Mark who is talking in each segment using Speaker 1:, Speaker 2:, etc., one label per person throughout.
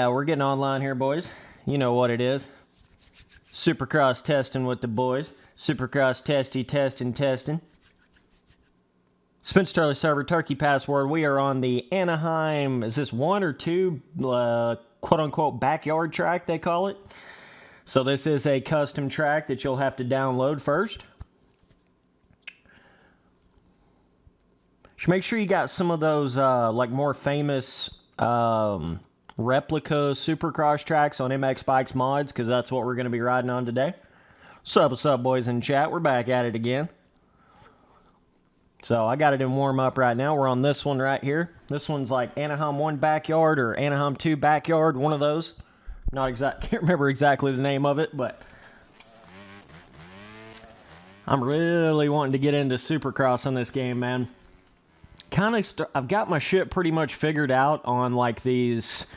Speaker 1: Yeah, we're getting online here, boys. You know what it is. Supercross testing with the boys. Supercross testing. Spence Turley server, turkey password. We are on the Anaheim, is this 1 or 2, quote-unquote backyard track, they call it. So this is a custom track that you'll have to download first. Just make sure you got some of those, like, more famous replica Supercross tracks on MX Bikes Mods, because that's what we're going to be riding on today. What's up, boys in chat? We're back at it again. So I got it in warm-up right now. We're on this one right here. This one's like Anaheim 1 Backyard or Anaheim 2 Backyard, one of those. Can't remember exactly the name of it, but I'm really wanting to get into Supercross on this game, man. I've got my shit pretty much figured out on like these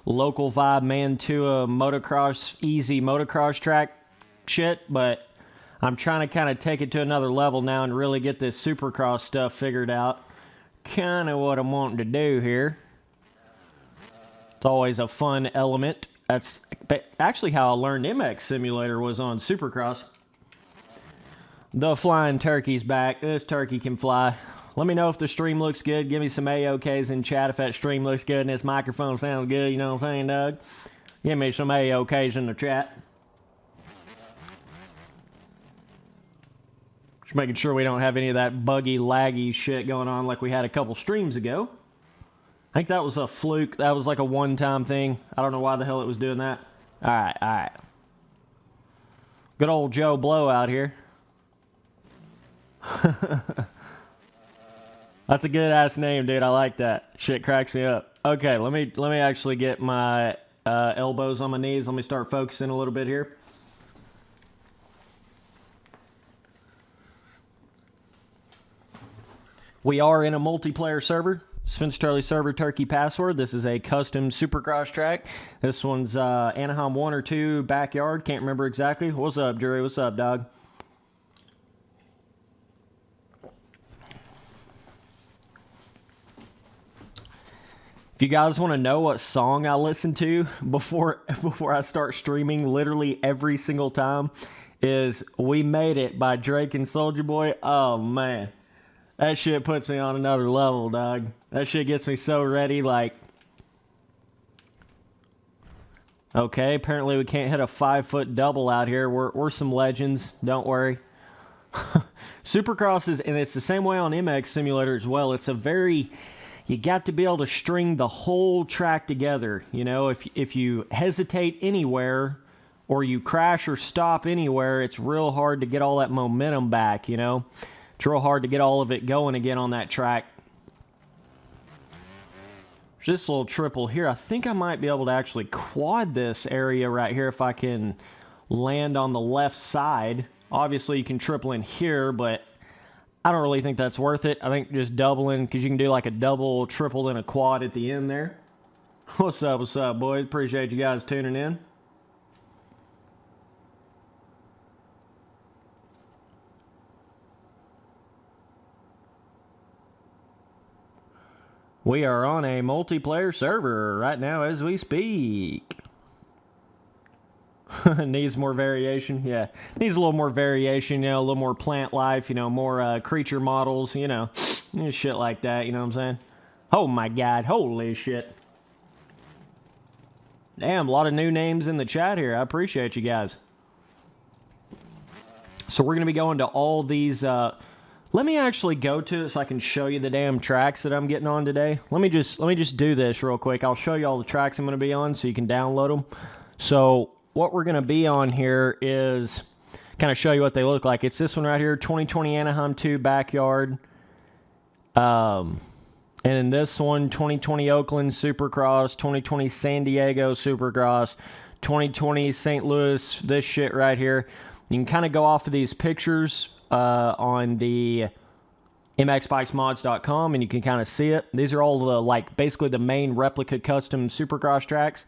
Speaker 1: local vibe Mantua motocross, easy motocross track shit, but I'm trying to kind of take it to another level now and really get this Supercross stuff figured out. Kind of what I'm wanting to do here. It's always a fun element. That's actually how I learned MX Simulator, was on Supercross. The flying turkey's back. This turkey can fly. Let me know if the stream looks good. Give me some AOKs in chat if that stream looks good and this microphone sounds good. You know what I'm saying, Doug? Give me some AOKs in the chat. Just making sure we don't have any of that buggy, laggy shit going on like we had a couple streams ago. I think that was a fluke. That was like a one-time thing. I don't know why the hell it was doing that. Alright. Good old Joe Blow out here. That's a good-ass name, dude. I like that. Shit cracks me up. Okay, let me actually get my elbows on my knees. Let me start focusing a little bit here. We are in a multiplayer server. Spence Turley server, turkey password. This is a custom Supercross track. This one's Anaheim 1 or 2 backyard. Can't remember exactly. What's up, Jury? What's up, dog? If you guys want to know what song I listen to before I start streaming, literally every single time, is "We Made It" by Drake and Soulja Boy. Oh man, that shit puts me on another level, dog. That shit gets me so ready. Like, okay, apparently we can't hit a 5-foot double out here. We're some legends. Don't worry. Supercross is, and it's the same way on MX Simulator as well. It's a very, you got to be able to string the whole track together. You know, if you hesitate anywhere or you crash or stop anywhere, it's real hard to get all that momentum back, you know. It's real hard to get all of it going again on that track. There's this little triple here. I think I might be able to actually quad this area right here if I can land on the left side. Obviously, you can triple in here, but I don't really think that's worth it. I think just doubling, because you can do like a double, triple, and a quad at the end there. What's up, boys? Appreciate you guys tuning in. We are on a multiplayer server right now as we speak. Needs more variation. Yeah, needs a little more variation, you know, a little more plant life, you know, more creature models, you know, shit like that, you know what I'm saying? Oh my god, holy shit. Damn, a lot of new names in the chat here. I appreciate you guys. So we're going to be going to all these, let me actually go to it so I can show you the damn tracks that I'm getting on today. Let me just do this real quick. I'll show you all the tracks I'm going to be on so you can download them. So what we're going to be on here is kind of show you what they look like. It's this one right here, 2020 Anaheim 2 Backyard. And then this one, 2020 Oakland Supercross, 2020 San Diego Supercross, 2020 St. Louis, this shit right here. You can kind of go off of these pictures on the mxbikesmods.com and you can kind of see it. These are all the, like, basically the main replica custom Supercross tracks.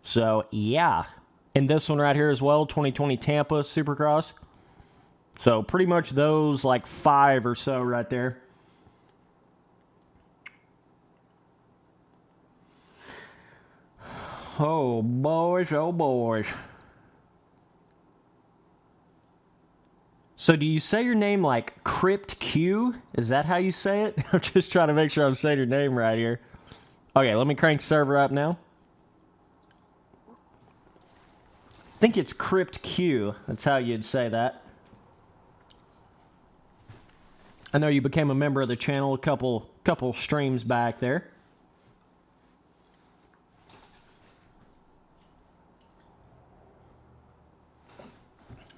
Speaker 1: So, yeah. And this one right here as well, 2020 Tampa Supercross. So, pretty much those, like, 5 or so right there. Oh, boys, oh, boys. So do you say your name like Crypt Q? Is that how you say it? I'm just trying to make sure I'm saying your name right here. Okay, let me crank server up now. I think it's Crypt Q. That's how you'd say that. I know you became a member of the channel a couple streams back there.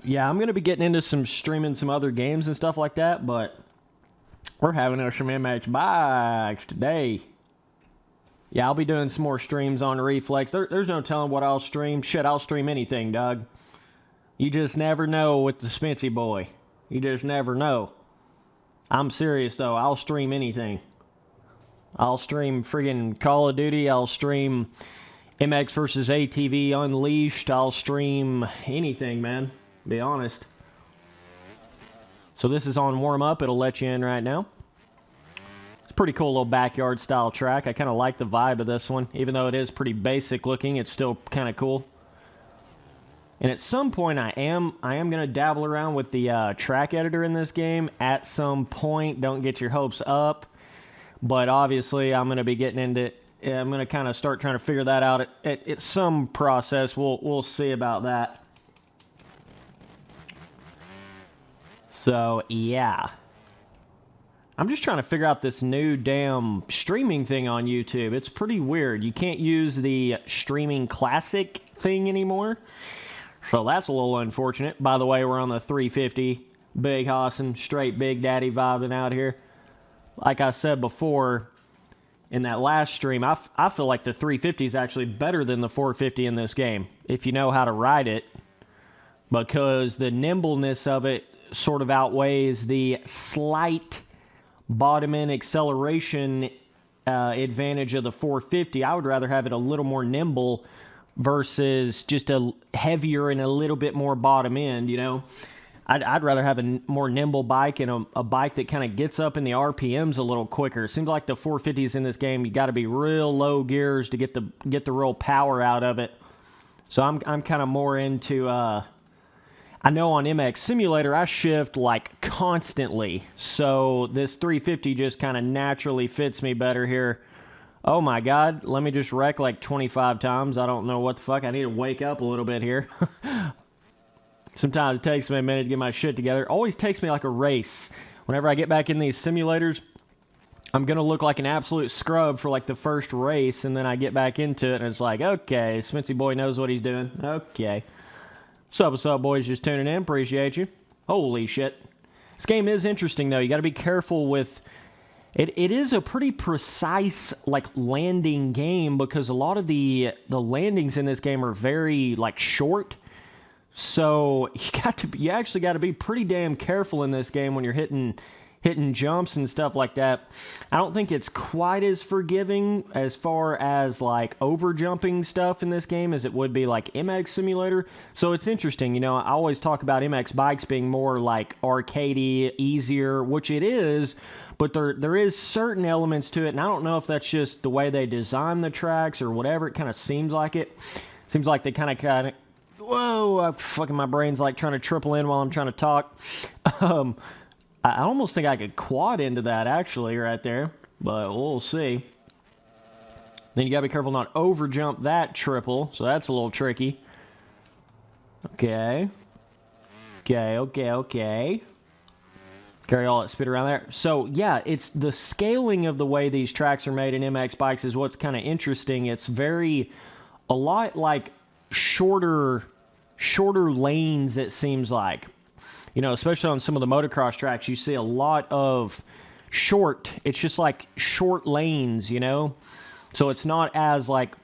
Speaker 1: Yeah, I'm going to be getting into some streaming some other games and stuff like that, but we're having some MX bikes today. Yeah, I'll be doing some more streams on Reflex. There's no telling what I'll stream. Shit, I'll stream anything, Doug. You just never know with the Spency boy. You just never know. I'm serious, though. I'll stream anything. I'll stream friggin' Call of Duty. I'll stream MX versus ATV Unleashed. I'll stream anything, man. Be honest. So this is on warm-up. It'll let you in right now. It's a pretty cool little backyard style track. I kind of like the vibe of this one. Even though it is pretty basic looking, it's still kind of cool. And at some point, I am going to dabble around with the track editor in this game. At some point, don't get your hopes up. But obviously, I'm going to be getting into... I'm going to kind of start trying to figure that out at some process. We'll see about that. So, yeah. I'm just trying to figure out this new damn streaming thing on YouTube. It's pretty weird. You can't use the streaming classic thing anymore. So that's a little unfortunate. By the way, we're on the 350. Big Hossin, straight Big Daddy vibing out here. Like I said before, in that last stream, I feel like the 350 is actually better than the 450 in this game, if you know how to ride it, because the nimbleness of it sort of outweighs the slight bottom end acceleration advantage of the 450. I would rather have it a little more nimble versus just a heavier and a little bit more bottom end, you know. I'd rather have a more nimble bike and a bike that kind of gets up in the RPMs a little quicker. It seems like the 450s in this game, you got to be real low gears to get the real power out of it. So I'm kind of more into I know on MX Simulator I shift like constantly. So this 350 just kind of naturally fits me better here. Oh my god, let me just wreck like 25 times. I don't know what the fuck. I need to wake up a little bit here. Sometimes it takes me a minute to get my shit together. It always takes me like a race. Whenever I get back in these simulators, I'm going to look like an absolute scrub for like the first race, and then I get back into it, and it's like, okay, Spency boy knows what he's doing. Okay. What's up, boys? Just tuning in. Appreciate you. Holy shit. This game is interesting, though. You got to be careful with... It is a pretty precise, like, landing game, because a lot of the landings in this game are very, like, short. So you actually got to be pretty damn careful in this game when you're hitting jumps and stuff like that. I don't think it's quite as forgiving as far as like over jumping stuff in this game as it would be like MX Simulator. So it's interesting, you know. I always talk about MX bikes being more like arcadey, easier, which it is, but there is certain elements to it, and I don't know if that's just the way they design the tracks or whatever. It kind of seems like it. Seems like they kind of whoa, fucking my brain's like trying to triple in while I'm trying to talk. I almost think I could quad into that actually right there, but we'll see. Then you gotta be careful not over jump that triple, so that's a little tricky. Okay. Okay. Carry all that speed around there. So yeah, it's the scaling of the way these tracks are made in MX bikes is what's kind of interesting. It's a lot like shorter lanes, it seems like. You know, especially on some of the motocross tracks, you see a lot of it's just like short lanes, you know? So it's not as like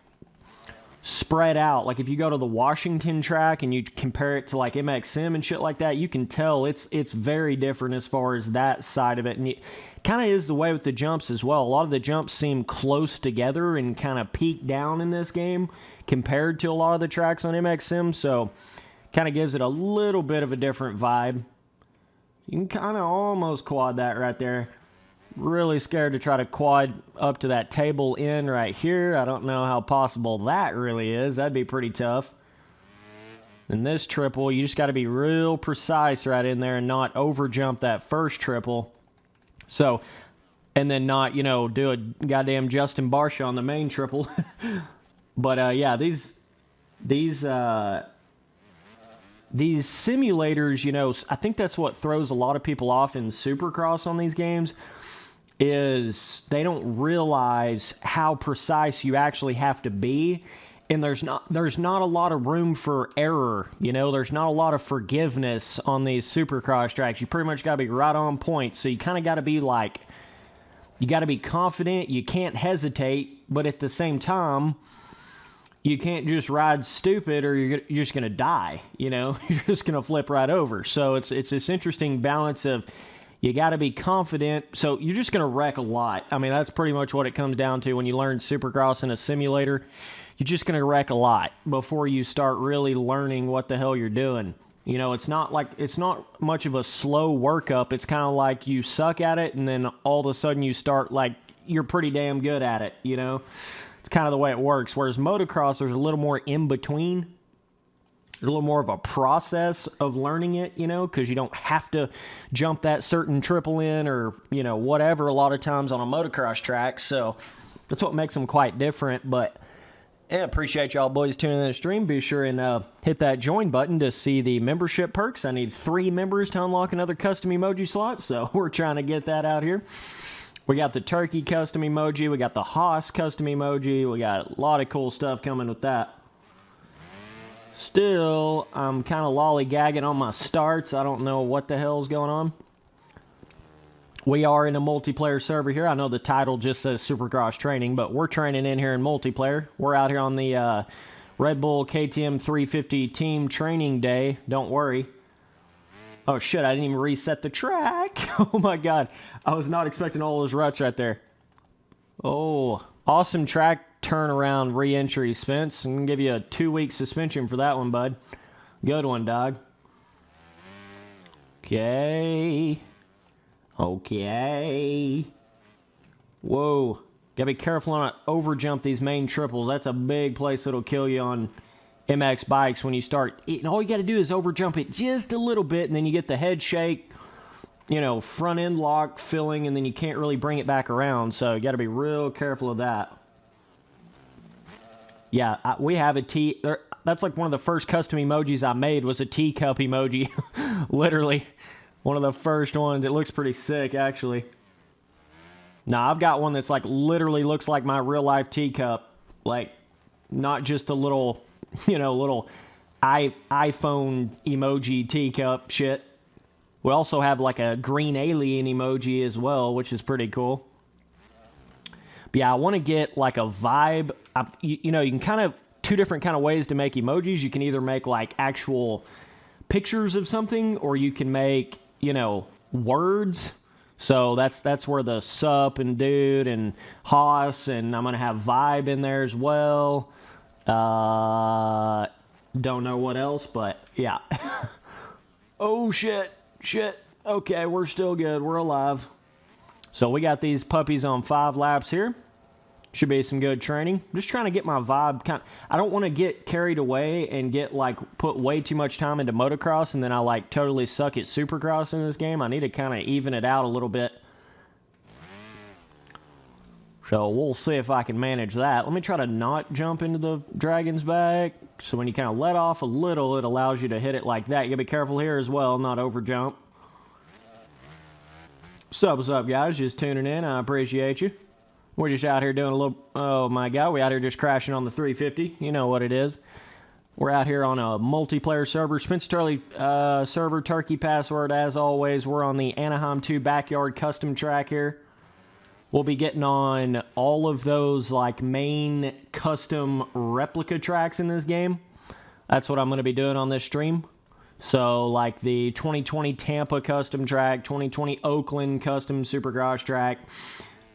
Speaker 1: spread out. Like if you go to the Washington track and you compare it to like MX Sim and shit like that, you can tell it's very different as far as that side of it. And it kind of is the way with the jumps as well. A lot of the jumps seem close together and kind of peak down in this game compared to a lot of the tracks on MX Sim. So kind of gives it a little bit of a different vibe. You can kind of almost quad that right there. Really scared to try to quad up to that table in right here. I don't know how possible that really is. That'd be pretty tough. And this triple, you just got to be real precise right in there and not over jump that first triple. So, and then not, you know, do a goddamn Justin Barsha on the main triple. But yeah, these simulators, you know, I think that's what throws a lot of people off in Supercross on these games, is they don't realize how precise you actually have to be. And there's not a lot of room for error, you know. There's not a lot of forgiveness on these Supercross tracks. You pretty much got to be right on point. So you kind of got to be like, you got to be confident. You can't hesitate, but at the same time, you can't just ride stupid or you're just going to die, you know. You're just going to flip right over. So it's this interesting balance of, you got to be confident. So you're just going to wreck a lot. I mean, that's pretty much what it comes down to when you learn Supercross in a simulator. You're just going to wreck a lot before you start really learning what the hell you're doing. You know, it's not much of a slow workup. It's kind of like you suck at it, and then all of a sudden you start, like, you're pretty damn good at it, you know? It's kind of the way it works. Whereas motocross, there's a little more in between. There's a little more of a process of learning it, you know, because you don't have to jump that certain triple in or, you know, whatever a lot of times on a motocross track. So that's what makes them quite different. But yeah, appreciate y'all boys tuning in the stream. Be sure and hit that join button to see the membership perks. I need 3 members to unlock another custom emoji slot, so we're trying to get that out here. We got the turkey custom emoji. We got the Haas custom emoji. We got a lot of cool stuff coming with that. Still, I'm kind of lollygagging on my starts. I don't know what the hell's going on. We are in a multiplayer server here. I know the title just says Supercross Training, but we're training in here in multiplayer. We're out here on the Red Bull KTM 350 Team Training Day. Don't worry. Oh, shit, I didn't even reset the track. Oh, my God. I was not expecting all those ruts right there. Oh, awesome track turnaround re-entry, Spence. I'm going to give you a 2-week suspension for that one, bud. Good one, dog. Okay. Okay. Whoa. Gotta be careful not to over-jump these main triples. That's a big place that'll kill you on MX bikes when you start. And all you gotta do is over-jump it just a little bit, and then you get the head shake, you know, front end lock filling, and then you can't really bring it back around. So you gotta be real careful of that. Yeah, we have a tea. That's like one of the first custom emojis I made was a teacup emoji. Literally. One of the first ones. It looks pretty sick, actually. Nah, I've got one that's like literally looks like my real life teacup. Like, not just a little, you know, little iPhone emoji teacup shit. We also have like a green alien emoji as well, which is pretty cool. But yeah, I want to get like a vibe. You know, you can kind of, 2 different kind of ways to make emojis. You can either make like actual pictures of something, or you can make, you know, words. So that's where the sup and dude and Haas, and I'm going to have vibe in there as well. Don't know what else, but yeah. Oh, shit. Okay, we're still good. We're alive. So we got these puppies on 5 laps here. Should be some good training. Just trying to get my vibe. I don't want to get carried away and get like put way too much time into motocross and then I like totally suck at Supercross in this game. I need to kind of even it out a little bit. So we'll see if I can manage that. Let me try to not jump into the dragon's back. So when you kind of let off a little, it allows you to hit it like that. You gotta be careful here as well, not over jump. What's up, guys? Just tuning in. I appreciate you. We're just out here doing a little, oh my God, we're out here just crashing on the 350. You know what it is. We're out here on a multiplayer server. Spence Turley server, turkey password as always. We're on the Anaheim 2 backyard custom track here. We'll be getting on all of those like main custom replica tracks in this game. That's what I'm going to be doing on this stream. So like the 2020 Tampa custom track, 2020 Oakland custom Supercross track.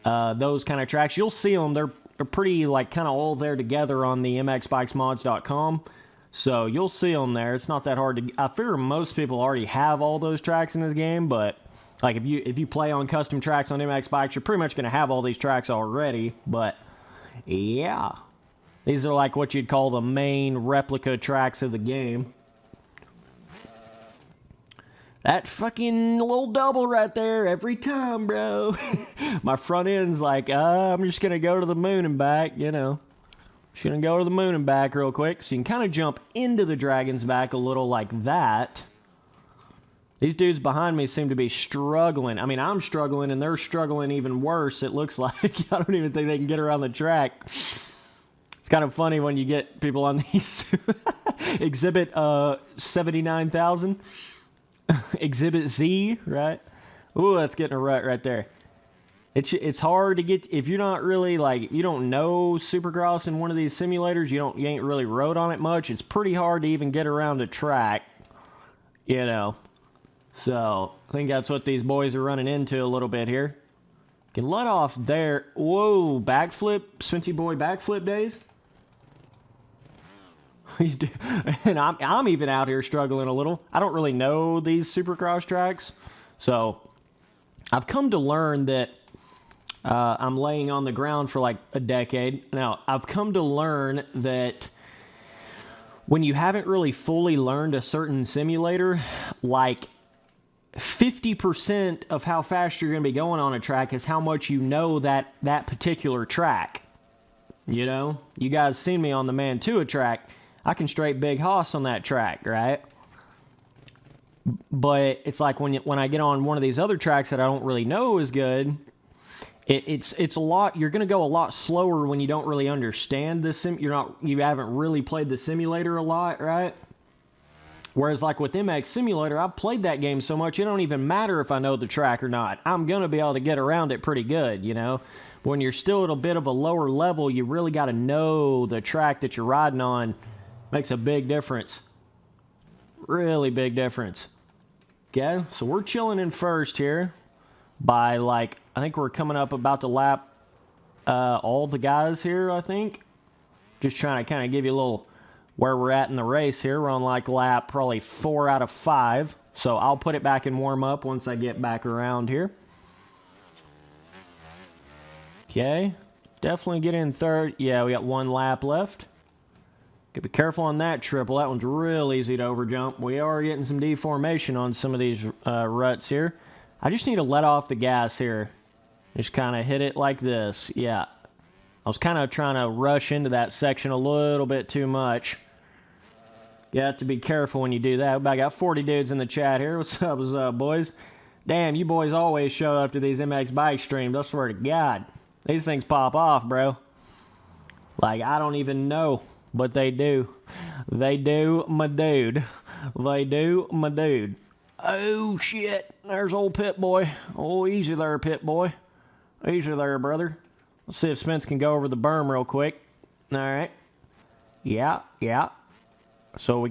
Speaker 1: Those kind of tracks, you'll see them. They're pretty like kind of all there together on the mxbikesmods.com. So you'll see them there. It's not that hard to. I figure most people already have all those tracks in this game, but Like if you play on custom tracks on MX bikes, you're pretty much going to have all these tracks already. But yeah, these are like what you'd call the main replica tracks of the game. That fucking little double right there every time, bro. My front end's like, I'm just going to go to the moon and back, you know. Just going to go to the moon and back real quick. So you can kind of jump into the dragon's back a little like that. These dudes behind me seem to be struggling. I mean, I'm struggling, and they're struggling even worse, it looks like. I don't even think they can get around the track. It's kind of funny when you get people on these. Exhibit 79,000. Exhibit Z, right? Ooh, that's getting a rut right there. It's hard to get if you're not really like you don't know Supercross in one of these simulators. You ain't really rode on it much. It's pretty hard to even get around a track, you know. So I think that's what these boys are running into a little bit here. Can let off there. Whoa, backflip, Spency boy backflip days. And I'm even out here struggling a little. I don't really know these Supercross tracks, so I've come to learn that I'm laying on the ground for like a decade. Now, I've come to learn that when you haven't really fully learned a certain simulator, like 50% of how fast you're going to be going on a track is how much you know that particular track. You know? You guys seen me on the Mantua track. I can straight big hoss on that track, right? But it's like when I get on one of these other tracks that I don't really know is good, it's a lot. You're going to go a lot slower when you don't really understand the sim. You haven't really played the simulator a lot, right? Whereas like with MX Simulator, I've played that game so much it don't even matter if I know the track or not. I'm going to be able to get around it pretty good, you know. When you're still at a bit of a lower level, you really got to know the track that you're riding on. Makes a big difference. Really big difference. Okay, so we're chilling in first here by like, I think we're coming up about to lap all the guys here, I think. Just trying to kind of give you a little where we're at in the race here. We're on like lap probably 4 out of 5. So I'll put it back in warm up once I get back around here. Okay, definitely get in third. Yeah, we got 1 lap left. Gotta be careful on that triple. That one's real easy to overjump. We are getting some deformation on some of these ruts here. I just need to let off the gas here. Just kind of hit it like this. Yeah. I was kind of trying to rush into that section a little bit too much. You have to be careful when you do that. I got 40 dudes in the chat here. What's up, boys? Damn, you boys always show up to these MX bike streams. I swear to God. These things pop off, bro. Like, I don't even know. But they do. They do, my dude. They do, my dude. Oh, shit. There's old Pit Boy. Oh, easy there, Pit Boy. Easy there, brother. Let's see if Spence can go over the berm real quick. All right. Yeah, yeah. So we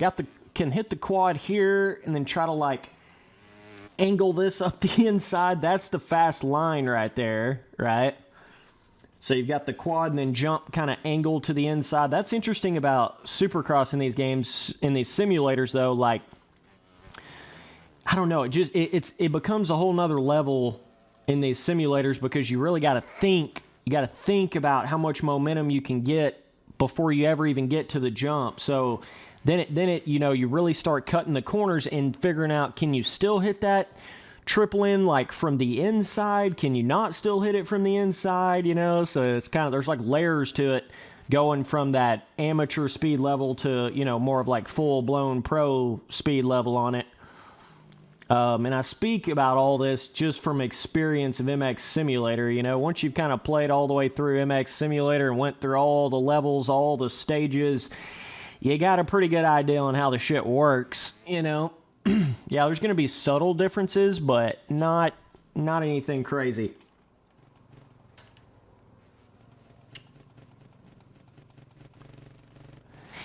Speaker 1: can hit the quad here and then try to, like, angle this up the inside. That's the fast line right there, right? So you've got the quad and then jump kind of angle to the inside. That's interesting about Supercross in these games, in these simulators, though. Like, I don't know. It becomes a whole nother level in these simulators because you really got to think. You got to think about how much momentum you can get before you ever even get to the jump. So then you really start cutting the corners and figuring out, can you still hit that triple in like from the inside? Can you not still hit it from the inside? You know, so it's kind of, there's like layers to it, going from that amateur speed level to, you know, more of like full-blown pro speed level on it. And I speak about all this just from experience of MX Simulator. You know, once you've kind of played all the way through MX Simulator and went through all the levels, all the stages, you got a pretty good idea on how the shit works, you know. Yeah, there's going to be subtle differences, but not anything crazy.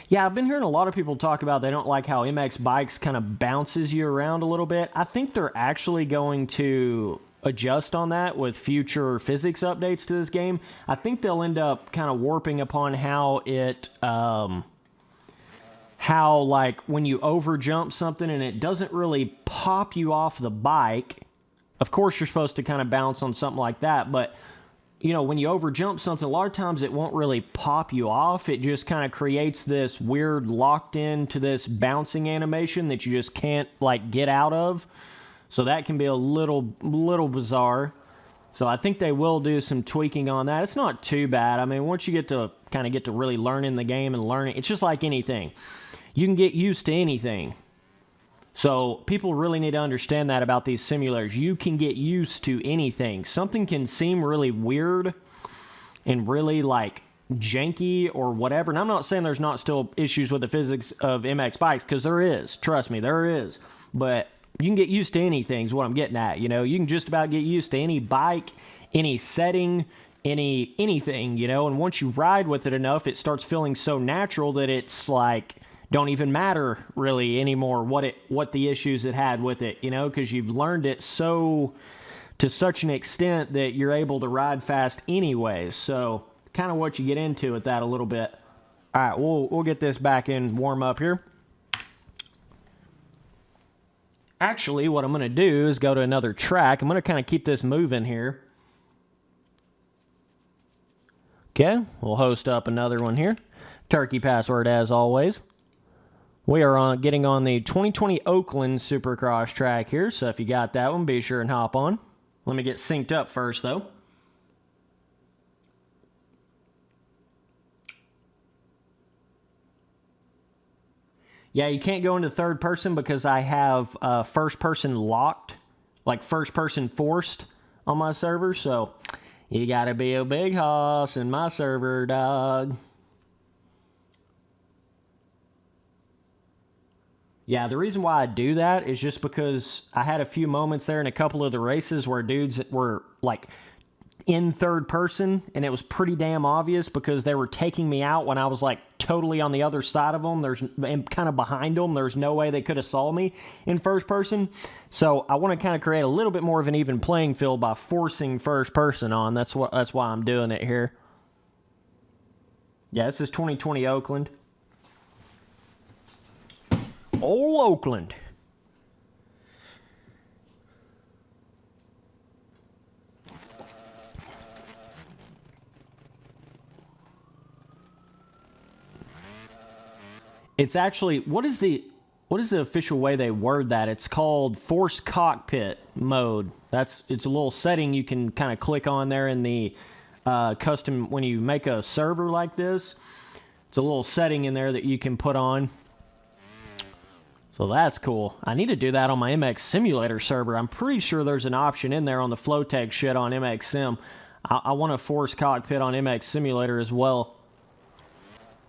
Speaker 1: Yeah, I've been hearing a lot of people talk about they don't like how MX Bikes kind of bounces you around a little bit. I think they're actually going to adjust on that with future physics updates to this game. I think they'll end up kind of warping upon how it... how, like, when you overjump something and it doesn't really pop you off the bike, Of course, you're supposed to kind of bounce on something like that, but you know, when you overjump something, a lot of times it won't really pop you off. It just kind of creates this weird locked into this bouncing animation that you just can't like get out of. So that can be a little bizarre. So I think they will do some tweaking on that. It's not too bad. I mean, once you get to really learning the game and learning, it's just like anything. You can get used to anything. So people really need to understand that about these simulators. You can get used to anything. Something can seem really weird and really like janky or whatever. And I'm not saying there's not still issues with the physics of MX bikes, because there is. Trust me, there is. But you can get used to anything is what I'm getting at. You know, you can just about get used to any bike, any setting, anything, you know. And once you ride with it enough, it starts feeling so natural that it's like don't even matter really anymore what the issues it had with it, you know, because you've learned it to such an extent that you're able to ride fast anyways. So kind of what you get into with that a little bit. All right, we'll get this back in warm up here. Actually, what I'm going to do is go to another track. I'm going to kind of keep this moving here. Okay, we'll host up another one here. Turkey password as always. We are getting on the 2020 Oakland Supercross track here, so if you got that one, be sure and hop on. Let me get synced up first, though. Yeah, you can't go into third person because I have first person locked, like first person forced on my server, so you gotta be a big hoss in my server, dog. Yeah, the reason why I do that is just because I had a few moments there in a couple of the races where dudes were like in third person, and it was pretty damn obvious because they were taking me out when I was like totally on the other side of them. And kind of behind them. There's no way they could have saw me in first person. So I want to kind of create a little bit more of an even playing field by forcing first person on. That's why I'm doing it here. Yeah, this is 2020 Oakland. Old Oakland. It's actually, what is the official way they word that? It's called forced cockpit mode. It's a little setting you can kind of click on there in the custom, when you make a server like this. It's a little setting in there that you can put on. So that's cool. I need to do that on my MX Simulator server. I'm pretty sure there's an option in there on the Flowtech shit on MX Sim. I want to force cockpit on MX Simulator as well.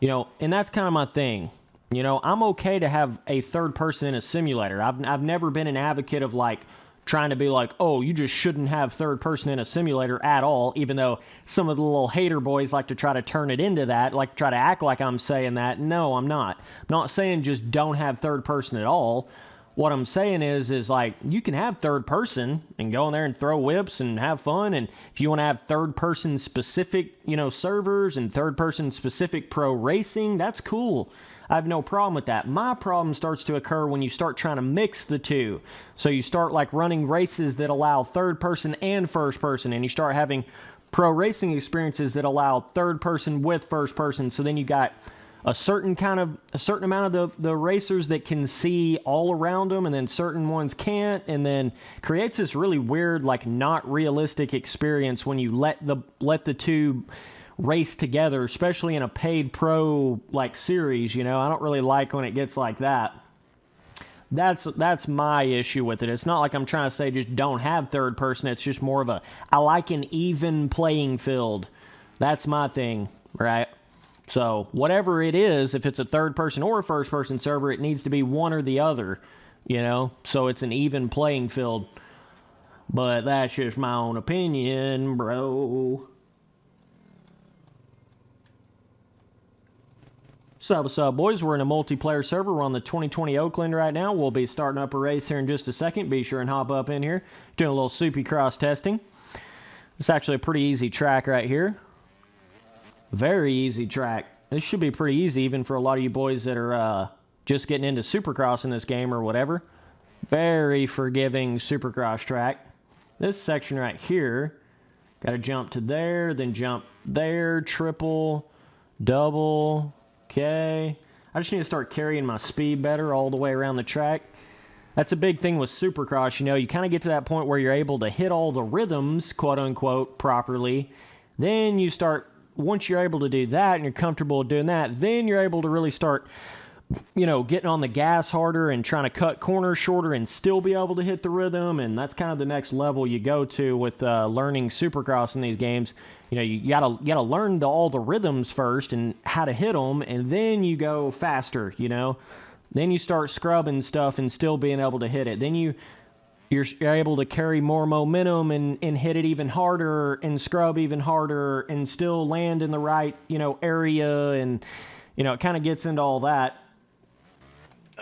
Speaker 1: You know, and that's kind of my thing. You know, I'm okay to have a third person in a simulator. I've never been an advocate of like trying to be like, oh, you just shouldn't have third person in a simulator at all, even though some of the little hater boys like to try to turn it into that, like try to act like I'm saying that. No, I'm not. I'm not saying just don't have third person at all. What I'm saying is like, you can have third person and go in there and throw whips and have fun. And if you want to have third person specific, you know, servers and third person specific pro racing, that's cool. I have no problem with that. My problem starts to occur when you start trying to mix the two. So you start like running races that allow third person and first person, and you start having pro racing experiences that allow third person with first person. So then you got a certain amount of the racers that can see all around them, and then certain ones can't, and then creates this really weird, like not realistic experience when you let the two race together, especially in a paid pro like series. You know, I don't really like when it gets like that. That's my issue with it. It's not like I'm trying to say just don't have third person. It's just more of I like an even playing field. That's my thing, right? So whatever it is, if it's a third person or a first person server, it needs to be one or the other, you know, so it's an even playing field. But that's just my own opinion, bro. What's up, boys? We're in a multiplayer server. We're on the 2020 Oakland right now. We'll be starting up a race here in just a second. Be sure and hop up in here. Doing a little Supercross testing. It's actually a pretty easy track right here. Very easy track. This should be pretty easy even for a lot of you boys that are just getting into Supercross in this game or whatever. Very forgiving Supercross track. this section right here, got to jump to there, then jump there, triple, double, okay. I just need to start carrying my speed better all the way around the track. That's a big thing with Supercross, you know, you kind of get to that point where you're able to hit all the rhythms, quote unquote, properly. Then you start, once you're able to do that and you're comfortable doing that, then you're able to really start, you know, getting on the gas harder and trying to cut corners shorter and still be able to hit the rhythm. And that's kind of the next level you go to with learning Supercross in these games. You know, you gotta learn all the rhythms first and how to hit them, and then you go faster, you know. Then you start scrubbing stuff and still being able to hit it. Then you're able to carry more momentum and hit it even harder and scrub even harder and still land in the right, you know, area. And, you know, it kind of gets into all that.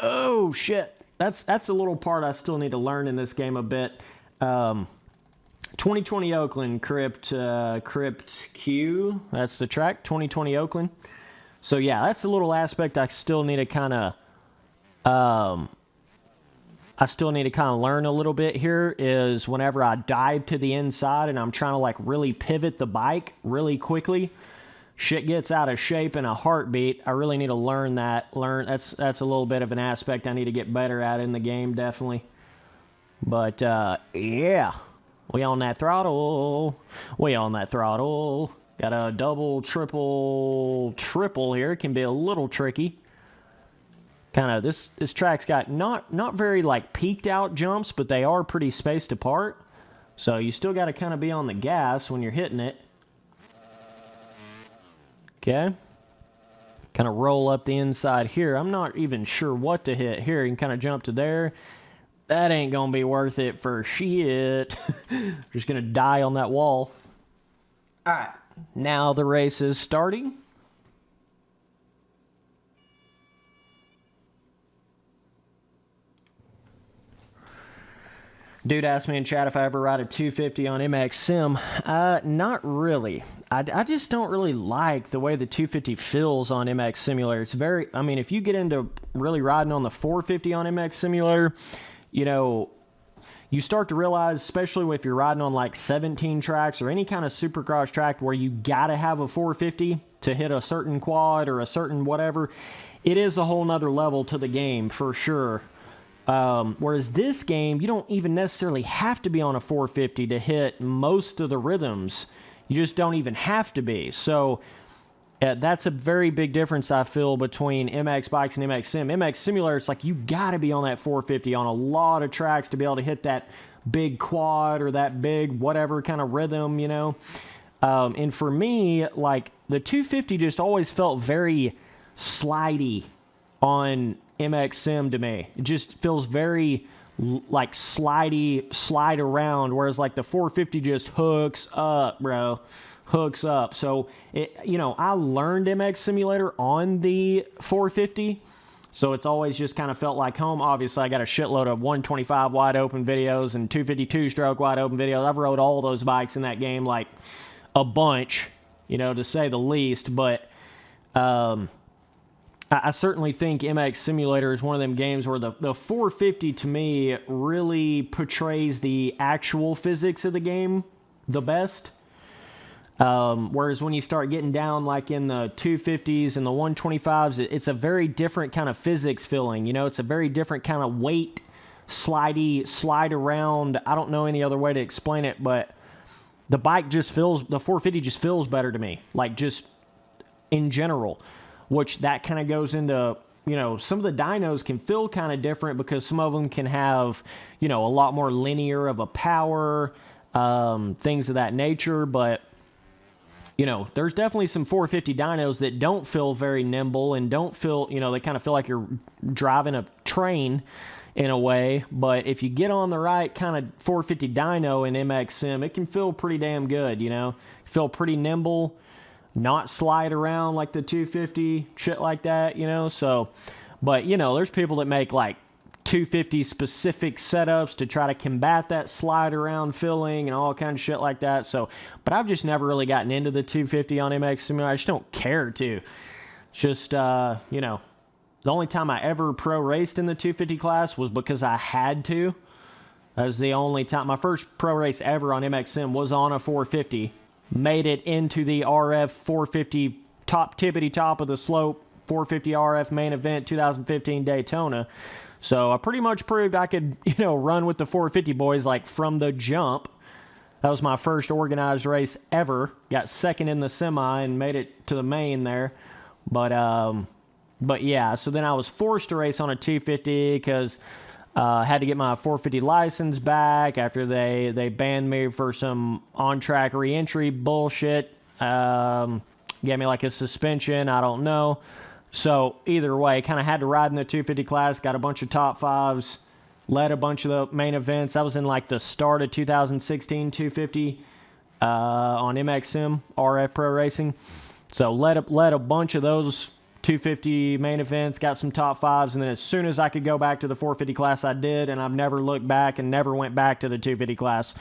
Speaker 1: Oh, shit. That's a little part I still need to learn in this game a bit. 2020 Oakland, Crypt Q. That's the track, 2020 Oakland. So, yeah, that's a little aspect I still need to kind of... learn a little bit here is whenever I dive to the inside and I'm trying to like really pivot the bike really quickly, shit gets out of shape in a heartbeat. I really need to learn that. That's a little bit of an aspect I need to get better at in the game, definitely. But yeah, we on that throttle. Got a double, triple here. Can be a little tricky. Kind of this track's got not very like peaked out jumps, but they are pretty spaced apart. So you still got to kind of be on the gas when you're hitting it. Okay. Kind of roll up the inside here. I'm not even sure what to hit here. You can kind of jump to there. That ain't going to be worth it for shit. Just going to die on that wall. All right. Now the race is starting. Dude asked me in chat if I ever ride a 250 on MX Sim. Not really. I just don't really like the way the 250 feels on MX Simulator. It's very, I mean, if you get into really riding on the 450 on MX Simulator, you know, you start to realize, especially if you're riding on like 17 tracks or any kind of Supercross track where you gotta have a 450 to hit a certain quad or a certain whatever, it is a whole nother level to the game for sure. Whereas this game, you don't even necessarily have to be on a 450 to hit most of the rhythms. You just don't even have to be. So that's a very big difference, I feel, between MX bikes and MX Sim. MX Simulator, it's like you got to be on that 450 on a lot of tracks to be able to hit that big quad or that big whatever kind of rhythm, you know. And for me, like the 250 just always felt very slidey on MX Sim to me. It just feels very like slide around, whereas like the 450 just hooks up, bro. Hooks up. So, you know, I learned MX Simulator on the 450, so it's always just kind of felt like home. Obviously, I got a shitload of 125 wide open videos and 252 stroke wide open videos. I've rode all those bikes in that game like a bunch, you know, to say the least, but I certainly think MX Simulator is one of them games where the 450 to me really portrays the actual physics of the game the best. Whereas when you start getting down like in the 250s and the 125s, it's a very different kind of physics feeling. You know, it's a very different kind of weight, slide around. I don't know any other way to explain it, but the 450 just feels better to me. Like just in general. Which that kind of goes into, you know, some of the dynos can feel kind of different because some of them can have, you know, a lot more linear of a power, things of that nature. But, you know, there's definitely some 450 dynos that don't feel very nimble and don't feel, you know, they kind of feel like you're driving a train in a way. But if you get on the right kind of 450 dyno in MX Sim, it can feel pretty damn good, you know, feel pretty nimble. Not slide around like the 250, shit like that, you know, so, but, you know, there's people that make, like, 250 specific setups to try to combat that slide around feeling and all kinds of shit like that, so, but I've just never really gotten into the 250 on MX Simulator. I just don't care to. It's just, you know, the only time I ever pro raced in the 250 class was because I had to. That was the only time. My first pro race ever on MX Sim was on a 450. Made it into the RF 450 top tippity top of the slope 450 RF main event 2015 Daytona. So I pretty much proved I could, run with the 450 boys like from the jump. That was my first organized race ever. Got second in the semi and made it to the main there. But yeah, so then I was forced to race on a 250 because I had to get my 450 license back after they banned me for some on-track re-entry bullshit. Gave me like a suspension, I don't know. So either way, kind of had to ride in the 250 class, got a bunch of top fives, led a bunch of the main events. That was in like the start of 2016 250 on MX Sim, RF Pro Racing. So led a bunch of those 250 main events, got some top fives, and then as soon as I could go back to the 450 class, I did, and I've never looked back and never went back to the 250 class.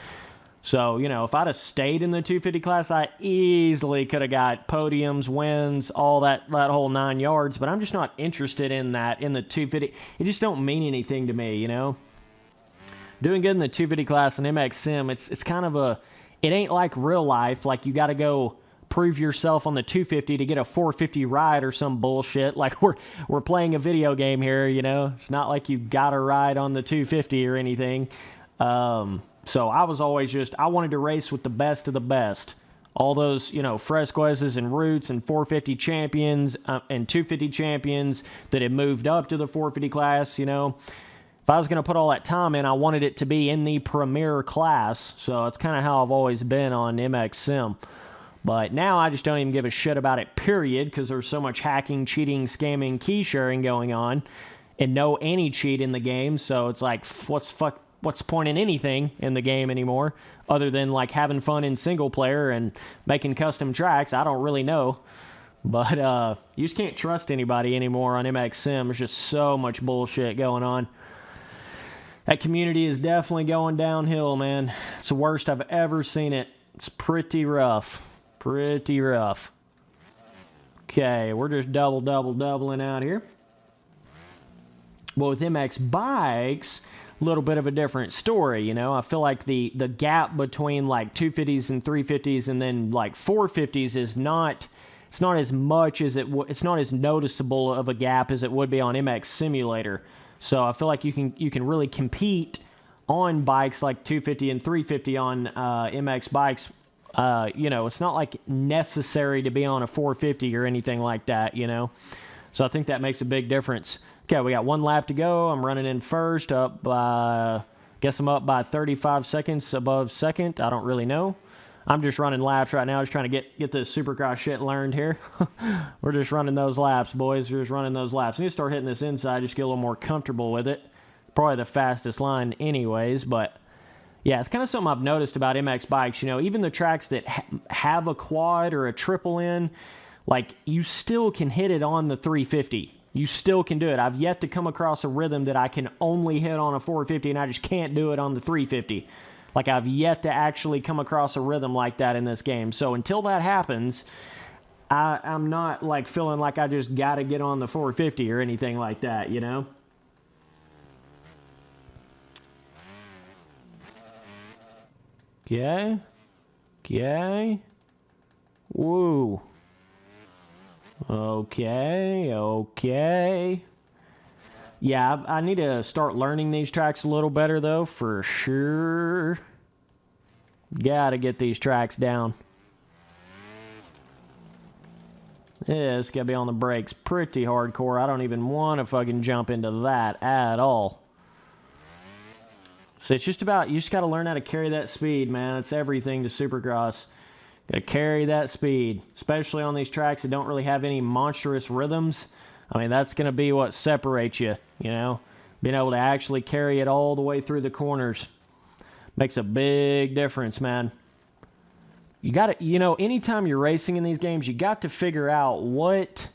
Speaker 1: So, if I'd have stayed in the 250 class, I easily could have got podiums, wins, all that whole 9 yards, but I'm just not interested in that in the 250. It just don't mean anything to me, Doing good in the 250 class in MX Sim, it's kind of it ain't like real life, like you got to go prove yourself on the 250 to get a 450 ride or some bullshit. Like we're playing a video game here, It's not like you got to ride on the 250 or anything. So I was always I wanted to race with the best of the best. All those, Fresquez's and Roots and 450 champions and 250 champions that had moved up to the 450 class, If I was going to put all that time in, I wanted it to be in the premier class. So it's kind of how I've always been on MX Sim. But now I just don't even give a shit about it, period, because there's so much hacking, cheating, scamming, key sharing going on, and no anti-cheat in the game. So it's like, what's the point in anything in the game anymore, other than like having fun in single player and making custom tracks? I don't really know. But you just can't trust anybody anymore on MX Sim. There's just so much bullshit going on. That community is definitely going downhill, man. It's the worst I've ever seen it. It's pretty rough. Pretty rough. Okay, we're just doubling out here. Well, with MX Bikes, a little bit of a different story, I feel like the gap between like 250s and 350s and then like 450s is not as much as it's not as noticeable of a gap as it would be on MX Simulator. So I feel like you can really compete on bikes like 250 and 350 on MX Bikes. It's not like necessary to be on a 450 or anything like that, So I think that makes a big difference. Okay, we got 1 lap to go. I'm running in first, guess I'm up by 35 seconds above second. I don't really know. I'm just running laps right now, just trying to get this Supercross shit learned here. We're just running those laps, boys. We're just running those laps. I need to start hitting this inside, just get a little more comfortable with it. Probably the fastest line anyways, but yeah, it's kind of something I've noticed about MX Bikes. Even the tracks that have a quad or a triple in, like, you still can hit it on the 350. You still can do it. I've yet to come across a rhythm that I can only hit on a 450 and I just can't do it on the 350. Like, I've yet to actually come across a rhythm like that in this game. So until that happens, I'm not, like, feeling like I just got to get on the 450 or anything like that, Okay. Okay. Woo. Okay. Yeah, I need to start learning these tracks a little better, though, for sure. Gotta get these tracks down. Yeah, it's gotta be on the brakes. Pretty hardcore. I don't even want to fucking jump into that at all. So it's just about, you just gotta learn how to carry that speed, man. It's everything to Supercross. Gotta carry that speed, especially on these tracks that don't really have any monstrous rhythms. I mean, that's gonna be what separates you, being able to actually carry it all the way through the corners. Makes a big difference, man. You gotta, anytime you're racing in these games, you got to figure out what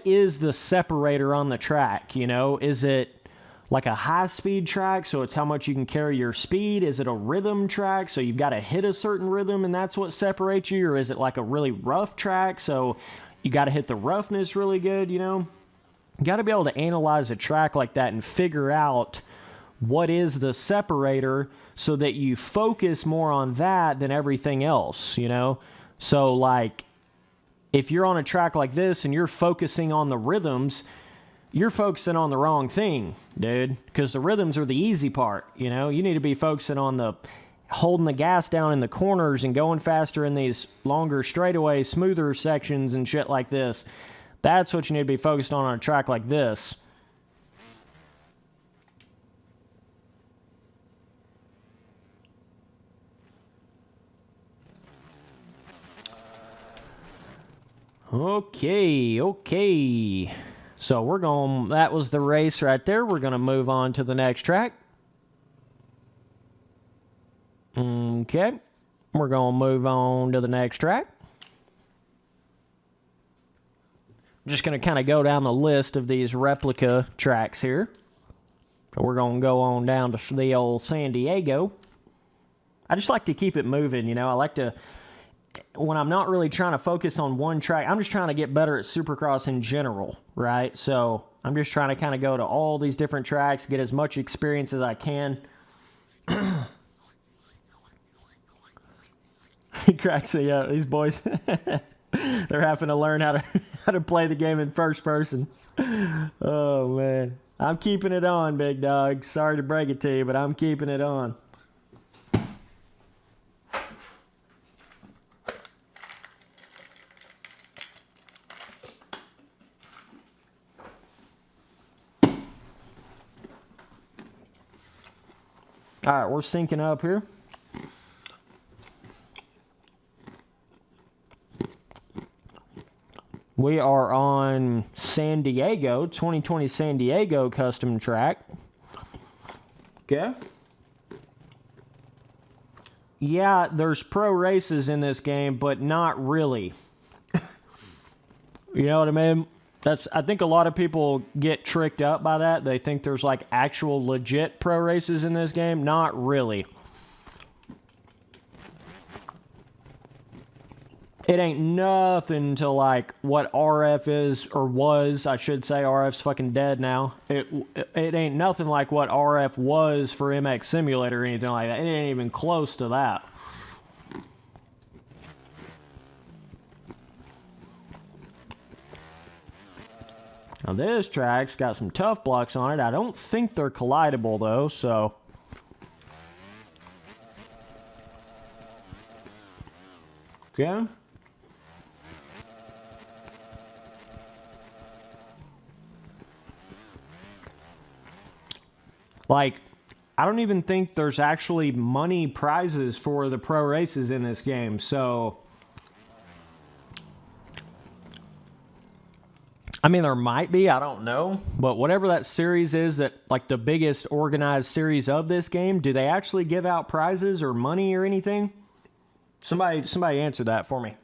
Speaker 1: is the separator on the track, Is it like a high-speed track, so it's how much you can carry your speed? Is it a rhythm track, so you've got to hit a certain rhythm and that's what separates you? Or is it like a really rough track, so you got to hit the roughness really good, You got to be able to analyze a track like that and figure out what is the separator so that you focus more on that than everything else, you know? So, like, if you're on a track like this and you're focusing on the rhythms, you're focusing on the wrong thing, dude, because the rhythms are the easy part, you know? You need to be focusing on the holding the gas down in the corners and going faster in these longer straightaways, smoother sections and shit like this. That's what you need to be focused on a track like this. Okay. So we're going, that was the race right there. We're going to move on to the next track. Okay. We're going to move on to the next track. I'm just going to kind of go down the list of these replica tracks here. So we're going to go on down to the old San Diego. I just like to keep it moving, you know. I like to, when I'm not really trying to focus on one track, I'm just trying to get better at Supercross in general, right? So I'm just trying to kind of go to all these different tracks, get as much experience as I can. He cracks me up. These boys, they're having to learn how to play the game in first person. Oh, man. I'm keeping it on, big dog. Sorry to break it to you, but I'm keeping it on. All right, we're syncing up here. We are on San Diego, 2020 San Diego custom track. Okay. Yeah, there's pro races in this game, but not really. You know what I mean? I think a lot of people get tricked up by that. They think there's like actual legit pro races in this game. Not really. It ain't nothing to like what RF is, or was, I should say. RF's fucking dead now. It ain't nothing like what RF was for MX Simulator or anything like that. It ain't even close to that. Now this track's got some tough blocks on it. I don't think they're collidable though, so. Okay. Like, I don't even think there's actually money prizes for the pro races in this game, so. I mean, there might be, I don't know. But whatever that series is, that like the biggest organized series of this game, do they actually give out prizes or money or anything? Somebody answer that for me.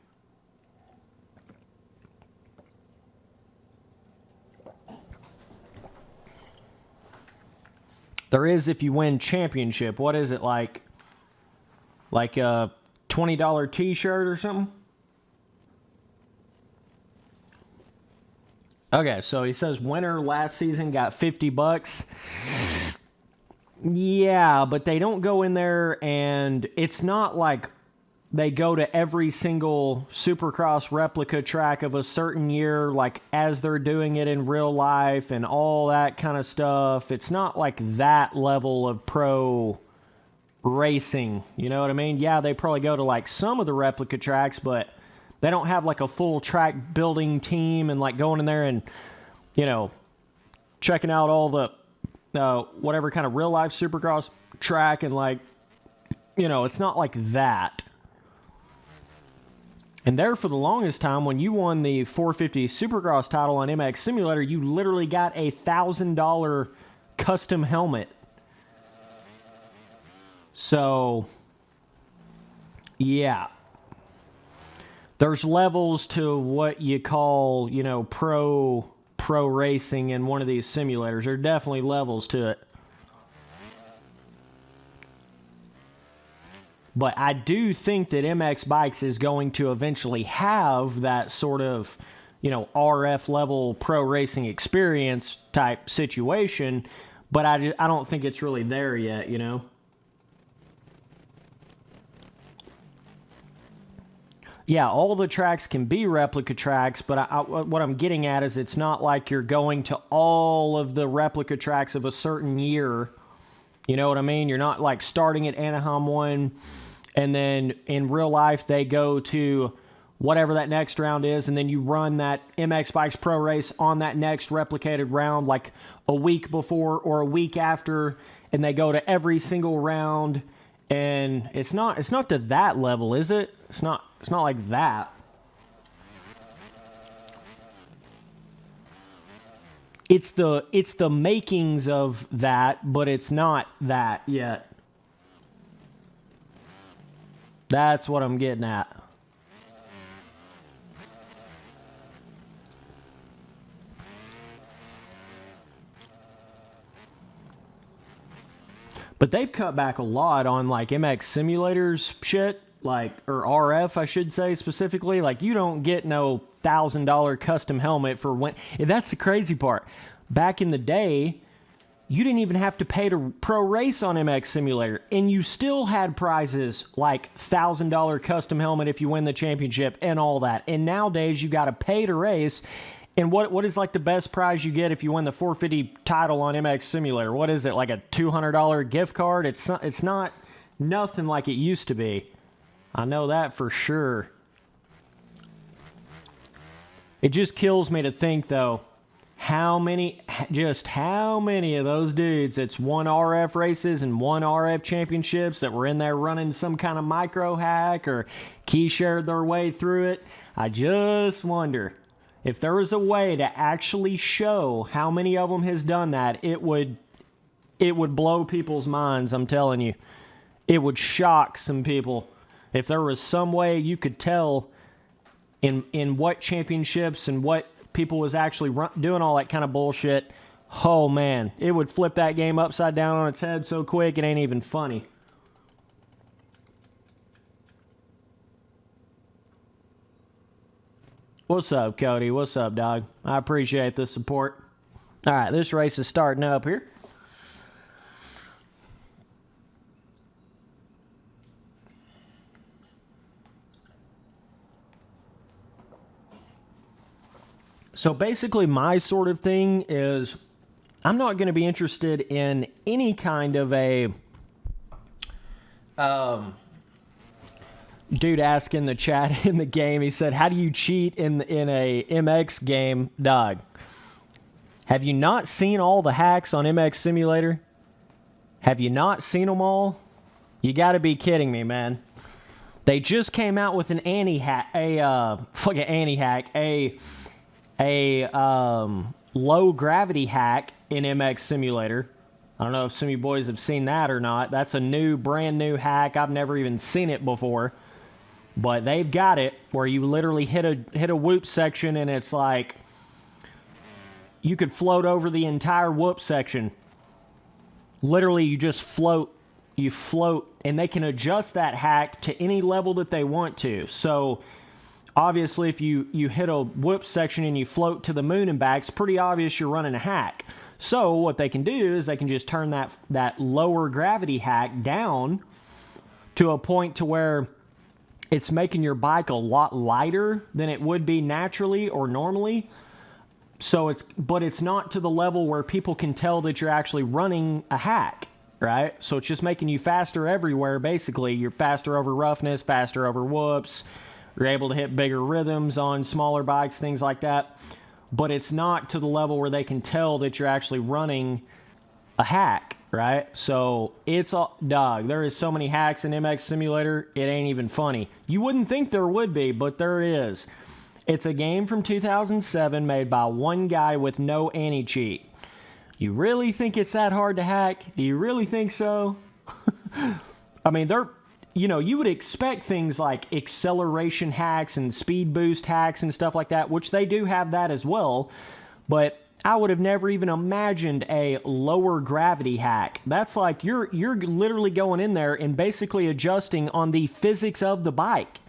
Speaker 1: There is if you win championship. What is it, like a $20 t-shirt or something? Okay, so he says winner last season got $50. Yeah, but they don't go in there, and it's not like they go to every single Supercross replica track of a certain year, like as they're doing it in real life and all that kind of stuff. It's not like that level of pro racing, you know what I mean? Yeah, they probably go to like some of the replica tracks, but they don't have like a full track building team and like going in there and, you know, checking out all the whatever kind of real life Supercross track, and like, you know, it's not like that. And there for the longest time, when you won the 450 Supercross title on MX Simulator, you literally got a $1,000 custom helmet. So, yeah. There's levels to what you call, you know, pro racing in one of these simulators. There are definitely levels to it. But I do think that MX Bikes is going to eventually have that sort of, you know, RF level pro racing experience type situation. But I don't think it's really there yet, you know? Yeah, all the tracks can be replica tracks, but what I'm getting at is it's not like you're going to all of the replica tracks of a certain year. You know what I mean? You're not like starting at Anaheim 1, and then in real life they go to whatever that next round is, and then you run that MX Bikes Pro Race on that next replicated round like a week before or a week after, and they go to every single round. And it's not to that level, is it? It's not like that. It's the makings of that, but it's not that yet. That's what I'm getting at. But they've cut back a lot on like MX simulators shit, like, or RF, I should say specifically. Like, you don't get no $1,000 custom helmet for when. That's the crazy part. Back in the day, you didn't even have to pay to pro race on MX Simulator, and you still had prizes like $1,000 custom helmet if you win the championship and all that. And nowadays, you got to pay to race. And what is like the best prize you get if you win the 450 title on MX Simulator? What is it, like a $200 gift card? It's not nothing like it used to be. I know that for sure. It just kills me to think though, how many of those dudes that's won RF races and won RF championships that were in there running some kind of micro hack or key shared their way through it. I just wonder. If there was a way to actually show how many of them has done that, it would blow people's minds, I'm telling you. It would shock some people. If there was some way you could tell in what championships and what people was actually doing all that kind of bullshit, oh man, it would flip that game upside down on its head so quick it ain't even funny. What's up, Cody? What's up, dog? I appreciate the support. All right, this race is starting up here. So basically, my sort of thing is I'm not going to be interested in any kind of a... Dude asked in the chat in the game, he said, how do you cheat in a MX game, dog? Have you not seen all the hacks on MX Simulator? Have you not seen them all? You got to be kidding me, man. They just came out with an anti-hack, low gravity hack in MX Simulator. I don't know if some of you boys have seen that or not. That's a brand new hack. I've never even seen it before. But they've got it where you literally hit a whoop section and it's like you could float over the entire whoop section. Literally, you just float. You float, and they can adjust that hack to any level that they want to. So, obviously, if you hit a whoop section and you float to the moon and back, it's pretty obvious you're running a hack. So, what they can do is they can just turn that lower gravity hack down to a point to where it's making your bike a lot lighter than it would be naturally or normally. But it's not to the level where people can tell that you're actually running a hack, right? So it's just making you faster everywhere, basically. You're faster over roughness, faster over whoops. You're able to hit bigger rhythms on smaller bikes, things like that. But it's not to the level where they can tell that you're actually running a hack, right? So it's all, dog, there is so many hacks in MX Simulator, it ain't even funny. You wouldn't think there would be, but there is. It's a game from 2007 made by one guy with no anti-cheat. You really think it's that hard to hack? Do you really think so? I mean, you would expect things like acceleration hacks and speed boost hacks and stuff like that, which they do have that as well, but I would have never even imagined a lower gravity hack. That's like you're literally going in there and basically adjusting on the physics of the bike.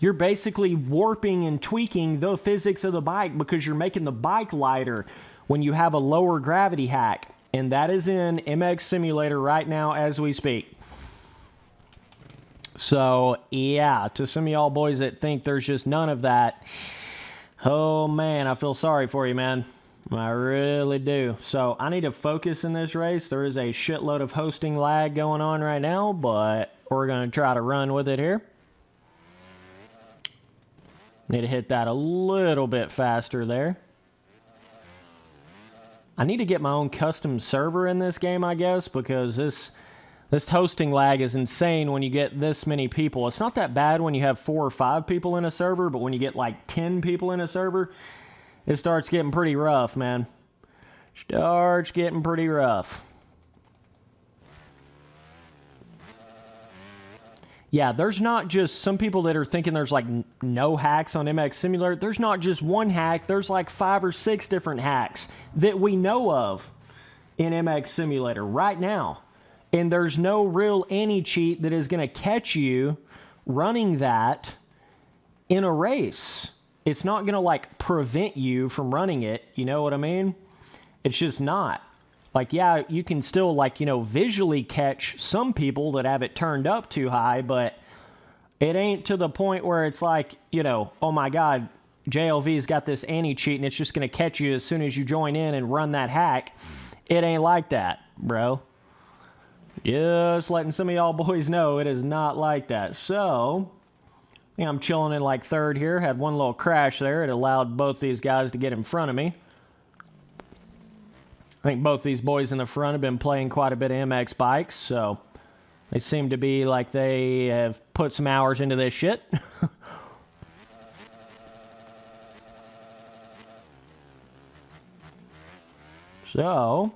Speaker 1: You're basically warping and tweaking the physics of the bike because you're making the bike lighter when you have a lower gravity hack. And that is in MX Simulator right now as we speak. So, yeah, to some of y'all boys that think there's just none of that, oh, man, I feel sorry for you, man. I really do. So, I need to focus in this race. There is a shitload of hosting lag going on right now, but we're going to try to run with it here. Need to hit that a little bit faster there. I need to get my own custom server in this game, I guess, because this hosting lag is insane when you get this many people. It's not that bad when you have 4 or 5 people in a server, but when you get like 10 people in a server, it starts getting pretty rough, man. Starts getting pretty rough. Yeah, there's not just some people that are thinking there's like no hacks on MX Simulator. There's not just one hack. There's like 5 or 6 different hacks that we know of in MX Simulator right now. And there's no real anti-cheat that is going to catch you running that in a race. It's not going to, like, prevent you from running it. You know what I mean? It's just not. Like, yeah, you can still, like, you know, visually catch some people that have it turned up too high, but it ain't to the point where it's like, you know, oh, my God, JLV's got this anti-cheat and it's just going to catch you as soon as you join in and run that hack. It ain't like that, bro. Just letting some of y'all boys know it is not like that. So, I think I'm chilling in like third here. Had one little crash there. It allowed both these guys to get in front of me. I think both these boys in the front have been playing quite a bit of MX bikes, so they seem to be like they have put some hours into this shit. So,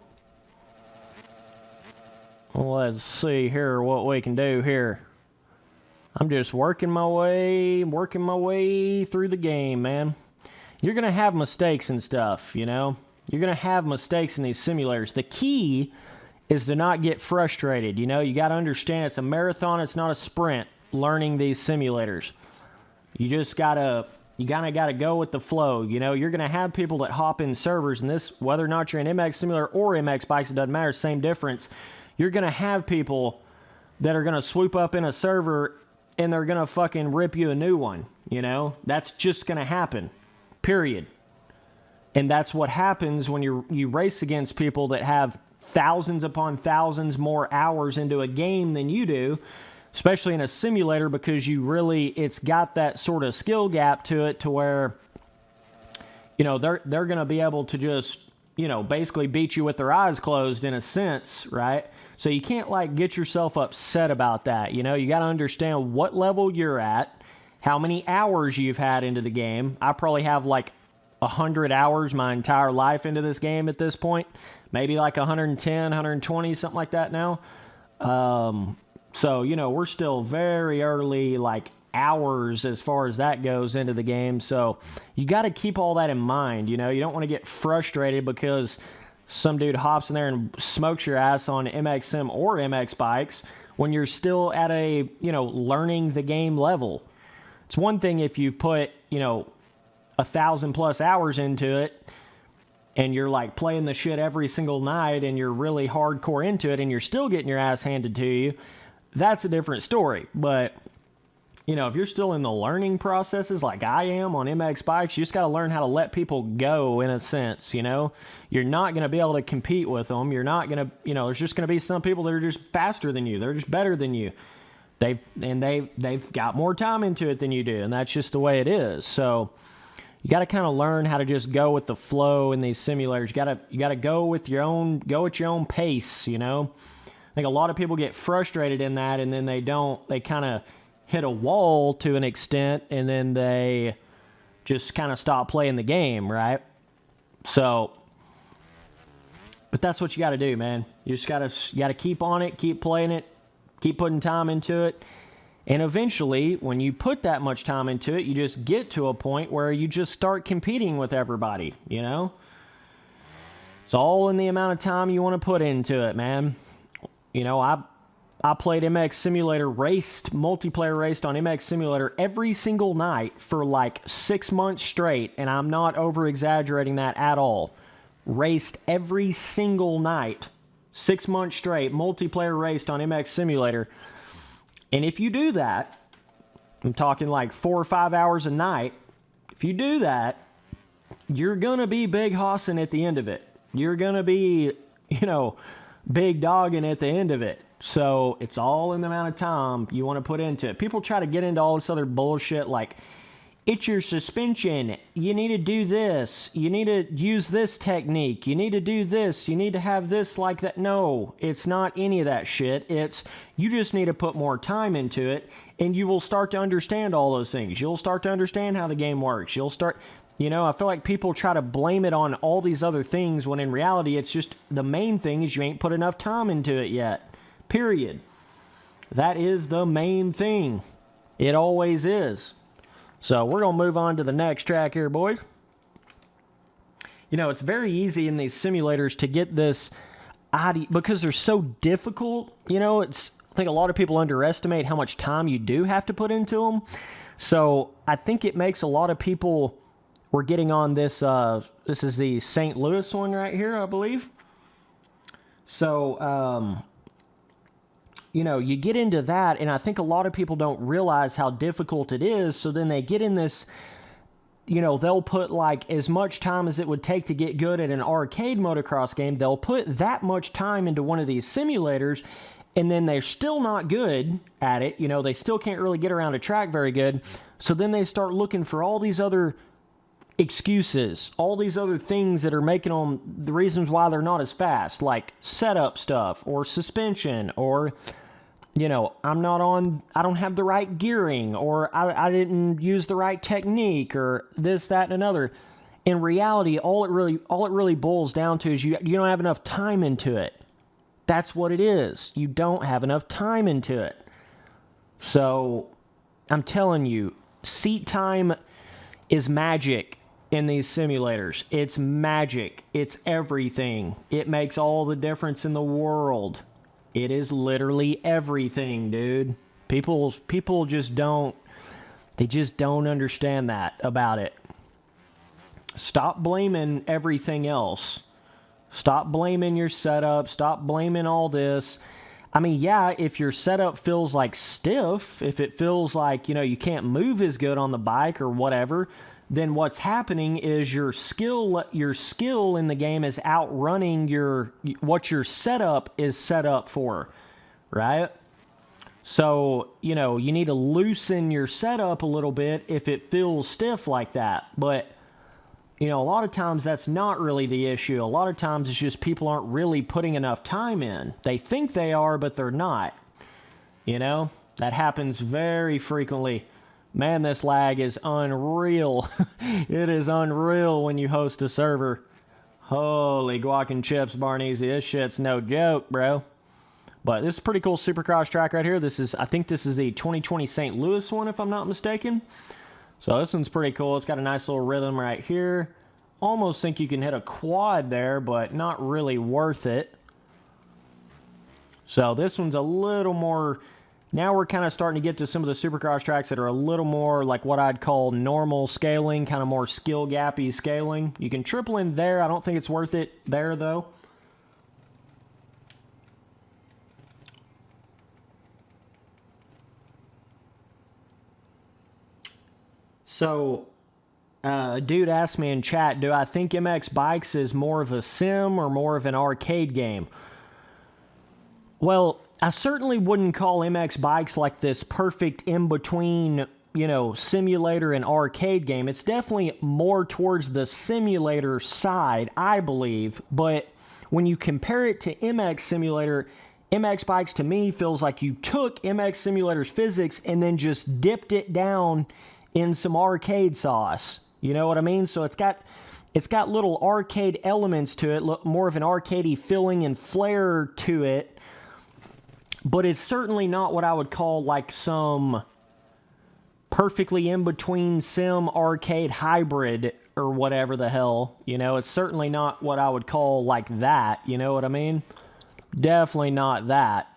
Speaker 1: let's see here what we can do here. I'm just working my way through the game, man. You're going to have mistakes and stuff, you know? You're going to have mistakes in these simulators. The key is to not get frustrated, you know? You got to understand it's a marathon, it's not a sprint, learning these simulators. You just got to... You kind of got to go with the flow, you know? You're going to have people that hop in servers, and this, whether or not you're in MX Simulator or MX Bikes, it doesn't matter, same difference. You're going to have people that are going to swoop up in a server, and they're going to fucking rip you a new one, you know? That's just going to happen, period. And that's what happens when you race against people that have thousands upon thousands more hours into a game than you do, especially in a simulator, because it's got that sort of skill gap to it to where, you know, they're going to be able to just, you know, basically beat you with their eyes closed in a sense, right? So you can't, like, get yourself upset about that, you know? You got to understand what level you're at, how many hours you've had into the game. I probably have, like, 100 hours my entire life into this game at this point. Maybe, like, 110, 120, something like that now. So, you know, we're still very early, like, hours as far as that goes into the game. So you got to keep all that in mind, you know. You don't want to get frustrated because some dude hops in there and smokes your ass on MX Sim or MX Bikes when you're still at a, you know, learning the game level. It's one thing if you put, you know, 1,000+ hours into it and you're, like, playing the shit every single night and you're really hardcore into it and you're still getting your ass handed to you. That's a different story. But, you know, if you're still in the learning processes like I am on MX Bikes, you just got to learn how to let people go in a sense, you know? You're not going to be able to compete with them. You're not going to, you know, there's just going to be some people that are just faster than you. They're just better than you. They've got more time into it than you do, and that's just the way it is. So you got to kind of learn how to just go with the flow in these simulators. You got to go at your own pace, you know? I think a lot of people get frustrated in that, and then they kind of hit a wall to an extent, and then they just kind of stop playing the game, right? So, but that's what you got to do, man. You just got to keep on it, keep playing it, keep putting time into it, and eventually, when you put that much time into it, you just get to a point where you just start competing with everybody, you know? It's all in the amount of time you want to put into it, man. You know, I played MX Simulator, multiplayer raced on MX Simulator every single night for like 6 months straight, and I'm not over-exaggerating that at all. raced every single night, 6 months straight, multiplayer raced on MX Simulator. And if you do that, I'm talking like 4 or 5 hours a night, if you do that, you're going to be big hossing at the end of it. You're going to be, big dogging at the end of it. So it's all in the amount of time you want to put into it. People try to get into all this other bullshit like, it's your suspension. You need to do this. You need to use this technique. You need to do this. You need to have this like that. No, it's not any of that shit. It's you just need to put more time into it, and you will start to understand all those things. You'll start to understand how the game works. You'll start, I feel like people try to blame it on all these other things when in reality it's just the main thing is you ain't put enough time into it yet. Period. That is the main thing. It always is. So we're going to move on to the next track here, boys. It's very easy in these simulators to get this idea, because they're so difficult, I think a lot of people underestimate how much time you do have to put into them. So I think it makes a lot of people, we're getting on this, this is the St. Louis one right here, I believe. So, you get into that, and I think a lot of people don't realize how difficult it is, so then they get in this, they'll put like as much time as it would take to get good at an arcade motocross game, they'll put that much time into one of these simulators, and then they're still not good at it, they still can't really get around a track very good, so then they start looking for all these other excuses, all these other things that are making them the reasons why they're not as fast, like setup stuff, or suspension, or I don't have the right gearing, or I didn't use the right technique, or this, that, and another. In reality, all it really boils down to is you don't have enough time into it. That's what it is. You don't have enough time into it. So, I'm telling you, seat time is magic in these simulators. It's magic. It's everything. It makes all the difference in the world. It is literally everything, dude. People just don't understand that about it. Stop blaming everything else. Stop blaming your setup. Stop blaming all this. I mean, yeah, if your setup feels like stiff, if it feels like, you can't move as good on the bike or whatever, then what's happening is your skill in the game is outrunning what your setup is set up for, right? So, you need to loosen your setup a little bit if it feels stiff like that. But, a lot of times that's not really the issue. A lot of times it's just people aren't really putting enough time in. They think they are, but they're not. That happens very frequently. Man, this lag is unreal. It is unreal when you host a server. Holy guac and chips, Barneasy. This shit's no joke, bro. But this is a pretty cool Supercross track right here. I think this is the 2020 St. Louis one, if I'm not mistaken. So this one's pretty cool. It's got a nice little rhythm right here. Almost think you can hit a quad there, but not really worth it. So this one's a little more... Now we're kind of starting to get to some of the Supercross tracks that are a little more like what I'd call normal scaling, kind of more skill gappy scaling. You can triple in there. I don't think it's worth it there, though. So, a dude asked me in chat, do I think MX Bikes is more of a sim or more of an arcade game? Well, I certainly wouldn't call MX Bikes like this perfect in-between, simulator and arcade game. It's definitely more towards the simulator side, I believe. But when you compare it to MX Simulator, MX Bikes to me feels like you took MX Simulator's physics and then just dipped it down in some arcade sauce. You know what I mean? So it's got little arcade elements to it, more of an arcadey feeling and flair to it. But it's certainly not what I would call like some perfectly in-between sim arcade hybrid or whatever the hell. It's certainly not what I would call like that. You know what I mean? Definitely not that.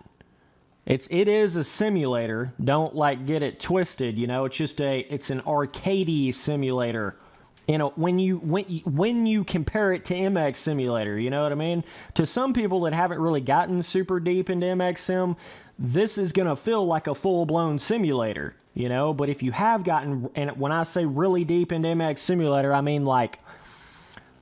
Speaker 1: It is a simulator. Don't get it twisted. It's just it's an arcadey simulator. You know, when you compare it to MX Simulator, you know what I mean? To some people that haven't really gotten super deep into MX Sim, this is going to feel like a full-blown simulator, you know? But if you have gotten, and when I say really deep into MX Simulator, I mean like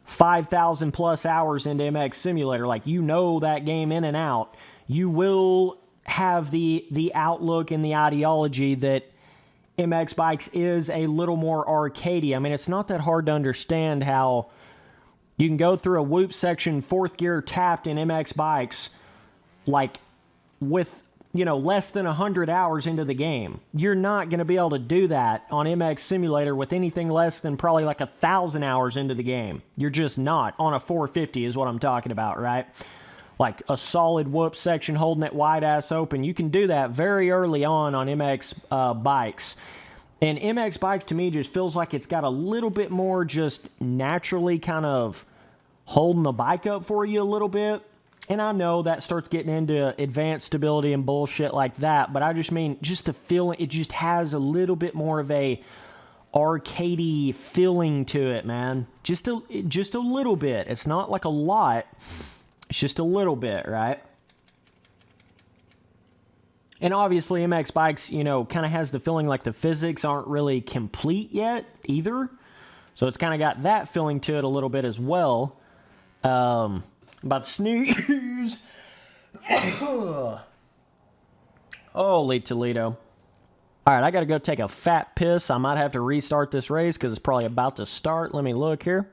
Speaker 1: 5,000 plus hours into MX Simulator, like you know that game in and out, you will have the outlook and the ideology that MX Bikes is a little more arcadey. I mean, it's not that hard to understand how you can go through a whoop section 4th gear tapped in MX Bikes like with, you know, less than 100 hours into the game. You're not going to be able to do that on MX Simulator with anything less than probably like 1,000 hours into the game. You're just not. On a 450 is what I'm talking about, right? Like a solid whoop section holding it wide ass open. You can do that very early on MX Bikes. And MX Bikes to me just feels like it's got a little bit more just naturally kind of holding the bike up for you a little bit. And I know that starts getting into advanced stability and bullshit like that, but I just mean just the feeling, it just has a little bit more of a arcadey feeling to it, man. Just a little bit. It's not like a lot. It's just a little bit, right? And obviously MX Bikes, you know, kind of has the feeling like the physics aren't really complete yet either. So it's kind of got that feeling to it a little bit as well. About to sneeze. Holy Toledo. All right, I got to go take a fat piss. I might have to restart this race because it's probably about to start. Let me look here.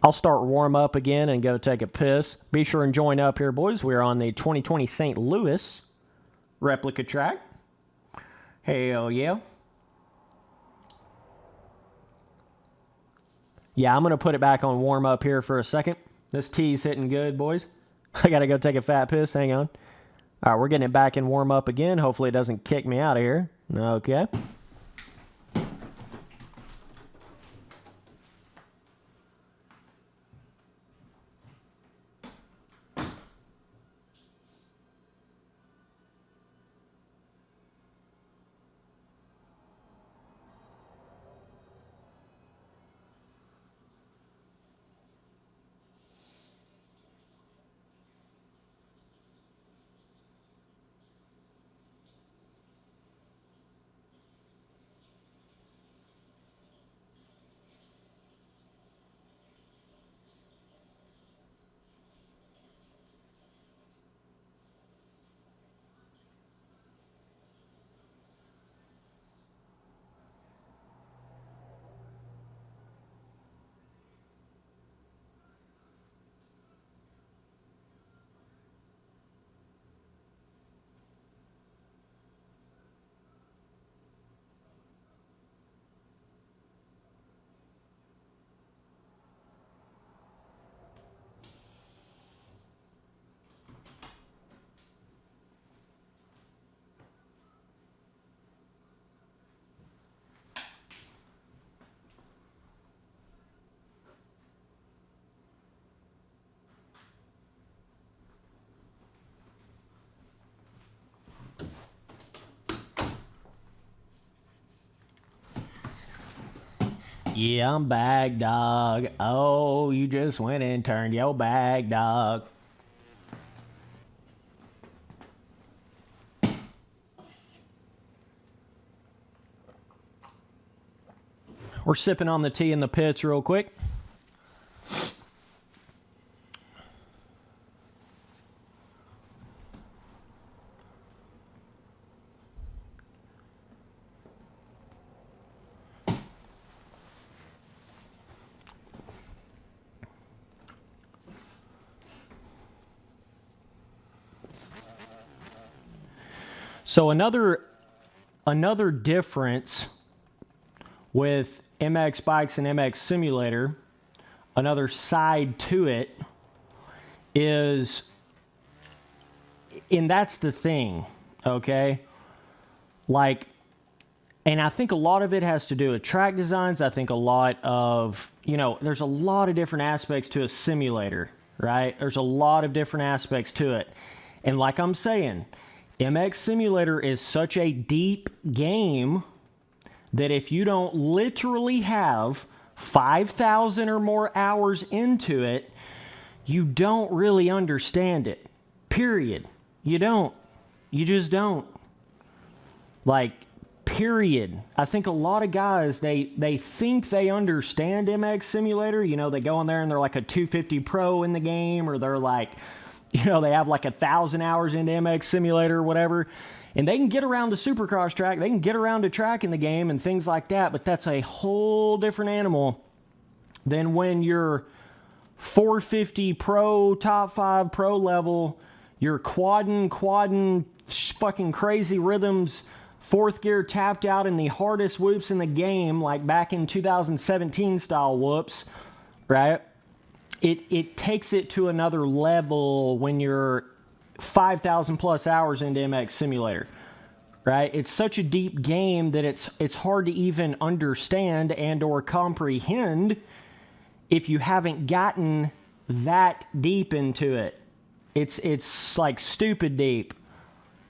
Speaker 1: I'll start warm up again and go take a piss. Be sure and join up here, boys. We're on the 2020 St. Louis replica track. Hell yeah. Yeah, I'm going to put it back on warm up here for a second. This tea's hitting good, boys. I got to go take a fat piss. Hang on. All right, we're getting it back in warm up again. Hopefully it doesn't kick me out of here. Okay. Yeah, I'm back, dog. Oh, you just went and turned your back, dog. We're sipping on the tea in the pits real quick. So another difference with MX Bikes and MX Simulator, another side to it is, and that's the thing, okay? Like, and I think a lot of it has to do with track designs. I think a lot of, you know, there's a lot of different aspects to a simulator, right? There's a lot of different aspects to it. And like I'm saying, MX Simulator is such a deep game that if you don't literally have 5,000 or more hours into it, you don't really understand it. Period. You don't. You just don't. Like, period. I think a lot of guys, they think they understand MX Simulator. You know, they go in there and they're like a 250 pro in the game, or they're like, you know, they have like 1,000 hours into MX Simulator or whatever. And they can get around the Supercross track. They can get around a track in the game and things like that. But that's a whole different animal than when you're 450 pro, top 5 pro level. You're quadding fucking crazy rhythms, 4th gear tapped out in the hardest whoops in the game, like back in 2017 style whoops, right? It takes it to another level when you're 5,000 plus hours into MX Simulator, right? It's such a deep game that it's hard to even understand and or comprehend if you haven't gotten that deep into it. It's like stupid deep.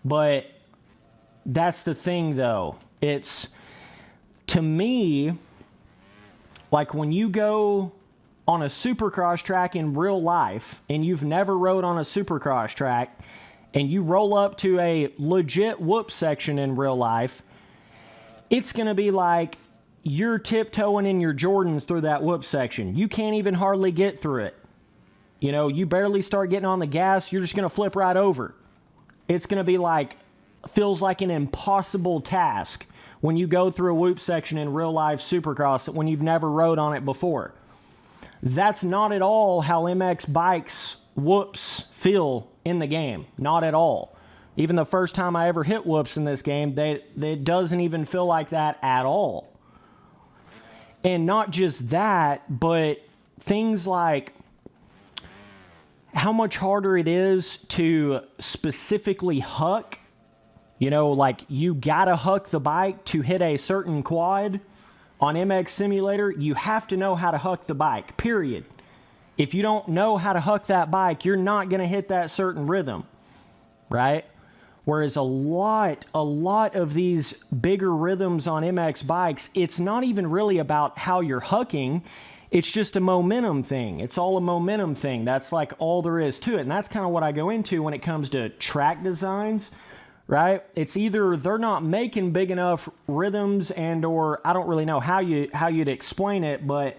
Speaker 1: But that's the thing, though. It's, to me, like when you go on a Supercross track in real life and you've never rode on a Supercross track and you roll up to a legit whoop section in real life, it's going to be like you're tiptoeing in your Jordans through that whoop section. You can't even hardly get through it. You know, you barely start getting on the gas, you're just going to flip right over. It's going to be like, feels like an impossible task when you go through a whoop section in real life Supercross when you've never rode on it before. That's not at all how MX bikes whoops feel in the game. Not at all. Even the first time I ever hit whoops in this game, it doesn't even feel like that at all. And not just that, but things like how much harder it is to specifically huck. You know, like you gotta huck the bike to hit a certain quad. On MX Simulator, you have to know how to huck the bike, period. If you don't know how to huck that bike, you're not going to hit that certain rhythm, right? Whereas a lot of these bigger rhythms on MX bikes, it's not even really about how you're hucking. It's just a momentum thing. It's all a momentum thing. That's like all there is to it. And that's kind of what I go into when it comes to track designs. Right? It's either they're not making big enough rhythms and or I don't really know how you'd explain it, but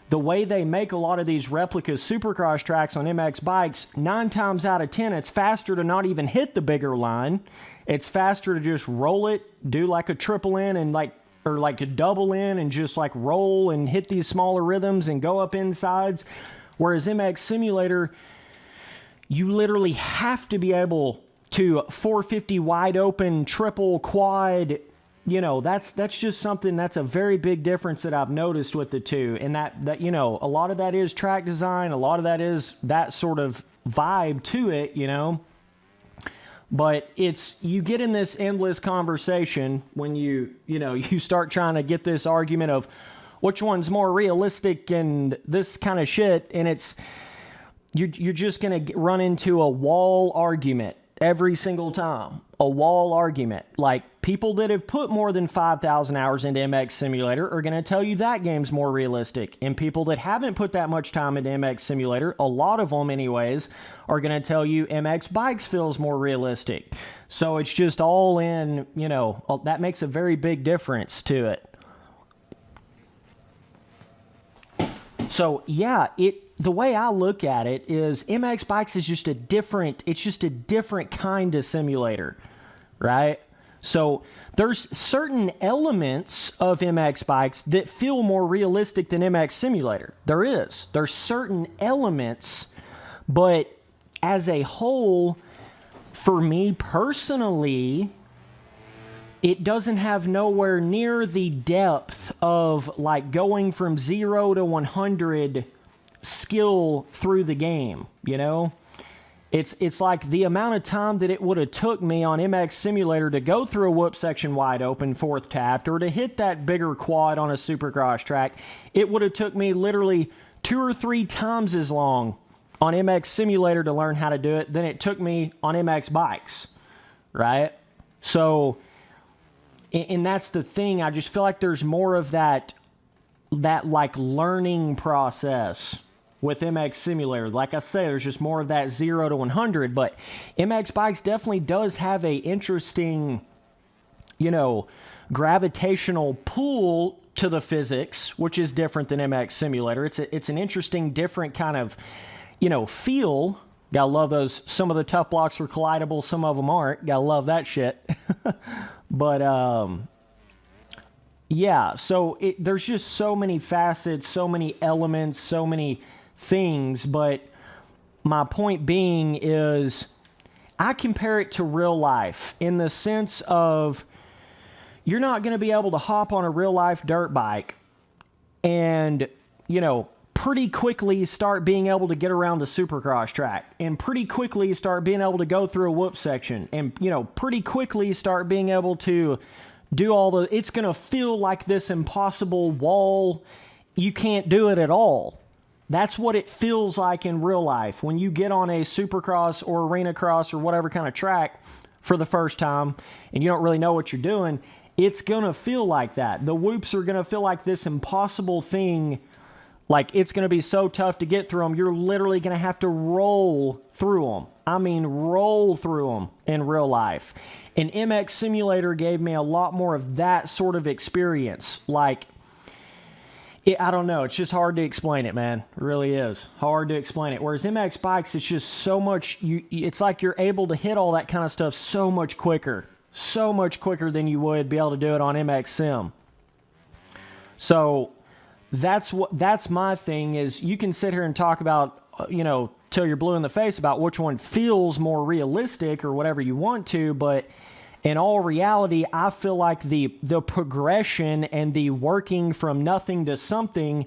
Speaker 1: the way they make a lot of these replica Supercross tracks on MX bikes, 9 times out of 10, it's faster to not even hit the bigger line. It's faster to just roll it, do like a triple in and like a double in and just like roll and hit these smaller rhythms and go up insides. Whereas MX Simulator, you literally have to be able to 450 wide open, triple, quad, you know, that's just something, that's a very big difference that I've noticed with the two. And that, you know, a lot of that is track design, a lot of that is that sort of vibe to it, you know. But it's, you get in this endless conversation when you start trying to get this argument of which one's more realistic and this kind of shit, and it's, you're just going to run into a wall argument. Every single time, a wall argument. Like, people that have put more than 5,000 hours into MX Simulator are going to tell you that game's more realistic. And people that haven't put that much time into MX Simulator, a lot of them anyways, are going to tell you MX Bikes feels more realistic. So it's just all in, you know, that makes a very big difference to it. So, yeah, the way I look at it is MX Bikes is just a different kind of simulator, right? So there's certain elements of MX Bikes that feel more realistic than MX Simulator. There's certain elements, but as a whole, for me personally, it doesn't have nowhere near the depth of like going from 0 to 100 skill through the game, you know? It's like the amount of time that it would have took me on MX Simulator to go through a whoop section wide open, 4th tapped, or to hit that bigger quad on a Supercross track, it would have took me literally 2 or 3 times as long on MX Simulator to learn how to do it than it took me on MX Bikes, right? So, and that's the thing, I just feel like there's more of that like learning process with MX Simulator. Like I say, there's just more of that 0 to 100, but MX Bikes definitely does have a interesting, gravitational pull to the physics, which is different than MX Simulator. It's an interesting, different kind of, feel. Gotta love those. Some of the tough blocks are collidable, some of them aren't. Gotta love that shit. But, yeah, so there's just so many facets, so many elements, so many things, but my point being is I compare it to real life in the sense of you're not going to be able to hop on a real life dirt bike and, pretty quickly start being able to get around the Supercross track and pretty quickly start being able to go through a whoop section and, pretty quickly start being able to do it's going to feel like this impossible wall. You can't do it at all. That's what it feels like in real life when you get on a Supercross or arena cross or whatever kind of track for the first time and you don't really know what you're doing. It's going to feel like that. The whoops are going to feel like this impossible thing. Like it's going to be so tough to get through them. You're literally going to have to roll through them. I mean, roll through them in real life. And MX Simulator gave me a lot more of that sort of experience. Like, I don't know. It's just hard to explain it, man. It really is. Hard to explain it. Whereas MX Bikes, it's just so much, it's like you're able to hit all that kind of stuff so much quicker. So much quicker than you would be able to do it on MX Sim. So, that's my thing is you can sit here and talk about, till you're blue in the face about which one feels more realistic or whatever you want to, but in all reality, I feel like the progression and the working from nothing to something,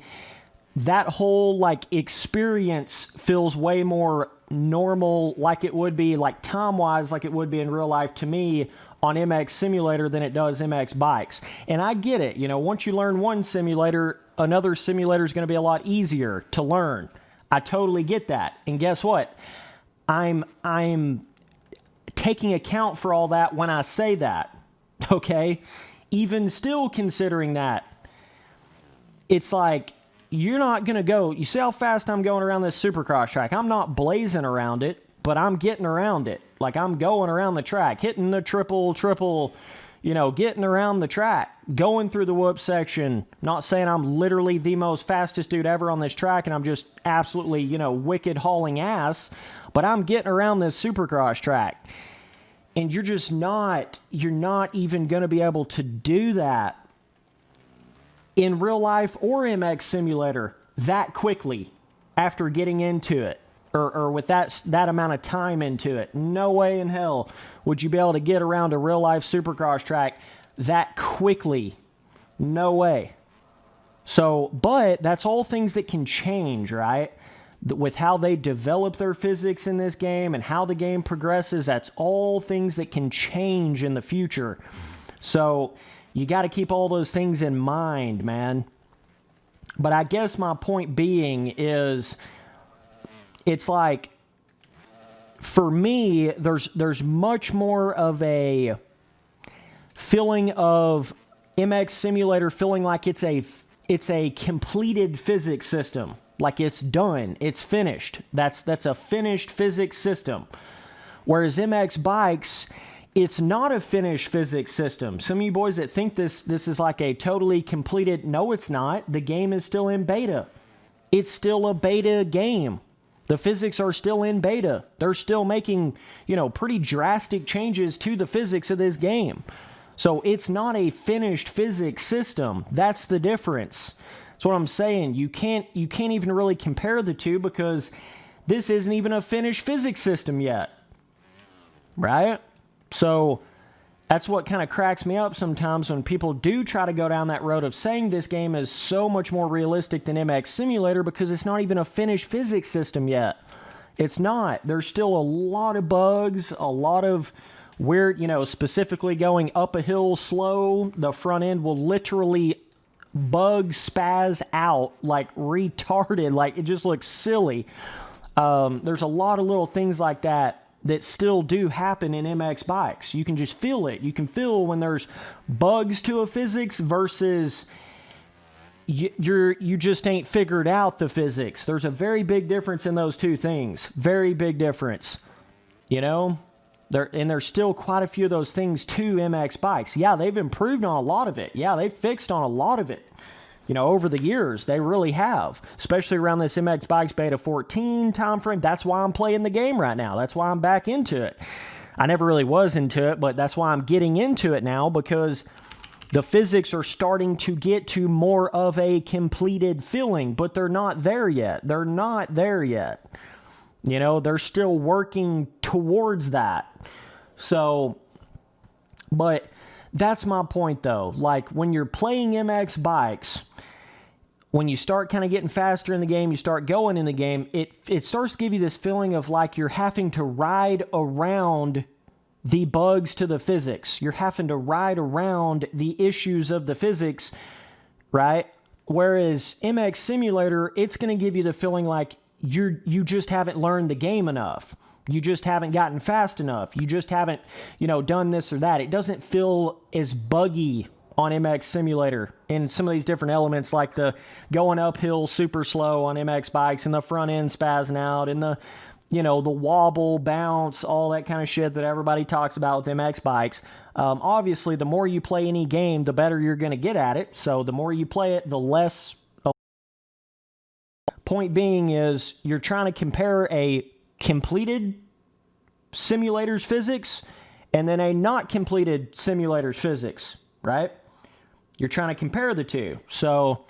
Speaker 1: that whole like experience feels way more normal, like it would be like time-wise, like it would be in real life to me on MX Simulator than it does MX Bikes. And I get it, once you learn one simulator, another simulator is going to be a lot easier to learn. I totally get that. And guess what? I'm taking account for all that when I say that, okay? Even still considering that, it's like, you're not going to go, you see how fast I'm going around this Supercross track? I'm not blazing around it, but I'm getting around it. Like I'm going around the track, hitting the triple, getting around the track, going through the whoop section. Not saying I'm literally the most fastest dude ever on this track and I'm just absolutely, wicked hauling ass, but I'm getting around this Supercross track. And you're not even going to be able to do that in real life or MX Simulator that quickly after getting into it. Or with that amount of time into it. No way in hell would you be able to get around a real-life Supercross track that quickly. No way. So, but that's all things that can change, right? With how they develop their physics in this game and how the game progresses, that's all things that can change in the future. So, you got to keep all those things in mind, man. But I guess my point being is, it's like, for me, there's much more of a feeling of MX Simulator feeling like it's a completed physics system. Like it's done. It's finished. That's a finished physics system. Whereas MX Bikes, it's not a finished physics system. Some of you boys that think this is like a totally completed, no, it's not. The game is still in beta. It's still a beta game. The physics are still in beta. They're still making, pretty drastic changes to the physics of this game. So it's not a finished physics system. That's the difference. That's what I'm saying. You can't even really compare the two because this isn't even a finished physics system yet. Right? So that's what kind of cracks me up sometimes when people do try to go down that road of saying this game is so much more realistic than MX Simulator because it's not even a finished physics system yet. It's not. There's still a lot of bugs, a lot of weird, specifically going up a hill slow, the front end will literally bug spaz out like retarded, like it just looks silly. There's a lot of little things like that still do happen in MX Bikes. You can just feel it. You can feel when there's bugs to a physics versus you just ain't figured out the physics. There's a very big difference in those two things. Very big difference. You know? There's still quite a few of those things to MX bikes. Yeah, they've improved on a lot of it. Yeah, they've fixed on a lot of it. You know, over the years, they really have. Especially around this MX Bikes Beta 14 time frame. That's why I'm playing the game right now. That's why I'm back into it. I never really was into it, but that's why I'm getting into it now, because the physics are starting to get to more of a completed feeling, but they're not there yet. They're not there yet. You know, they're still working towards that. So, but that's my point though. Like when you're playing MX bikes, when you start kind of getting faster in the game, you start going in the game, it starts to give you this feeling of like you're having to ride around the bugs to the physics. You're having to ride around the issues of the physics, right? Whereas MX Simulator, it's going to give you the feeling like you just haven't learned the game enough. You just haven't gotten fast enough. You just haven't, you know, done this or that. It doesn't feel as buggy on MX Simulator in some of these different elements, like the going uphill super slow on MX bikes and the front end spazzing out and the, you know, the wobble, bounce, all that kind of shit that everybody talks about with MX bikes. Obviously, the more you play any game, the better you're going to get at it. So the more you play it, the less. Point being is you're trying to compare a completed simulator's physics and then a not completed simulator's physics, right? You're trying to compare the two. So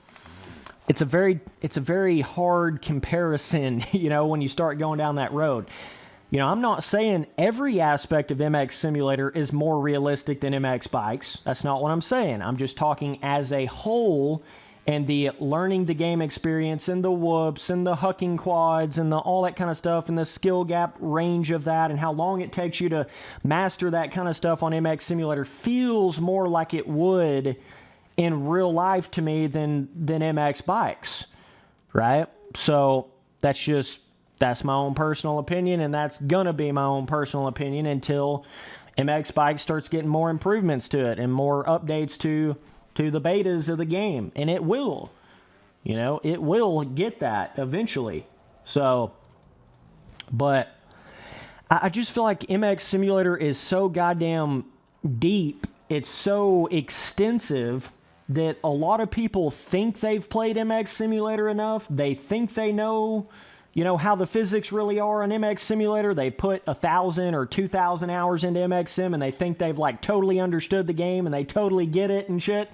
Speaker 1: it's a very hard comparison, you know, when you start going down that road. You know, I'm not saying every aspect of MX Simulator is more realistic than MX Bikes. That's not what I'm saying. I'm just talking as a whole, and the learning the game experience and the whoops and the hucking quads and all that kind of stuff and the skill gap range of that and how long it takes you to master that kind of stuff on MX Simulator feels more like it would in real life to me than MX Bikes, right? So that's my own personal opinion, and that's going to be my own personal opinion until MX Bikes starts getting more improvements to it and more updates to the betas of the game. And it will. You know, it will get that eventually. So, but I just feel like MX Simulator is so goddamn deep. It's so extensive that a lot of people think they've played MX Simulator enough. They think they know, you know, how the physics really are on MX Simulator. They put 1,000 or 2,000 hours into MX Sim and they think they've like totally understood the game and they totally get it and shit.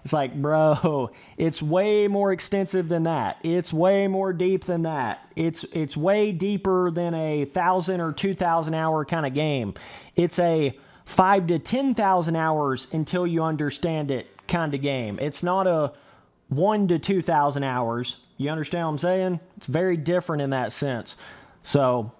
Speaker 1: It's like, bro, it's way more extensive than that. It's way more deep than that. It's way deeper than a 1,000 or 2,000 hour kind of game. It's a 5,000 to 10,000 hours until you understand it kind of game. It's not a 1,000 to 2,000 hours. You understand what I'm saying? It's very different in that sense. So,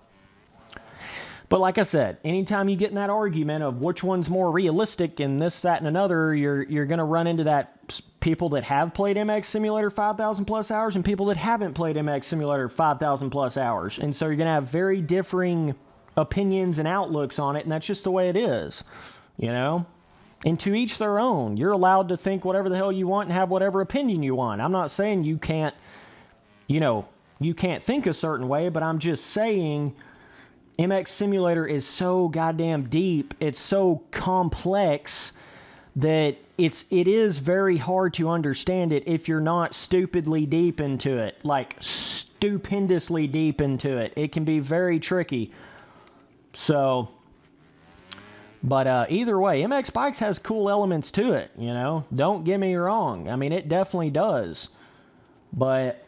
Speaker 1: but like I said, anytime you get in that argument of which one's more realistic and this, that, and another, you're going to run into that people that have played MX Simulator 5,000 plus hours and people that haven't played MX Simulator 5,000 plus hours. And so you're going to have very differing opinions and outlooks on it, and that's just the way it is, you know? And to each their own. You're allowed to think whatever the hell you want and have whatever opinion you want. I'm not saying you can't, you know, you can't think a certain way, but I'm just saying MX Simulator is so goddamn deep. It's so complex that it is very hard to understand it if you're not stupidly deep into it, like stupendously deep into it. It can be very tricky. So, but either way, MX Bikes has cool elements to it, you know? Don't get me wrong. I mean, it definitely does. But,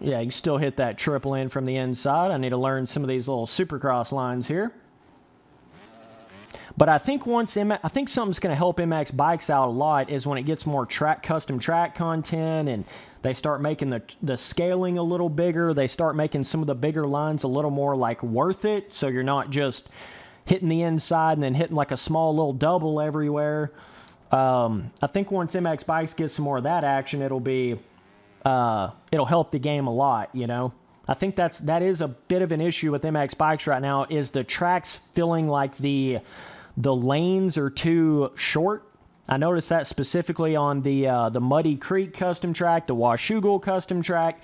Speaker 1: yeah, you can still hit that triple in from the inside. I need to learn some of these little Supercross lines here. But I think I think something's going to help MX Bikes out a lot is when it gets more custom track content and they start making the scaling a little bigger. They start making some of the bigger lines a little more, like, worth it. So you're not just hitting the inside and then hitting like a small little double everywhere. I think once MX Bikes gets some more of that action, it'll help the game a lot, you know? I think that is a bit of an issue with MX Bikes right now, is the tracks feeling like the lanes are too short. I noticed that specifically on the Muddy Creek custom track, the Washougal custom track.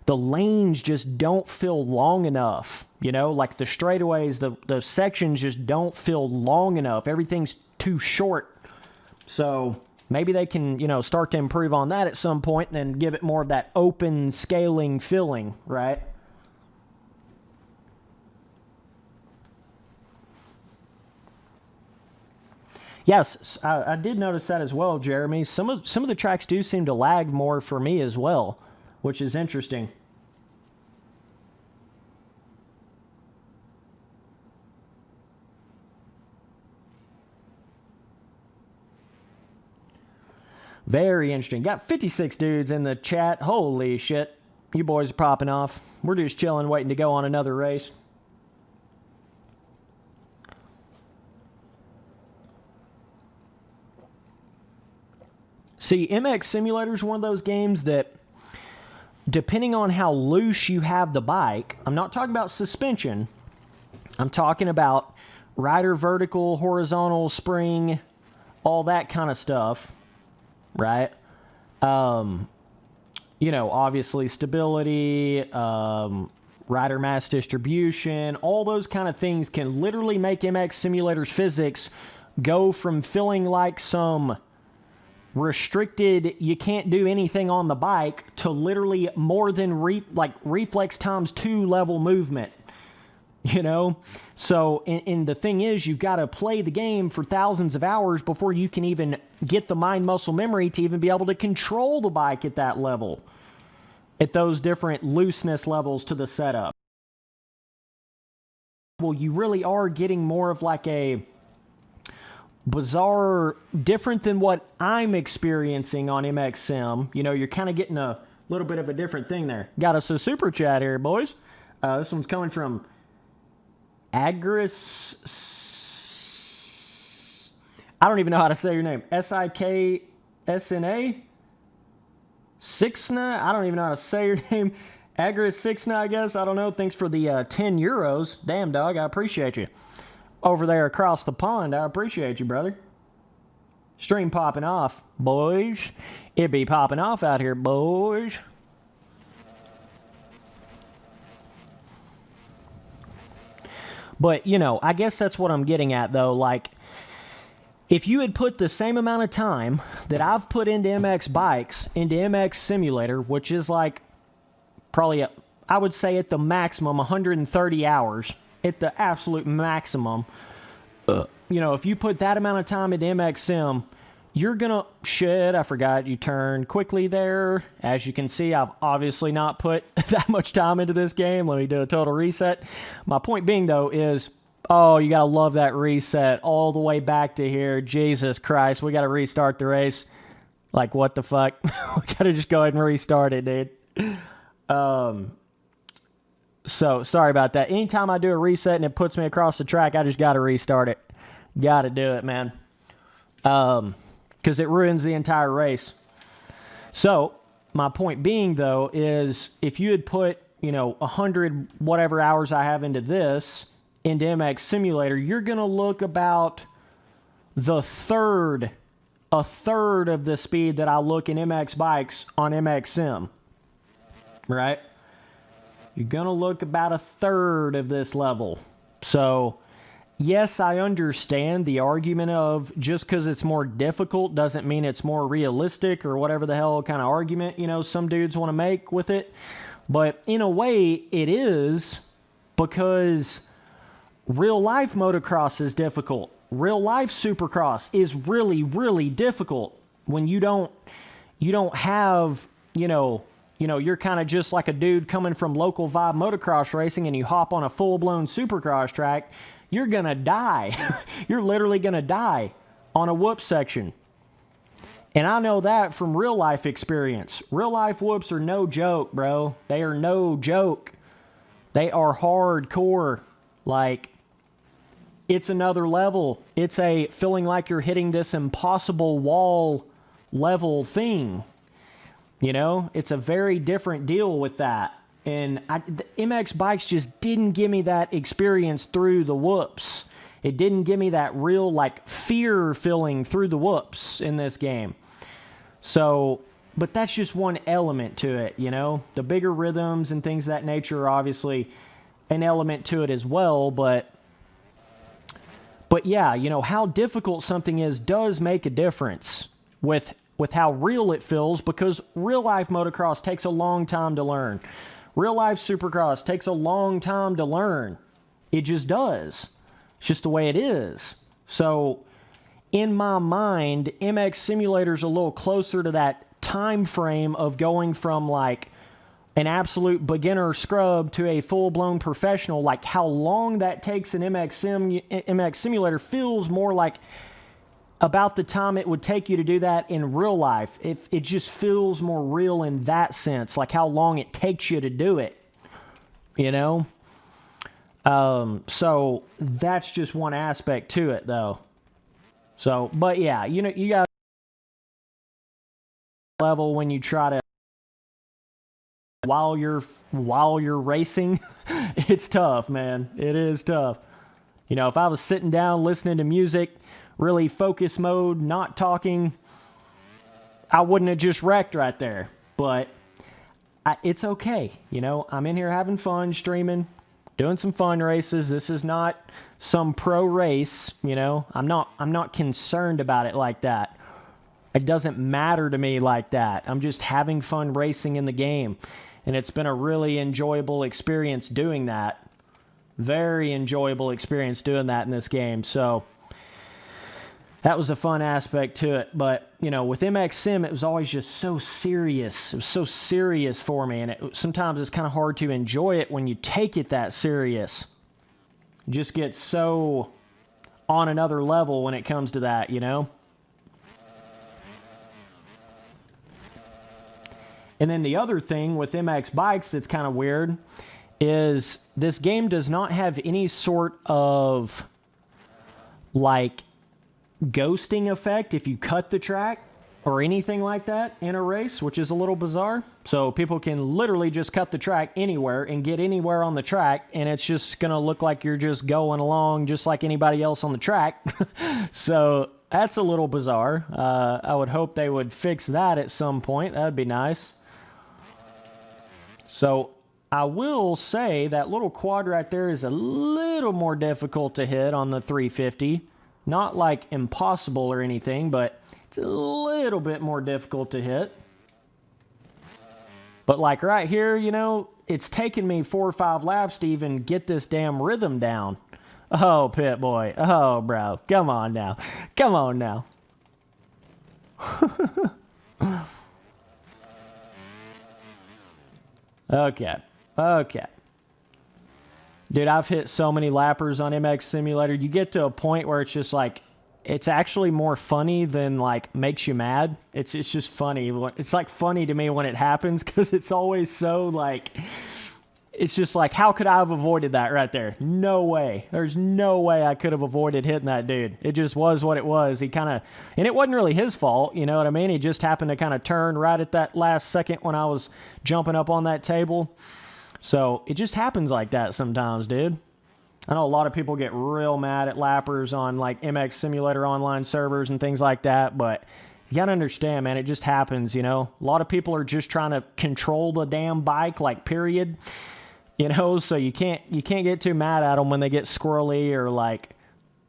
Speaker 1: The lanes just don't feel long enough, you know, like the straightaways, the sections just don't feel long enough. Everything's too short. So maybe they can, you know, start to improve on that at some point and then give it more of that open scaling feeling, right? Yes, I did notice that as well, Jeremy. Some of the tracks do seem to lag more for me as well, which is interesting. Very interesting. Got 56 dudes in the chat. Holy shit. You boys are popping off. We're just chilling, waiting to go on another race. See, MX Simulator is one of those games that, depending on how loose you have the bike, I'm not talking about suspension. I'm talking about rider vertical, horizontal, spring, all that kind of stuff. Right? You know, obviously stability, rider mass distribution, all those kind of things can literally make MX Simulator's physics go from feeling like some restricted, you can't do anything on the bike, to literally more than reflex times 2 level movement. You know? So, and the thing is, you've got to play the game for thousands of hours before you can even get the mind muscle memory to even be able to control the bike at that level, at those different looseness levels to the setup. Well, you really are getting more of like a bizarre, different than what I'm experiencing on MX Sim. You know, you're kind of getting a little bit of a different thing there. Got us a super chat here, boys. This one's coming from Agris. I don't even know how to say your name. Siksna? Sixna? I don't even know how to say your name. Agris Sixna, I guess. I don't know. Thanks for the 10 euros. Damn, dog. I appreciate you. Over there across the pond. I appreciate you, brother. Stream popping off, boys. It be popping off out here, boys. But, you know, I guess that's what I'm getting at, though. Like, if you had put the same amount of time that I've put into MX bikes, into MX Simulator, which is like probably, I would say at the maximum, 130 hours, at the absolute maximum, you know, if you put that amount of time into MX Sim, you're going to, shit, I forgot you turned quickly there. As you can see, I've obviously not put that much time into this game. Let me do a total reset. My point being, though, is, oh, you got to love that reset all the way back to here. Jesus Christ, we got to restart the race. Like, what the fuck? We got to just go ahead and restart it, dude. So, sorry about that. Anytime I do a reset and it puts me across the track, I just got to restart it. Got to do it, man. Because it ruins the entire race. So, my point being, though, is if you had put, you know, 100 whatever hours I have into this, into MX Simulator, you're going to look about a third of the speed that I look in MX bikes on MX Sim. Right? You're going to look about a third of this level. So, yes, I understand the argument of just because it's more difficult doesn't mean it's more realistic or whatever the hell kind of argument, you know, some dudes want to make with it. But in a way, it is, because real life motocross is difficult. Real life Supercross is really, really difficult when you don't have, you know, you're kind of just like a dude coming from local vibe motocross racing and you hop on a full-blown Supercross track. You're going to die. You're literally going to die on a whoop section. And I know that from real life experience. Real life whoops are no joke, bro. They are no joke. They are hardcore. Like, it's another level. It's a feeling like you're hitting this impossible wall level thing. You know, it's a very different deal with that. And the MX bikes just didn't give me that experience through the whoops. It didn't give me that real, like, fear feeling through the whoops in this game. So, but that's just one element to it, you know? The bigger rhythms and things of that nature are obviously an element to it as well, but yeah, you know, how difficult something is does make a difference with how real it feels, because real-life motocross takes a long time to learn. Real-life supercross takes a long time to learn. It just does. It's just the way it is. So, in my mind, MX Simulator's a little closer to that time frame of going from, like, an absolute beginner scrub to a full-blown professional. Like, how long that takes in MX Simulator feels more like about the time it would take you to do that in real life. It just feels more real in that sense, like how long it takes you to do it, you know? So that's just one aspect to it, though. So, but yeah, you know, you got level when you try to while you're racing. It's tough, man. It is tough. You know, if I was sitting down listening to music, really focus mode, not talking, I wouldn't have just wrecked right there. But it's okay. You know, I'm in here having fun, streaming, doing some fun races. This is not some pro race, you know. I'm not concerned about it like that. It doesn't matter to me like that. I'm just having fun racing in the game. And it's been a really enjoyable experience doing that. Very enjoyable experience doing that in this game. So that was a fun aspect to it. But, you know, with MX Sim, it was always just so serious. It was so serious for me. And sometimes it's kind of hard to enjoy it when you take it that serious. You just get so on another level when it comes to that, you know? And then the other thing with MX Bikes that's kind of weird is this game does not have any sort of, like, ghosting effect if you cut the track or anything like that in a race, which is a little bizarre. So people can literally just cut the track anywhere and get anywhere on the track, and it's just going to look like you're just going along just like anybody else on the track. So that's a little bizarre. I would hope they would fix that at some point. That'd be nice. So I will say that little quad right there is a little more difficult to hit on the 350. Not like impossible or anything, but it's a little bit more difficult to hit. But like right here, you know, it's taken me 4 or 5 laps to even get this damn rhythm down. Oh, Pit Boy. Oh, bro. Come on now. Come on now. Okay. Okay. Dude, I've hit so many lappers on MX Simulator. You get to a point where it's just like, it's actually more funny than, like, makes you mad. It's just funny. It's, like, funny to me when it happens because it's always so, like, it's just like, how could I have avoided that right there? No way. There's no way I could have avoided hitting that dude. It just was what it was. He kind of, and it wasn't really his fault, you know what I mean? He just happened to kind of turn right at that last second when I was jumping up on that table. So it just happens like that sometimes, dude. I know a lot of people get real mad at lappers on, like, MX Simulator online servers and things like that, but you gotta understand, man, it just happens, you know? A lot of people are just trying to control the damn bike, like, period. You know, so you can't get too mad at them when they get squirrely or, like,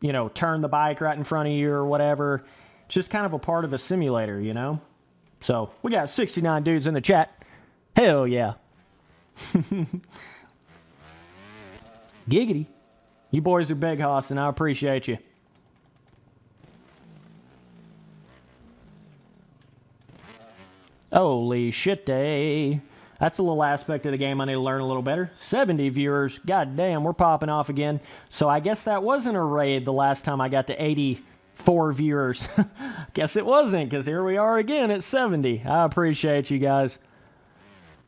Speaker 1: you know, turn the bike right in front of you or whatever. It's just kind of a part of a simulator, you know? So, we got 69 dudes in the chat. Hell yeah. Giggity. You boys are big hoss, and I appreciate you. Holy shit day. That's a little aspect of the game I need to learn a little better. 70 viewers. God damn, we're popping off again. So I guess that wasn't a raid the last time I got to 84 viewers. Guess it wasn't, because here we are again at 70. I appreciate you guys.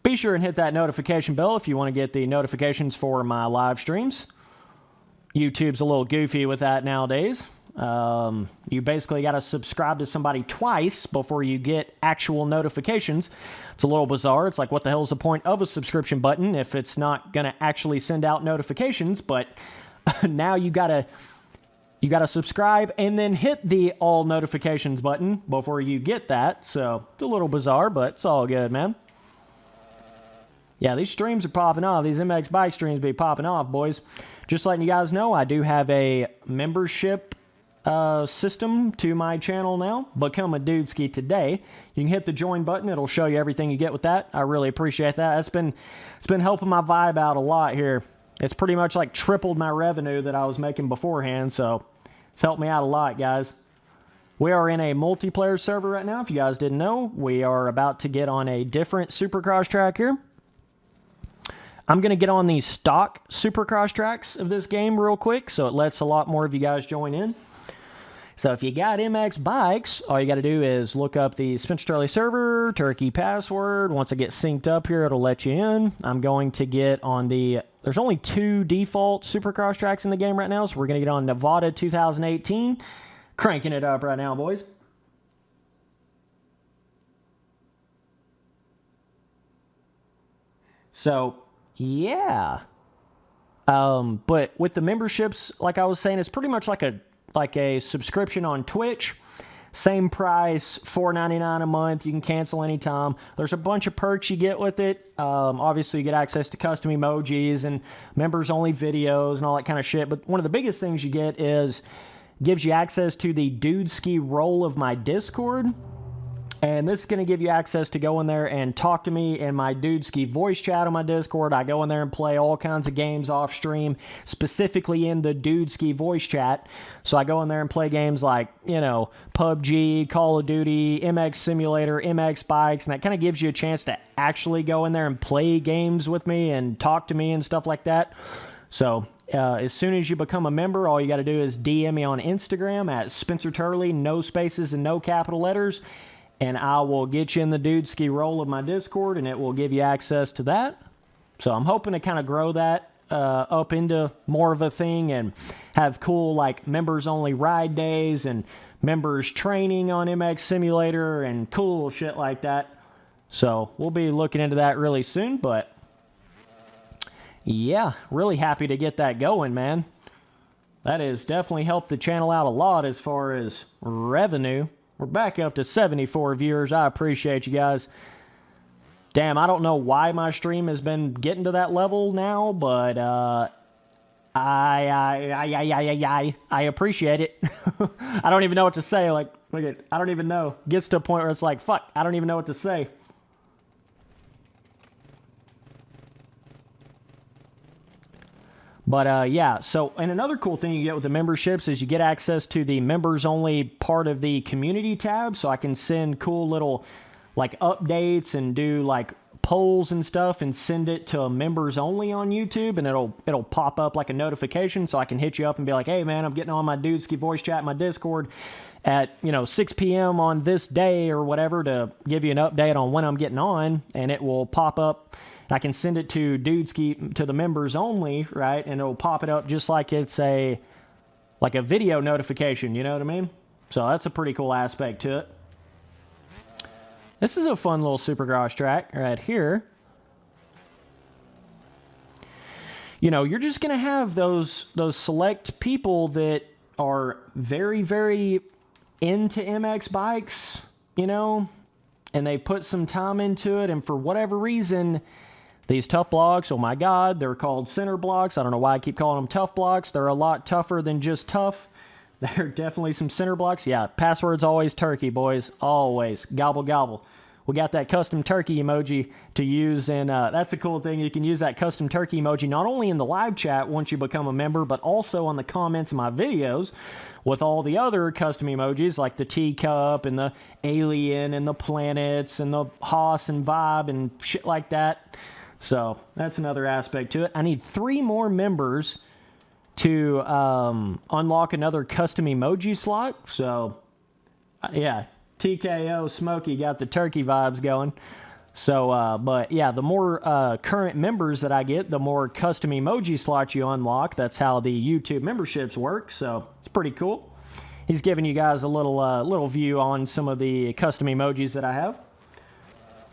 Speaker 1: Be sure and hit that notification bell if you want to get the notifications for my live streams. YouTube's a little goofy with that nowadays. You basically got to subscribe to somebody twice before you get actual notifications. It's a little bizarre. It's like, what the hell is the point of a subscription button if it's not going to actually send out notifications? But now you got to you got to subscribe and then hit the all notifications button before you get that. So it's a little bizarre, but it's all good, man. Yeah, these streams are popping off. These MX bike streams be popping off, boys. Just letting you guys know, I do have a membership system to my channel now. Become a Dudeski today. You can hit the join button. It'll show you everything you get with that. I really appreciate that. It's been helping my vibe out a lot here. It's pretty much like tripled my revenue that I was making beforehand, so it's helped me out a lot, guys. We are in a multiplayer server right now. If you guys didn't know, we are about to get on a different Supercross track here. I'm going to get on the stock Supercross tracks of this game real quick, so it lets a lot more of you guys join in. So if you got MX bikes, all you got to do is look up the Spencer Turley server, Turkey password. Once I get synced up here, it'll let you in. I'm going to get on the... There's only 2 default Supercross tracks in the game right now, so we're going to get on Nevada 2018. Cranking it up right now, boys. So... yeah, but with the memberships, like I was saying, it's pretty much like a subscription on Twitch. Same price, $4.99 a month. You can cancel anytime. There's a bunch of perks you get with it. Obviously, you get access to custom emojis and members-only videos and all that kind of shit. But one of the biggest things you get is gives you access to the Dudeski role of my Discord. And this is going to give you access to go in there and talk to me in my Dudeski voice chat on my Discord. I go in there and play all kinds of games off stream, specifically in the Dudeski voice chat. So I go in there and play games like, you know, PUBG, Call of Duty, MX Simulator, MX Bikes, and that kind of gives you a chance to actually go in there and play games with me and talk to me and stuff like that. So as soon as you become a member, all you got to do is DM me on Instagram at Spencer Turley, no spaces and no capital letters. And I will get you in the Dudeski role of my Discord, and it will give you access to that. So I'm hoping to kind of grow that up into more of a thing and have cool, like, members-only ride days and members training on MX Simulator and cool shit like that. So we'll be looking into that really soon, but yeah, really happy to get that going, man. That has definitely helped the channel out a lot as far as revenue. We're back up to 74 viewers. I appreciate you guys. Damn, I don't know why my stream has been getting to that level now, but I appreciate it. I don't even know what to say. Like, look at, I don't even know. Gets to a point where it's like, fuck, I don't even know what to say. But, yeah, so, and another cool thing you get with the memberships is you get access to the members-only part of the community tab, so I can send cool little, like, updates and do, like, polls and stuff and send it to members-only on YouTube, and it'll pop up like a notification, so I can hit you up and be like, hey, man, I'm getting on my Dudeski voice chat in my Discord at, 6 p.m. on this day or whatever to give you an update on when I'm getting on, and it will pop up. I can send it to Dudeski, to the members only, right? And it'll pop it up just like it's like a video notification, you know what I mean? So that's a pretty cool aspect to it. This is a fun little Supercross track right here. You know, you're just going to have those select people that are very, very into MX bikes, you know, and they put some time into it, and for whatever reason, these tough blocks, oh my God, they're called center blocks. I don't know why I keep calling them tough blocks. They're a lot tougher than just tough. They're definitely some center blocks. Yeah, password's always turkey, boys. Always. Gobble, gobble. We got that custom turkey emoji to use, and that's a cool thing. You can use that custom turkey emoji not only in the live chat once you become a member, but also on the comments of my videos with all the other custom emojis like the teacup and the alien and the planets and the Haas and vibe and shit like that. So that's another aspect to it. I need 3 more members to unlock another custom emoji slot. So, yeah, TKO Smokey got the turkey vibes going. So, but yeah, the more current members that I get, the more custom emoji slots you unlock. That's how the YouTube memberships work. So it's pretty cool. He's giving you guys a little view on some of the custom emojis that I have.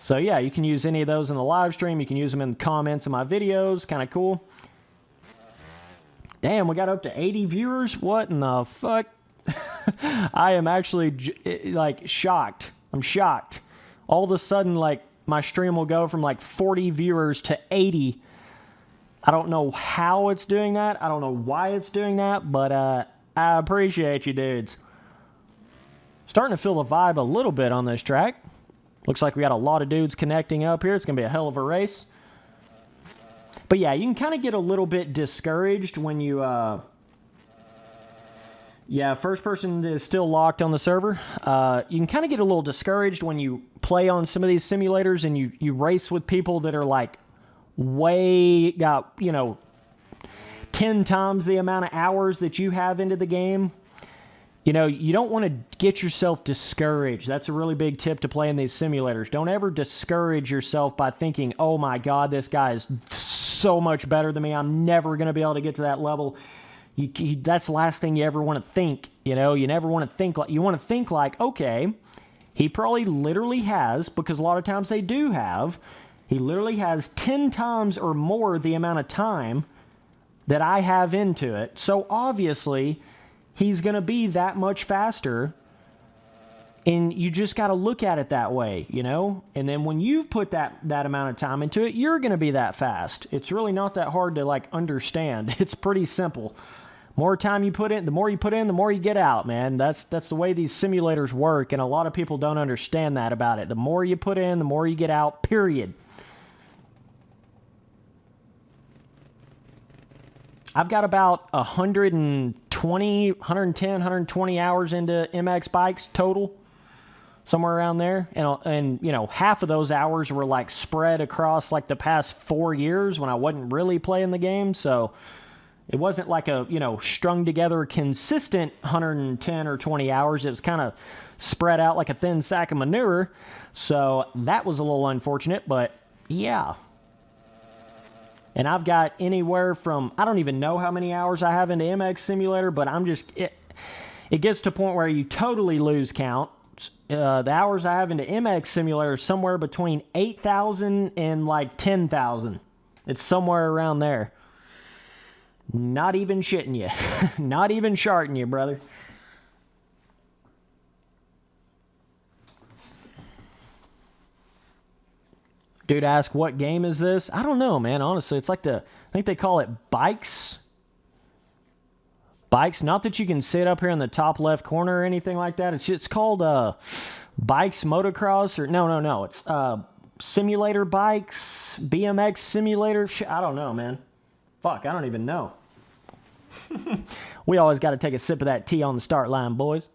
Speaker 1: So yeah, you can use any of those in the live stream. You can use them in the comments of my videos. Kind of cool. Damn, we got up to 80 viewers? What in the fuck? I am actually, like, shocked. I'm shocked. All of a sudden, like, my stream will go from, like, 40 viewers to 80. I don't know how it's doing that. I don't know why it's doing that, but I appreciate you dudes. Starting to feel the vibe a little bit on this track. Looks like we got a lot of dudes connecting up here. It's going to be a hell of a race. But yeah, you can kind of get a little bit discouraged when you... Yeah, first person is still locked on the server. You can kind of get a little discouraged when you play on some of these simulators and you race with people that are like got, you know, 10 times the amount of hours that you have into the game. You know, you don't want to get yourself discouraged. That's a really big tip to play in these simulators. Don't ever discourage yourself by thinking, oh my God, this guy is so much better than me. I'm never going to be able to get to that level. That's the last thing you ever want to think. You know, you never want to think like, you want to think like, okay, he probably literally has, because a lot of times they do have, he literally has 10 times or more the amount of time that I have into it. So obviously, he's going to be that much faster. And you just got to look at it that way, you know? And then when you've put that amount of time into it, you're going to be that fast. It's really not that hard to, like, understand. It's pretty simple. More time you put in, the more you put in, the more you get out, man. That's the way these simulators work, and a lot of people don't understand that about it. The more you put in, the more you get out, period. I've got about 110, 120 hours into MX bikes total, somewhere around there. And you know, half of those hours were like spread across like the past 4 years when I wasn't really playing the game. So it wasn't like a, you know, strung together consistent 110 or 20 hours. It was kind of spread out like a thin sack of manure. So that was a little unfortunate, but yeah. And I've got anywhere from, I don't even know how many hours I have into MX Simulator, but I'm just, it gets to a point where you totally lose count. The hours I have into MX Simulator is somewhere between 8,000 and like 10,000. It's somewhere around there. Not even shitting you. Not even sharting you, brother. Dude asked, what game is this? I don't know, man. Honestly, it's like I think they call it Bikes. Bikes. Not that you can sit up here in the top left corner or anything like that. It's called Bikes Motocross. Or no. It's Simulator Bikes, BMX Simulator. I don't know, man. Fuck, I don't even know. We always got to take a sip of that tea on the start line, boys.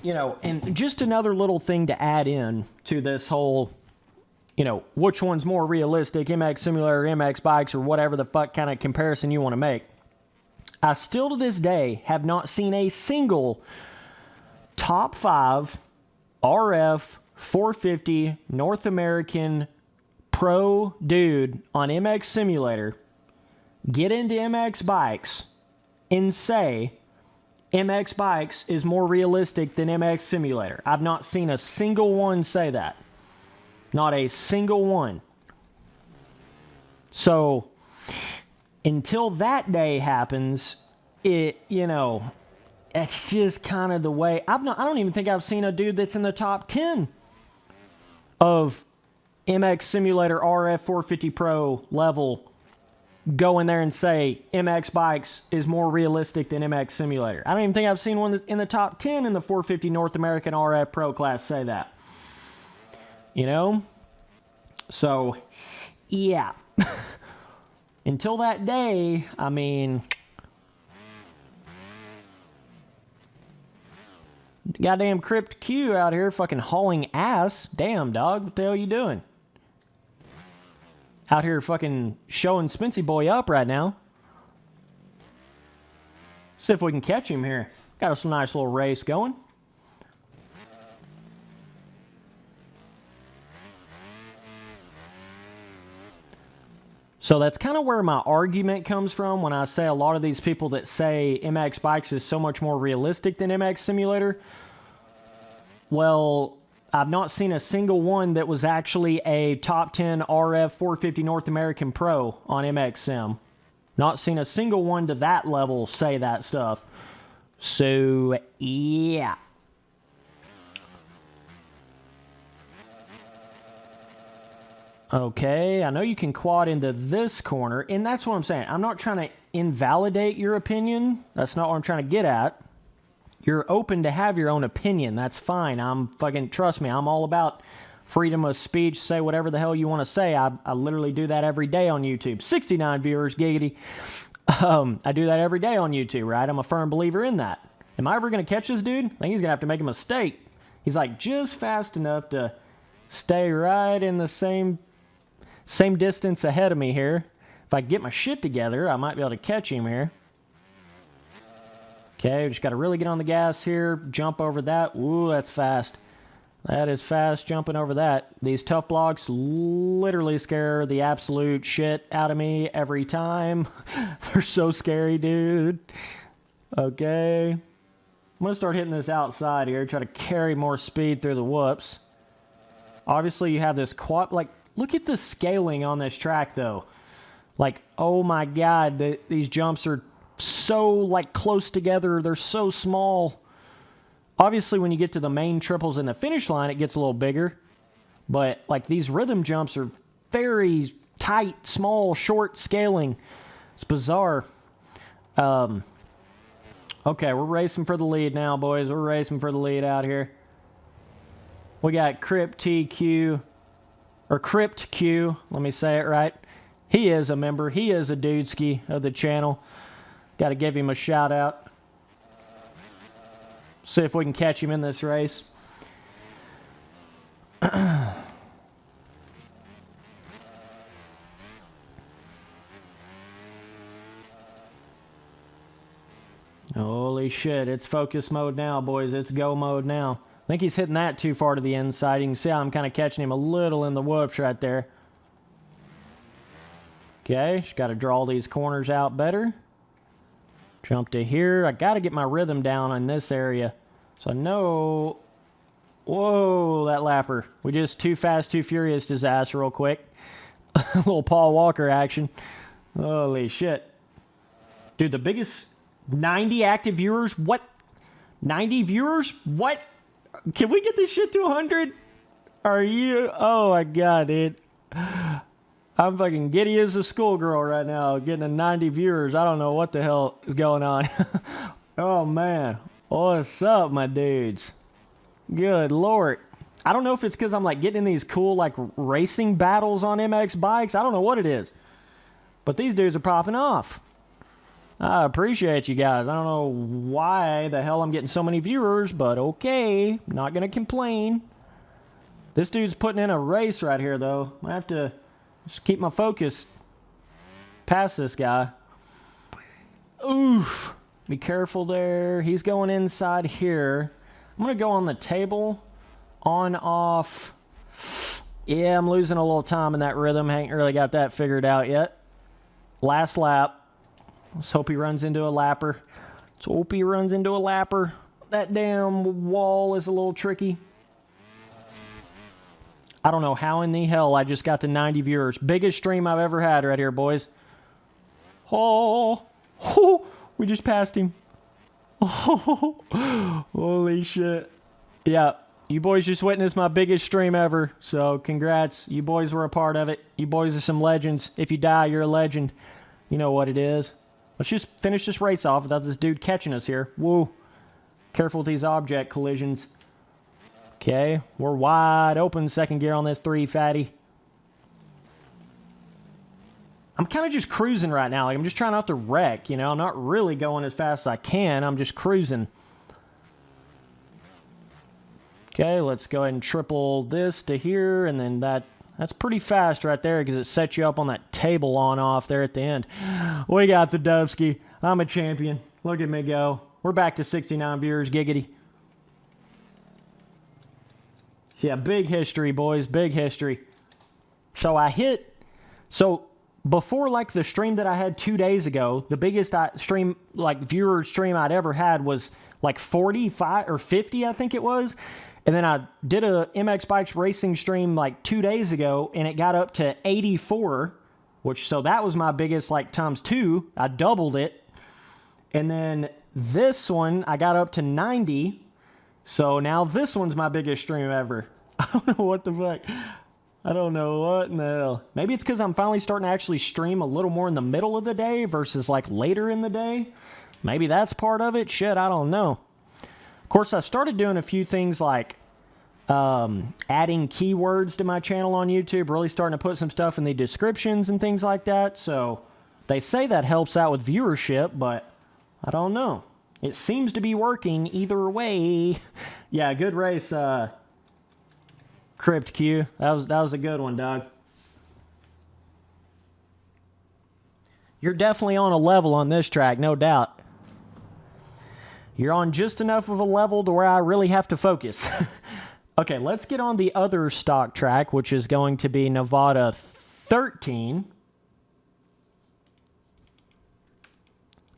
Speaker 1: You know, and just another little thing to add in to this whole, you know, which one's more realistic, MX Simulator, MX Bikes, or whatever the fuck kind of comparison you want to make. I still to this day have not seen a single top 5 RF 450 North American pro dude on MX Simulator get into MX Bikes and say MX Bikes is more realistic than MX Simulator. I've not seen a single one say that. Not a single one. So, until that day happens, you know, it's just kind of the way. I don't even think I've seen a dude that's in the top 10 of MX Simulator RF 450 Pro level go in there and say MX Bikes is more realistic than MX Simulator. I don't even think I've seen one in the top 10 in the 450 North American RF Pro class say that. You know? So, yeah. Until that day, I mean, goddamn Crypt Q out here fucking hauling ass. Damn, dog. What the hell you doing? Out here fucking showing Spency Boy up right now. See if we can catch him here. Got us a nice little race going. So that's kind of where my argument comes from when I say a lot of these people that say MX Bikes is so much more realistic than MX Simulator. Well, I've not seen a single one that was actually a top 10 RF 450 North American Pro on MX Sim. Not seen a single one to that level say that stuff. So, yeah. Okay, I know you can quad into this corner, and that's what I'm saying. I'm not trying to invalidate your opinion. That's not what I'm trying to get at. You're open to have your own opinion. That's fine. Trust me, I'm all about freedom of speech. Say whatever the hell you want to say. I literally do that every day on YouTube. 69 viewers, giggity. I do that every day on YouTube, right? I'm a firm believer in that. Am I ever going to catch this dude? I think he's going to have to make a mistake. He's like just fast enough to stay right in the same distance ahead of me here. If I get my shit together, I might be able to catch him here. Okay, we just got to really get on the gas here. Jump over that. Ooh, that's fast. That is fast jumping over that. These tough blocks literally scare the absolute shit out of me every time. They're so scary, dude. Okay. I'm going to start hitting this outside here. Try to carry more speed through the whoops. Obviously, you have this quad. Like, look at the scaling on this track, though. Like, oh my God, these jumps are so like close together. They're so small. Obviously, when you get to the main triples in the finish line, it gets a little bigger. But like these rhythm jumps are very tight, small, short scaling. It's bizarre. Okay, we're racing for the lead now, boys. We're racing for the lead out here. We got Crypt TQ, or Crypt Q. Let me say it right. He is a member. He is a dudeski of the channel. Got to give him a shout out. See if we can catch him in this race. Holy shit, it's focus mode now, boys. It's go mode now. I think he's hitting that too far to the inside. You can see how I'm kind of catching him a little in the whoops right there. Okay, just got to draw these corners out better. Jump to here. I got to get my rhythm down in this area. So I know... Whoa, that lapper. We just too fast, too furious disaster real quick. A little Paul Walker action. Holy shit. Dude, the biggest 90 active viewers? What? 90 viewers? What? Can we get this shit to 100? Are you... Oh my God, dude. I'm fucking giddy as a schoolgirl right now, getting a 90 viewers. I don't know what the hell is going on. Oh, man. What's up, my dudes? Good Lord. I don't know if it's because I'm, like, getting in these cool, like, racing battles on MX bikes. I don't know what it is. But these dudes are popping off. I appreciate you guys. I don't know why the hell I'm getting so many viewers, but okay. Not going to complain. This dude's putting in a race right here, though. I have to... just keep my focus past this guy. Oof. Be careful there. He's going inside here. I'm going to go on the table. On, off. Yeah, I'm losing a little time in that rhythm. Ain't really got that figured out yet. Last lap. Let's hope he runs into a lapper. Let's hope he runs into a lapper. That damn wall is a little tricky. I don't know how in the hell I just got to 90 viewers. Biggest stream I've ever had right here, boys. Oh, we just passed him. Oh, holy shit. Yeah, you boys just witnessed my biggest stream ever. So congrats. You boys were a part of it. You boys are some legends. If you die, you're a legend. You know what it is. Let's just finish this race off without this dude catching us here. Woo. Careful with these object collisions. Okay, we're wide open second gear on this 3 fatty. I'm kind of just cruising right now. Like, I'm just trying not to wreck, you know. I'm not really going as fast as I can. I'm just cruising. Okay, let's go ahead and triple this to here, and then that's pretty fast right there because it sets you up on that table on-off there at the end. We got the Dubski. I'm a champion. Look at me go. We're back to 69 viewers, giggity. Yeah, big history, boys. Big history. So before, like, the stream that I had 2 days ago, the biggest viewer stream I'd ever had was, like, 45 or 50, I think it was. And then I did a MX Bikes racing stream like 2 days ago, and it got up to 84, so that was my biggest, like, times 2. I doubled it. And then this one, I got up to 90. So now this one's my biggest stream ever. I don't know what the fuck. I don't know what in the hell. Maybe it's because I'm finally starting to actually stream a little more in the middle of the day versus, like, later in the day. Maybe that's part of it. Shit, I don't know. Of course, I started doing a few things like adding keywords to my channel on YouTube, really starting to put some stuff in the descriptions and things like that. So they say that helps out with viewership, but I don't know. It seems to be working either way. Yeah, good race, Crypt Q. That was a good one, dog. You're definitely on a level on this track, no doubt. You're on just enough of a level to where I really have to focus. Okay, let's get on the other stock track, which is going to be Nevada 13.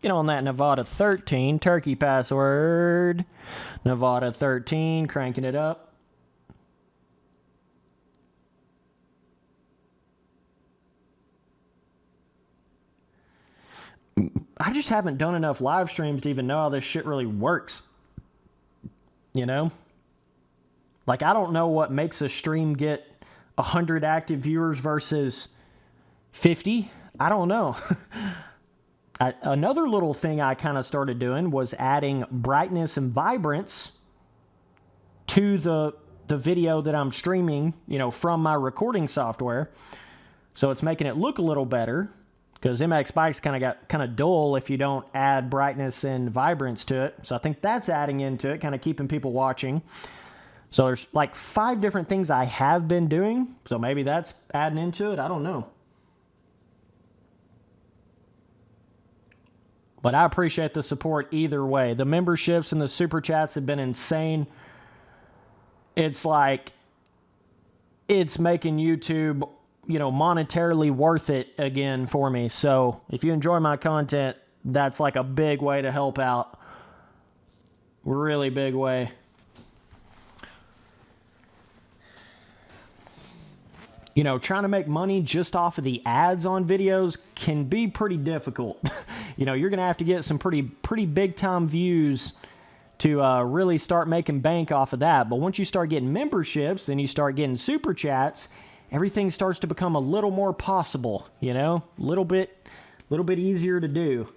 Speaker 1: Get on that Nevada 13. Turkey password. Nevada 13, cranking it up. I just haven't done enough live streams to even know how this shit really works. You know? Like, I don't know what makes a stream get 100 active viewers versus 50. I don't know. Another little thing I kind of started doing was adding brightness and vibrance to the video that I'm streaming, you know, from my recording software. So it's making it look a little better, because MX Bikes kind of dull if you don't add brightness and vibrance to it. So I think that's adding into it, kind of keeping people watching. So there's like 5 different things I have been doing. So maybe that's adding into it. I don't know. But I appreciate the support either way. The memberships and the super chats have been insane. It's like, it's making YouTube, you know, monetarily worth it again for me. So if you enjoy my content, that's like a big way to help out. Really big way. You know, trying to make money just off of the ads on videos can be pretty difficult. You know, you're going to have to get some pretty big time views to really start making bank off of that. But once you start getting memberships and you start getting super chats, everything starts to become a little more possible, you know, a little bit easier to do.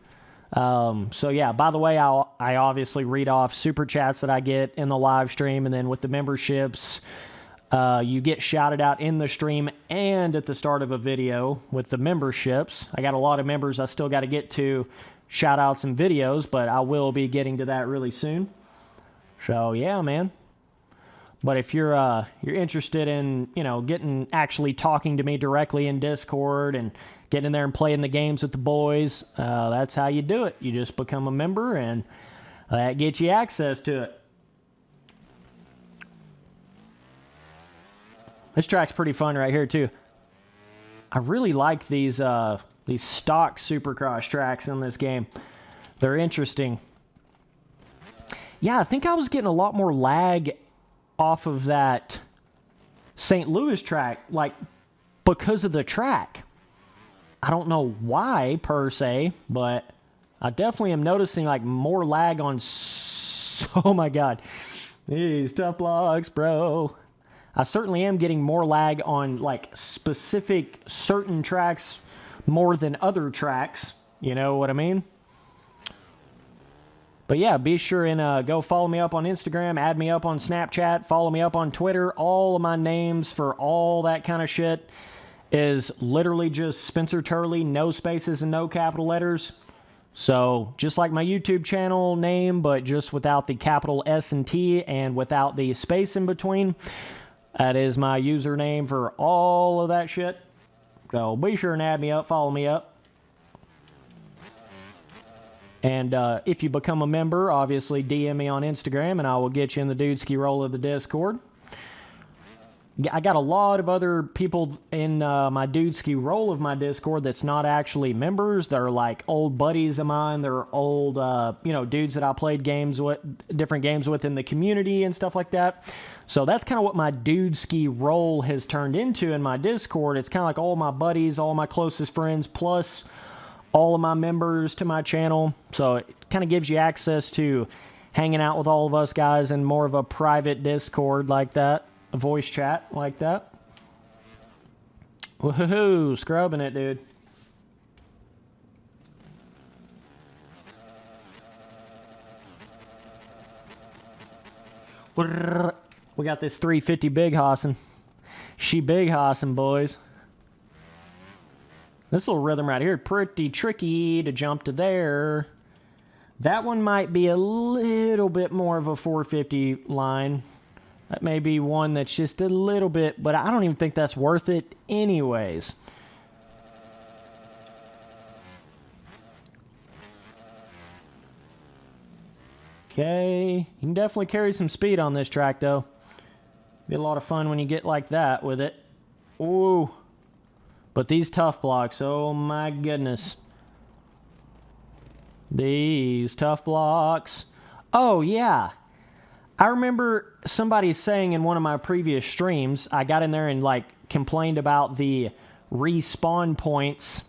Speaker 1: So yeah, by the way, I obviously read off super chats that I get in the live stream, and then with the memberships, you get shouted out in the stream and at the start of a video with the memberships. I got a lot of members I still got to get to shout outs and videos, but I will be getting to that really soon. So yeah, man. But if you're interested in, you know, actually talking to me directly in Discord and getting in there and playing the games with the boys, that's how you do it. You just become a member, and that gets you access to it. This track's pretty fun right here, too. I really like these stock Supercross tracks in this game. They're interesting. Yeah, I think I was getting a lot more lag off of that St. Louis track, like, because of the track. I don't know why, per se, but I definitely am noticing, like, more lag on... Oh, my God. These tough blocks, bro. I certainly am getting more lag on, like, specific certain tracks more than other tracks. You know what I mean? But yeah, be sure and go follow me up on Instagram, add me up on Snapchat, follow me up on Twitter. All of my names for all that kind of shit is literally just Spencer Turley, no spaces and no capital letters. So just like my YouTube channel name, but just without the capital S and T and without the space in between. That is my username for all of that shit. So be sure and add me up, follow me up. And if you become a member, obviously DM me on Instagram, and I will get you in the Dudeski role of the Discord. I got a lot of other people in my Dudeski role of my Discord that's not actually members. They're like old buddies of mine. They're old, dudes that I played games with, different games with in the community and stuff like that. So that's kind of what my Dudeski role has turned into in my Discord. It's kind of like all my buddies, all my closest friends, plus all of my members to my channel. So it kind of gives you access to hanging out with all of us guys in more of a private Discord like that. A voice chat like that. Woohoo! Scrubbing it, dude. We got this 350 big hossin'. She big hossin', boys. This little rhythm right here, pretty tricky to jump to there. That one might be a little bit more of a 450 line. That may be one that's just a little bit, but I don't even think that's worth it anyways. Okay, you can definitely carry some speed on this track though. Be a lot of fun when you get like that with it. Ooh. But these tough blocks, oh my goodness. These tough blocks. Oh yeah. I remember somebody saying in one of my previous streams, I got in there and like complained about the respawn points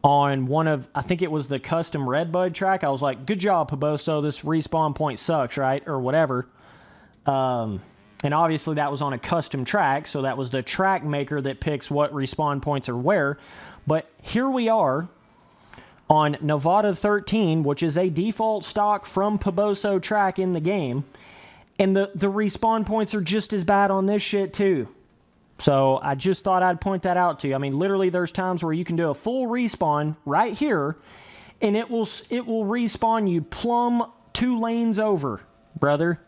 Speaker 1: on one of, I think it was the custom Redbud track. I was like, good job, Paboso, this respawn point sucks, right? Or whatever. And obviously that was on a custom track, so that was the track maker that picks what respawn points are where. But here we are on Nevada 13, which is a default stock from Paboso track in the game. And the respawn points are just as bad on this shit too. So I just thought I'd point that out to you. I mean, literally there's times where you can do a full respawn right here, and it will respawn you plumb 2 lanes over, brother.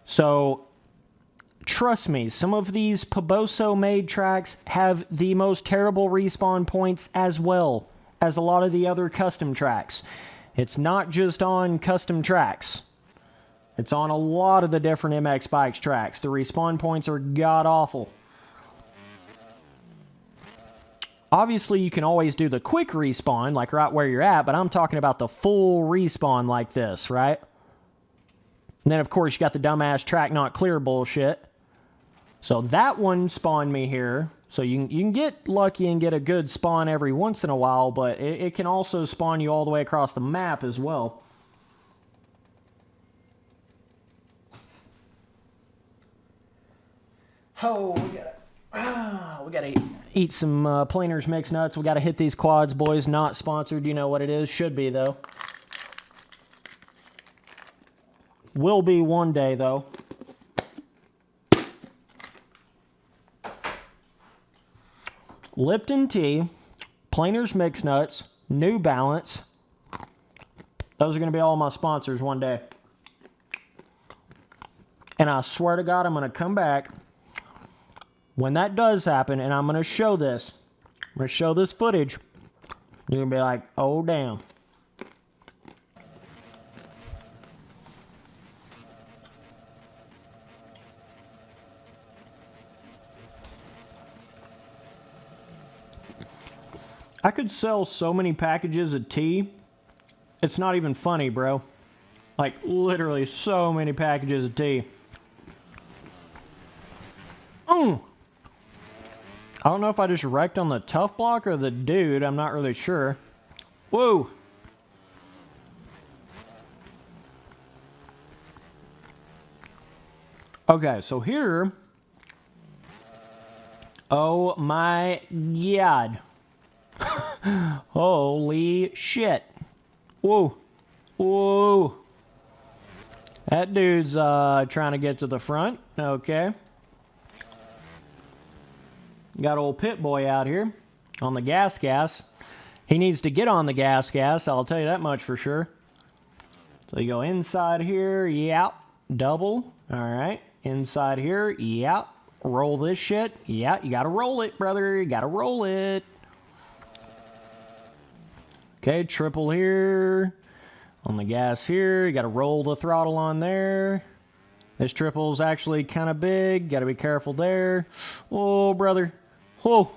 Speaker 1: So trust me, some of these Paboso made tracks have the most terrible respawn points as well as a lot of the other custom tracks. It's not just on custom tracks. It's on a lot of the different MX Bikes tracks. The respawn points are god-awful. Obviously, you can always do the quick respawn, like right where you're at, but I'm talking about the full respawn like this, right? And then, of course, you got the dumbass track not clear bullshit. So that one spawned me here. So you can get lucky and get a good spawn every once in a while, but it can also spawn you all the way across the map as well. Oh, we gotta eat some Planers Mixed Nuts. We gotta hit these quads, boys. Not sponsored. You know what it is. Should be, though. Will be one day, though. Lipton Tea, Planers Mixed Nuts, New Balance. Those are going to be all my sponsors one day. And I swear to God, I'm going to come back when that does happen, and I'm going to show this. I'm going to show this footage. You're going to be like, oh, damn. I could sell so many packages of tea. It's not even funny, bro. Like, literally so many packages of tea. I don't know if I just wrecked on the tough block or the dude. I'm not really sure. Whoa. Okay, so here. Oh my God. Holy shit. Whoa. Whoa. That dude's trying to get to the front. Okay. Got old Pit Boy out here on the gas. He needs to get on the gas. I'll tell you that much for sure. So you go inside here. Yep. Double. All right. Inside here. Yep. Roll this shit. Yeah. You got to roll it, brother. You got to roll it. Okay, triple here. On the gas here. You got to roll the throttle on there. This triple's actually kind of big. Got to be careful there. Oh, brother. Whoa.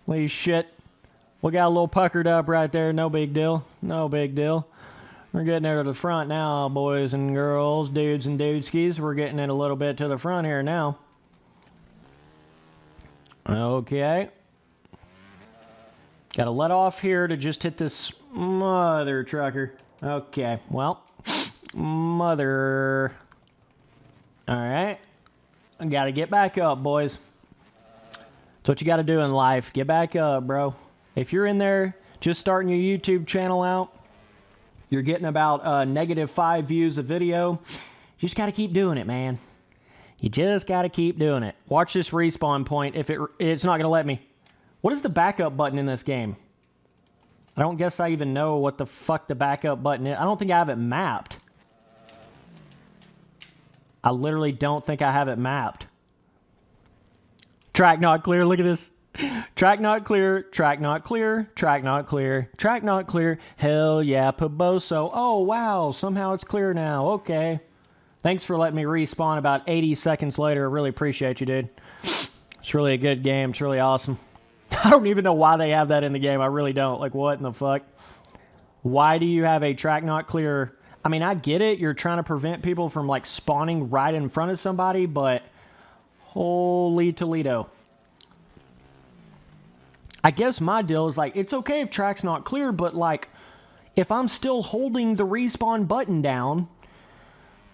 Speaker 1: Holy shit. We got a little puckered up right there. No big deal. No big deal. We're getting there to the front now, boys and girls, dudes and dudeskies. We're getting it a little bit to the front here now. Okay. Got to let off here to just hit this mother trucker. Okay, well, mother. All right. I got to get back up, boys. That's what you got to do in life. Get back up, bro. If you're in there just starting your YouTube channel out, you're getting about -5 views a video, you just got to keep doing it, man. You just got to keep doing it. Watch this respawn point. If it's not going to let me. What is the backup button in this game? I don't guess I even know what the fuck the backup button is. I don't think I have it mapped. I literally don't think I have it mapped. Track not clear. Look at this. Track not clear. Track not clear. Track not clear. Track not clear. Hell yeah, Paboso. Oh, wow. Somehow it's clear now. Okay. Thanks for letting me respawn about 80 seconds later. I really appreciate you, dude. It's really a good game. It's really awesome. I don't even know why they have that in the game. I really don't. Like, what in the fuck? Why do you have a track not clear? I mean, I get it. You're trying to prevent people from, like, spawning right in front of somebody, but holy Toledo. I guess my deal is, like, it's okay if track's not clear, but, like, if I'm still holding the respawn button down,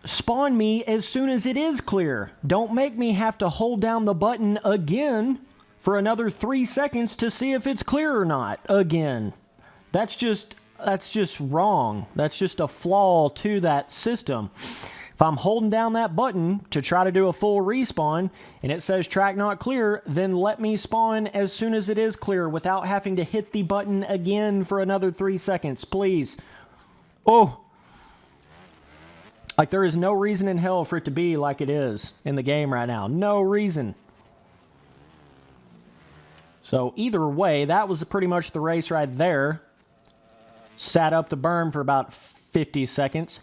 Speaker 1: spawn me as soon as it is clear. Don't make me have to hold down the button again for another 3 seconds to see if it's clear or not again. That's just wrong. That's just a flaw to that system. If I'm holding down that button to try to do a full respawn and it says track not clear, then let me spawn as soon as it is clear without having to hit the button again for another 3 seconds, please. Oh. Like, there is no reason in hell for it to be like it is in the game right now. No reason. So either way, that was pretty much the race right there. Sat up the berm for about 50 seconds.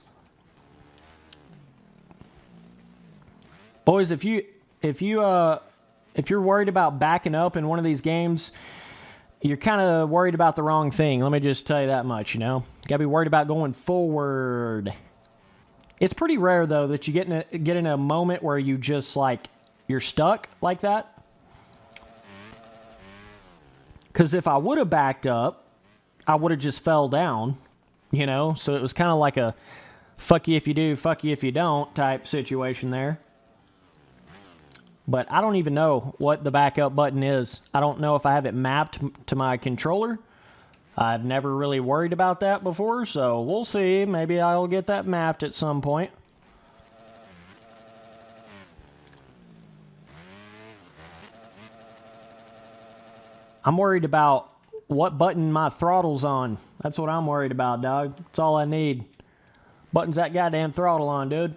Speaker 1: Boys, if you're worried about backing up in one of these games, you're kind of worried about the wrong thing. Let me just tell you that much, you know. Got to be worried about going forward. It's pretty rare though that you get in a moment where you just like you're stuck like that. Because if I would have backed up, I would have just fell down, you know? So it was kind of like a fuck you if you do, fuck you if you don't type situation there. But I don't even know what the backup button is. I don't know if I have it mapped to my controller. I've never really worried about that before, so we'll see. Maybe I'll get that mapped at some point. I'm worried about what button my throttle's on. That's what I'm worried about, dog. That's all I need. Button's that goddamn throttle on, dude.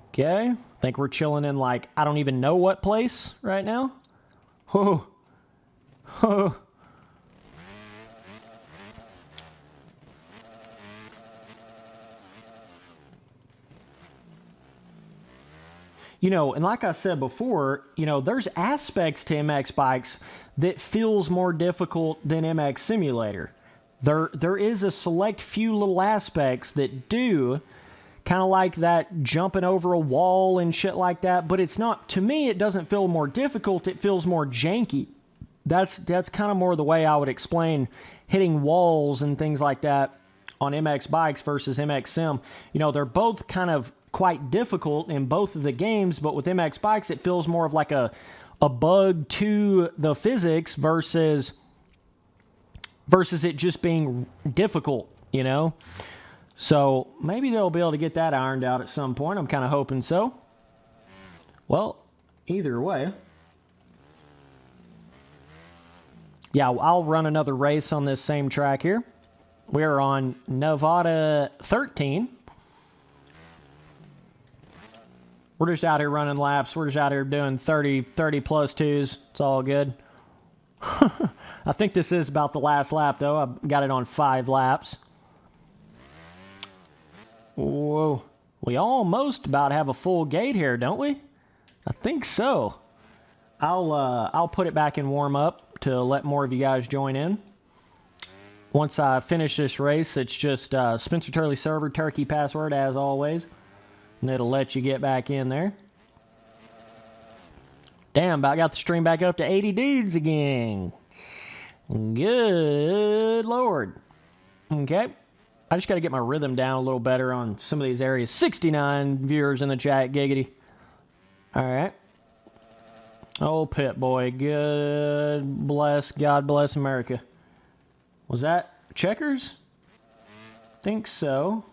Speaker 1: Okay. Think we're chilling in, like, I don't even know what place right now. Oh. Oh. You know, and like I said before, you know, there's aspects to MX bikes that feels more difficult than MX Simulator. There is a select few little aspects that do kind of like that jumping over a wall and shit like that, but it's not, to me, it doesn't feel more difficult, it feels more janky. That's kind of more the way I would explain hitting walls and things like that on MX bikes versus MX Sim. You know, they're both kind of quite difficult in both of the games, but with MX bikes, it feels more of like a bug to the physics versus it just being difficult, you know? So maybe they'll be able to get that ironed out at some point. I'm kind of hoping so. Well, either way. Yeah, I'll run another race on this same track here. We're on Nevada 13. We're just out here running laps. We're just out here doing 30 plus twos. It's all good. I think this is about the last lap, though. I've got it on 5 laps. Whoa. We almost about have a full gate here, don't we? I think so. I'll put it back in warm up to let more of you guys join in. Once I finish this race, it's just Spencer Turley server, turkey password as always. And it'll let you get back in there. Damn, I got the stream back up to 80 dudes again. Good Lord. Okay. I just got to get my rhythm down a little better on some of these areas. 69 viewers in the chat, giggity. All right. Oh, Pit Boy. God bless America. Was that checkers? Think so.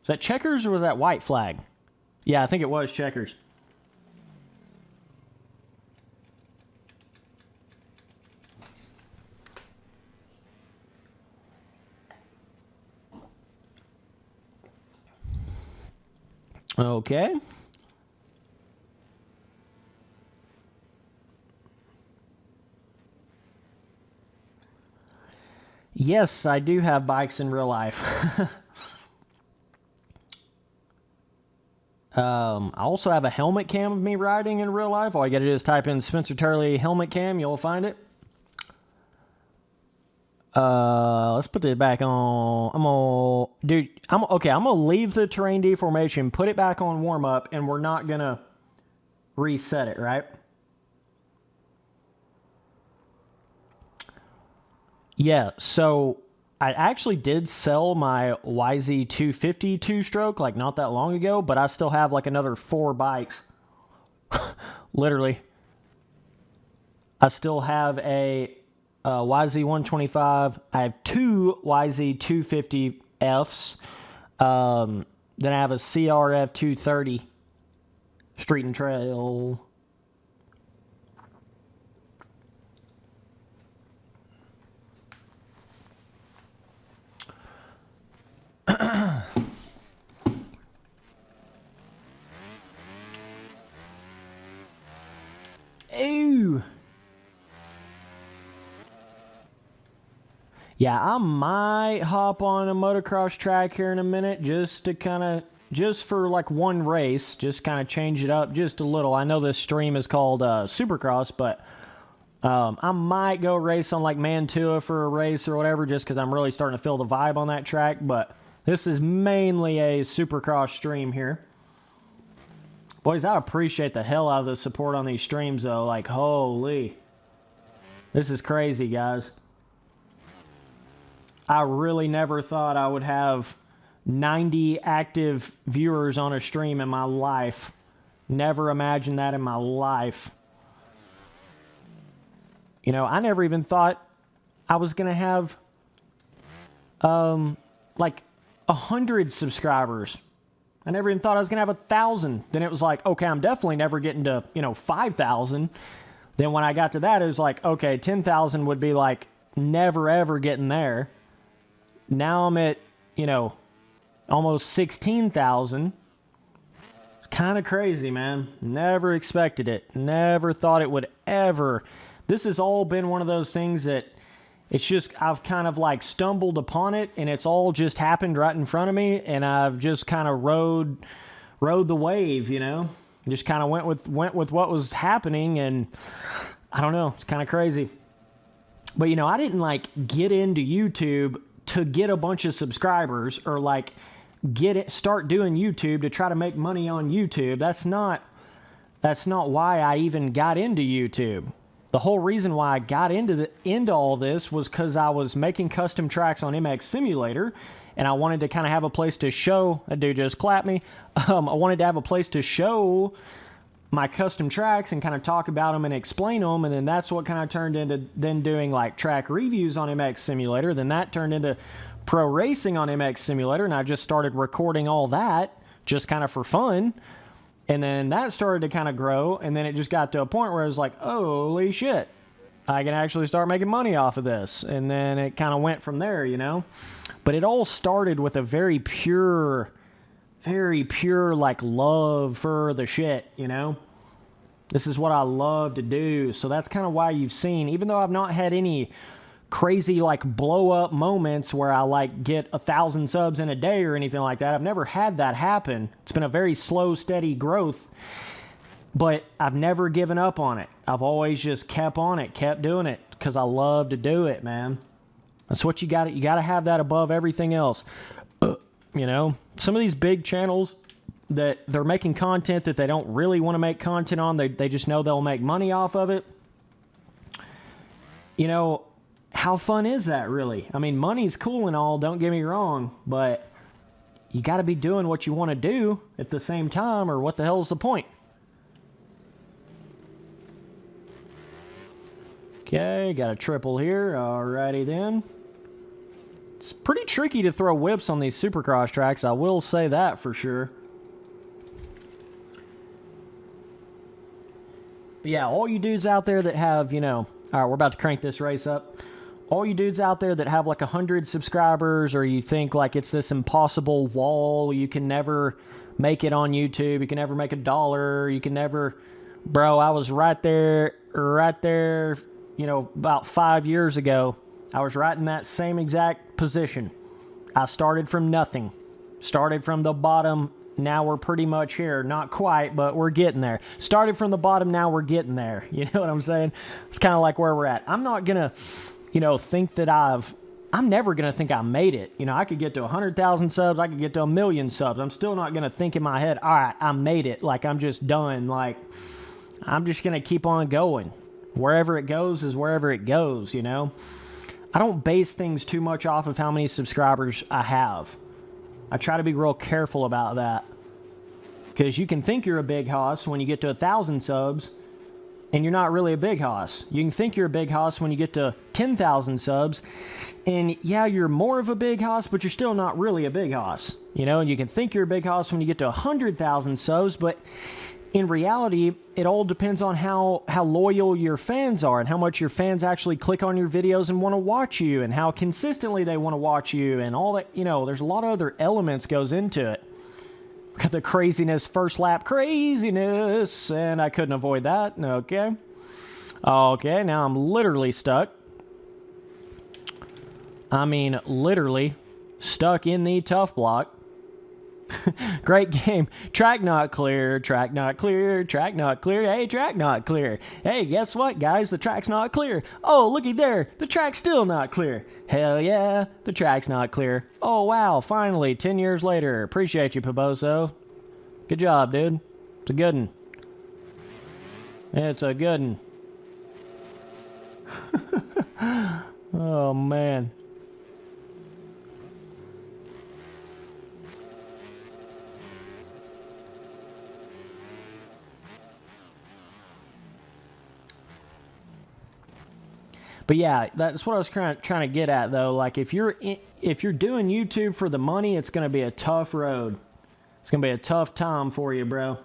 Speaker 1: Was that checkers or was that white flag? Yeah, I think it was checkers. Okay. Yes, I do have bikes in real life. I also have a helmet cam of me riding in real life. All you gotta do is type in Spencer Turley helmet cam. You'll find it. Let's put this back on. I'm gonna leave the terrain deformation, put it back on warm up, and we're not gonna reset it, right? Yeah, so I actually did sell my YZ250 two-stroke like not that long ago, but I still have like another 4 bikes. Literally. I still have a YZ125. I have 2 YZ250Fs. Then I have a CRF 230 Street and Trail. Ooh. Yeah, I might hop on a motocross track here in a minute just for like one race, just kind of change it up just a little. I know this stream is called Supercross, but I might go race on like Mantua for a race or whatever just because I'm really starting to feel the vibe on that track, but this is mainly a Supercross stream here. Boys, I appreciate the hell out of the support on these streams, though. Like, holy. This is crazy, guys. I really never thought I would have 90 active viewers on a stream in my life. Never imagined that in my life. You know, I never even thought I was going to have, like, 100 subscribers. I never even thought I was going to have 1,000. Then it was like, okay, I'm definitely never getting to, 5,000. Then when I got to that, it was like, okay, 10,000 would be like never ever getting there. Now I'm at, almost 16,000. It's kind of crazy, man. Never expected it. Never thought it would ever. This has all been one of those things that it's just, I've kind of like stumbled upon it and it's all just happened right in front of me and I've just kind of rode the wave, just kind of went with what was happening and I don't know, it's kind of crazy. But I didn't like get into YouTube to get a bunch of subscribers or like start doing YouTube to try to make money on YouTube. That's not why I even got into YouTube. The whole reason why I got into all this was because I was making custom tracks on MX Simulator, and I wanted to kind of have a place to show. A dude just clapped me. I wanted to have a place to show my custom tracks and kind of talk about them and explain them, and then that's what kind of turned into then doing like track reviews on MX Simulator. Then that turned into pro racing on MX Simulator, and I just started recording all that just kind of for fun. And then that started to kind of grow, and then it just got to a point where I was like, holy shit, I can actually start making money off of this. And then it kind of went from there, But it all started with a very pure like love for the shit, This is what I love to do. So that's kind of why you've seen, even though I've not had any crazy like blow up moments where I like get 1,000 subs in a day or anything like that. I've never had that happen. It's been a very slow, steady growth, but I've never given up on it. I've always just kept on it, kept doing it, because I love to do it, man. That's what you got. You got to have that above everything else. You know, some of these big channels that they're making content that they don't really want to make content on, they just know they'll make money off of it. You know, how fun is that really? I mean, money's cool and all, don't get me wrong, but you got to be doing what you want to do at the same time, or what the hell's the point? Okay, got a triple here. Alrighty then. It's pretty tricky to throw whips on these Supercross tracks, I will say that for sure. But yeah, all you dudes out there that have, you know, alright, we're about to crank this race up. All you dudes out there that have like 100 subscribers, or you think like it's this impossible wall, you can never make it on YouTube, you can never make $1, you can never... Bro, I was right there, you know, about 5 years ago. I was right in that same exact position. I started from nothing. Started from the bottom. Now we're pretty much here. Not quite, but we're getting there. Started from the bottom, now we're getting there. You know what I'm saying? It's kind of like where we're at. I'm not going to, you know, think that I'm never going to think I made it. You know, I could get to 100,000 subs. I could get to 1 million subs. I'm still not going to think in my head, all right, I made it. Like, I'm just done. Like, I'm just going to keep on going. Wherever it goes is wherever it goes, you know? I don't base things too much off of how many subscribers I have. I try to be real careful about that. Because you can think you're a big hoss when you get to 1,000 subs, and you're not really a big hoss. You can think you're a big hoss when you get to 10,000 subs, and yeah, you're more of a big hoss, but you're still not really a big hoss. You know, and you can think you're a big hoss when you get to 100,000 subs, but in reality, it all depends on how loyal your fans are, and how much your fans actually click on your videos and want to watch you, and how consistently they want to watch you, and all that. You know, there's a lot of other elements goes into it. Got the craziness, first lap craziness, and I couldn't avoid that. Okay. Okay, now I'm literally stuck. I mean, literally stuck in the tough block. Great game. Track not clear, track not clear, track not clear. Hey, track not clear. Hey, guess what, guys? The track's not clear. Oh, looky there. The track's still not clear. Hell yeah, the track's not clear. Oh, wow, finally, 10 years later. Appreciate you, Paboso. Good job, dude. It's a good one. It's a good one. Oh, man. But yeah, that's what I was trying to get at, though. Like, if you're doing YouTube for the money, it's going to be a tough road. It's going to be a tough time for you, bro. It's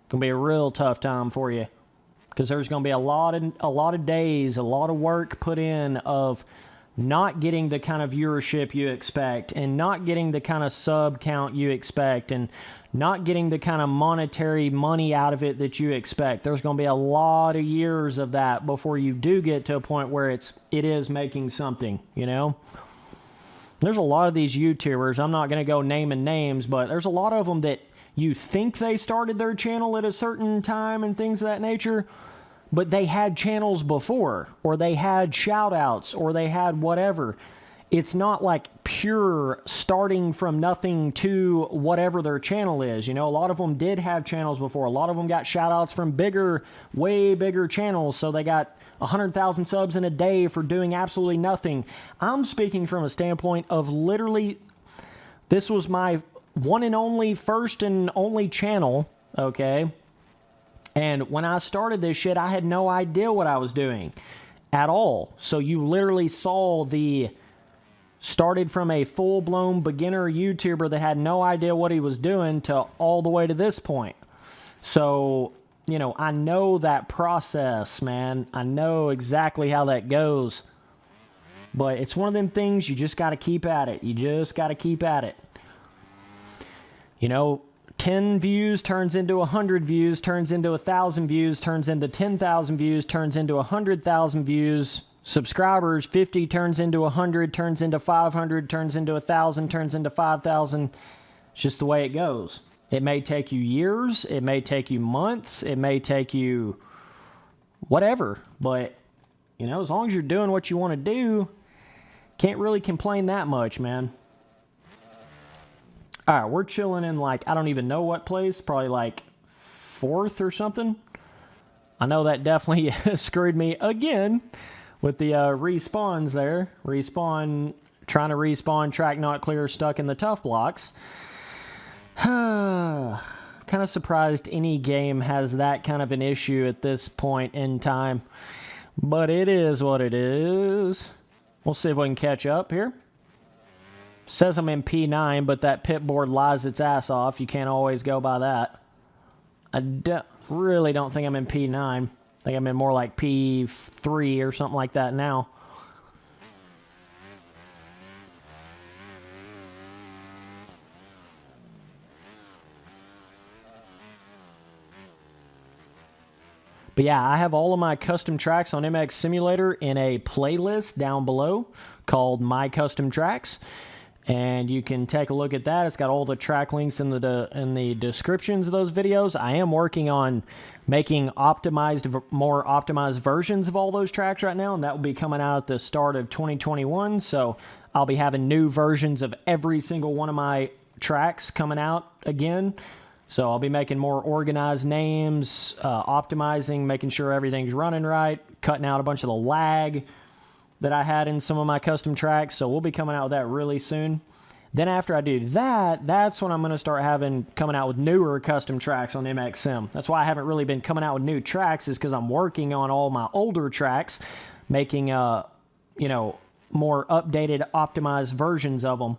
Speaker 1: going to be a real tough time for you, because there's going to be a lot of days, a lot of work put in of not getting the kind of viewership you expect, and not getting the kind of sub count you expect, and not getting the kind of monetary money out of it that you expect. There's going to be a lot of years of that before you do get to a point where it is making something, you know? There's a lot of these YouTubers, I'm not going to go naming names, but there's a lot of them that you think they started their channel at a certain time and things of that nature, but they had channels before, or they had shout-outs, or they had whatever. It's not like pure starting from nothing to whatever their channel is. You know, a lot of them did have channels before. A lot of them got shout-outs from bigger, way bigger channels, so they got 100,000 subs in a day for doing absolutely nothing. I'm speaking from a standpoint of literally, this was my one and only, first and only channel, okay? And when I started this shit, I had no idea what I was doing at all. So you literally saw started from a full-blown beginner YouTuber that had no idea what he was doing to all the way to this point. So, you know, I know that process, man. I know exactly how that goes. But it's one of them things you just got to keep at it. You just got to keep at it. You know, 10 views turns into 100 views, turns into 1,000 views, turns into 10,000 views, turns into 100,000 views, subscribers, 50 turns into 100, turns into 500, turns into 1,000, turns into 5,000. It's just the way it goes. It may take you years. It may take you months. It may take you whatever. But, you know, as long as you're doing what you want to do, can't really complain that much, man. All right, we're chilling in, like, I don't even know what place. Probably, like, 4th or something. I know that definitely screwed me again with the respawns there. Trying to respawn, track not clear, stuck in the tough blocks. Kind of surprised any game has that kind of an issue at this point in time. But it is what it is. We'll see if we can catch up here. Says I'm in P9, but that pit board lies its ass off. You can't always go by that. I really don't think I'm in P9. I think I'm in more like P3 or something like that now. But yeah, I have all of my custom tracks on MX Simulator in a playlist down below called My Custom Tracks. And you can take a look at that. It's got all the track links in the descriptions of those videos. I am working on making more optimized versions of all those tracks right now, and that will be coming out at the start of 2021. So I'll be having new versions of every single one of my tracks coming out again. So I'll be making more organized names, optimizing, making sure everything's running right, cutting out a bunch of the lag that I had in some of my custom tracks. So we'll be coming out with that really soon. Then after I do that, that's when I'm going to start coming out with newer custom tracks on MX Sim. That's why I haven't really been coming out with new tracks, is because I'm working on all my older tracks, making, you know, more updated, optimized versions of them.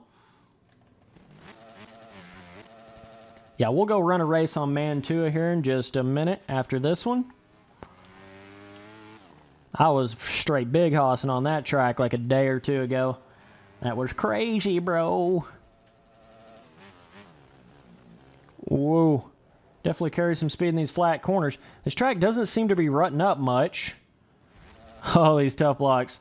Speaker 1: Yeah, we'll go run a race on Mantua here in just a minute after this one. I was straight big hossing on that track like a day or two ago. That was crazy, bro. Whoa. Definitely carries some speed in these flat corners. This track doesn't seem to be rutting up much. Oh, these tough blocks.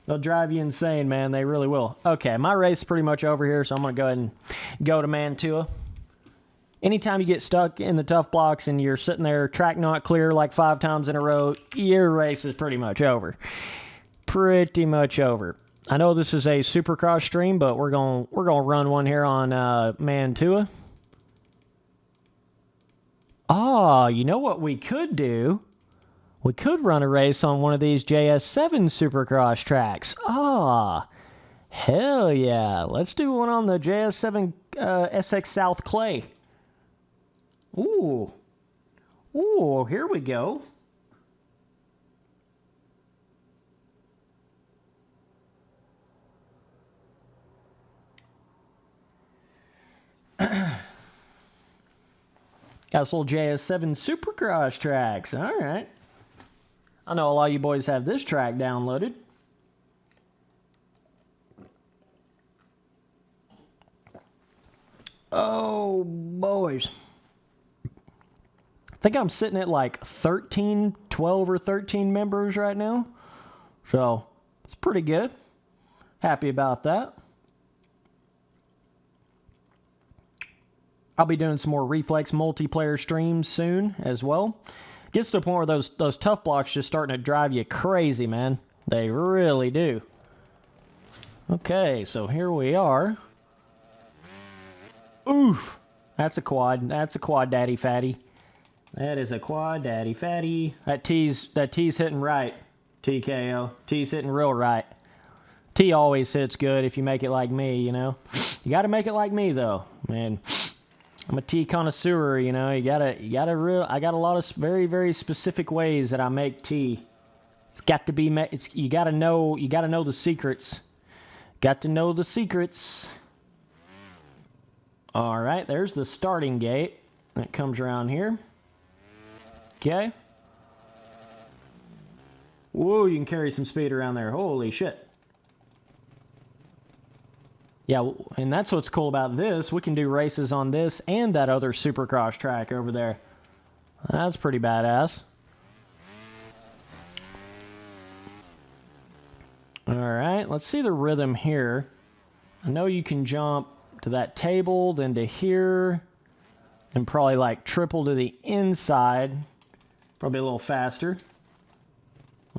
Speaker 1: They'll drive you insane, man. They really will. Okay, my race is pretty much over here, so I'm going to go ahead and go to Mantua. Anytime you get stuck in the tough blocks and you're sitting there, track not clear like 5 times in a row, your race is pretty much over. Pretty much over. I know this is a Supercross stream, but we're gonna run one here on Mantua. Ah, you know what we could do? We could run a race on one of these JS7 Supercross tracks. Ah, hell yeah. Let's do one on the JS7 SX South Clay. Ooh. Ooh, here we go. Got this little JS7 Supercross tracks. All right. I know a lot of you boys have this track downloaded. Oh, boys. I think I'm sitting at like 12 or 13 members right now. So, it's pretty good. Happy about that. I'll be doing some more Reflex multiplayer streams soon as well. Gets to the point where those tough blocks just starting to drive you crazy, man. They really do. Okay, so here we are. Oof. That's a quad. That's a quad daddy fatty. That is a quad daddy fatty. That T's hitting right, TKO. T's hitting real right. T always hits good if you make it like me, you know. You got to make it like me though, man. I'm a T connoisseur, you know. I got a lot of very, very specific ways that I make T. It's got to be you got to know the secrets. Got to know the secrets. All right, there's the starting gate. That comes around here. Okay. Whoa, you can carry some speed around there. Holy shit. Yeah, and that's what's cool about this. We can do races on this and that other Supercross track over there. That's pretty badass. All right, let's see the rhythm here. I know you can jump to that table, then to here, and probably like triple to the inside. Probably a little faster.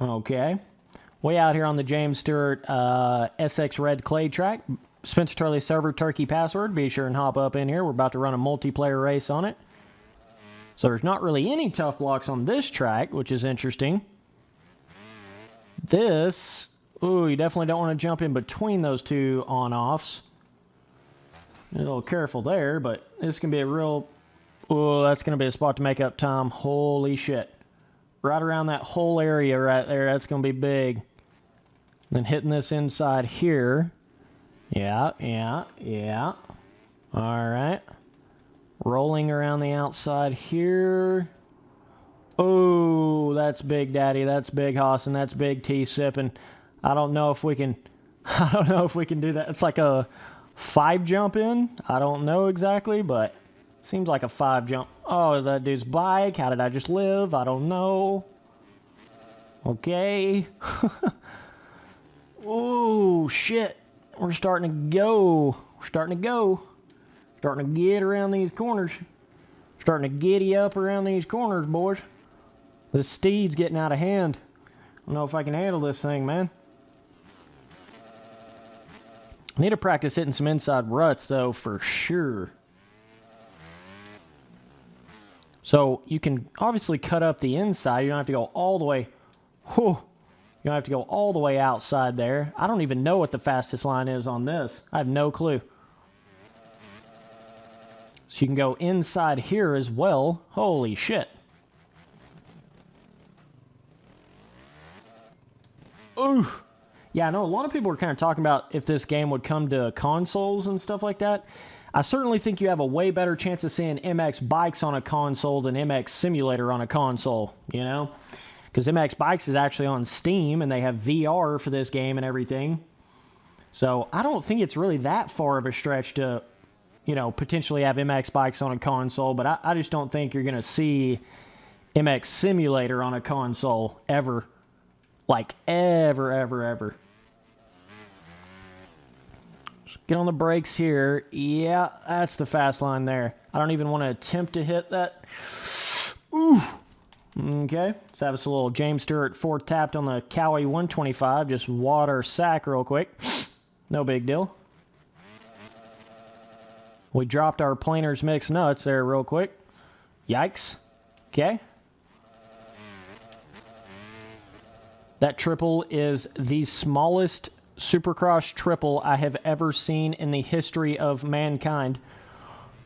Speaker 1: Okay. Way out here on the James Stewart SX Red Clay track. Spencer Turley server turkey password. Be sure and hop up in here. We're about to run a multiplayer race on it. So there's not really any tough blocks on this track, which is interesting. This, ooh, you definitely don't want to jump in between those two on-offs. A little careful there, but this can be a real, ooh, that's going to be a spot to make up time. Holy shit. Right around that whole area right there, that's going to be big. Then hitting this inside here. Yeah. All right. Rolling around the outside here. Oh, that's big, Daddy. That's big, Hoss, and that's big T sipping. I don't know if we can do that. It's like a 5 jump in. I don't know exactly, but seems like a 5 jump. Oh, that dude's bike. How did I just live? I don't know. Okay. Oh, shit. We're starting to go. Starting to get around these corners. Starting to giddy up around these corners, boys. This steed's getting out of hand. I don't know if I can handle this thing, man. I need to practice hitting some inside ruts, though, for sure. So you can obviously cut up the inside. You don't have to go all the way. Whew. You don't have to go all the way outside there. I don't even know what the fastest line is on this. I have no clue. So you can go inside here as well. Holy shit. Ooh. Yeah, I know a lot of people are kind of talking about if this game would come to consoles and stuff like that. I certainly think you have a way better chance of seeing MX Bikes on a console than MX Simulator on a console, you know? Because MX Bikes is actually on Steam, and they have VR for this game and everything. So I don't think it's really that far of a stretch to, you know, potentially have MX Bikes on a console, but I just don't think you're going to see MX Simulator on a console ever. Like, ever. Just get on the brakes here. Yeah, that's the fast line there. I don't even want to attempt to hit that. Ooh. Okay, let's have us a little James Stewart 4th tapped on the Cowie 125. Just water sack real quick. No big deal. We dropped our Planers Mix nuts there real quick. Yikes. Okay. That triple is the smallest Supercross triple I have ever seen in the history of mankind.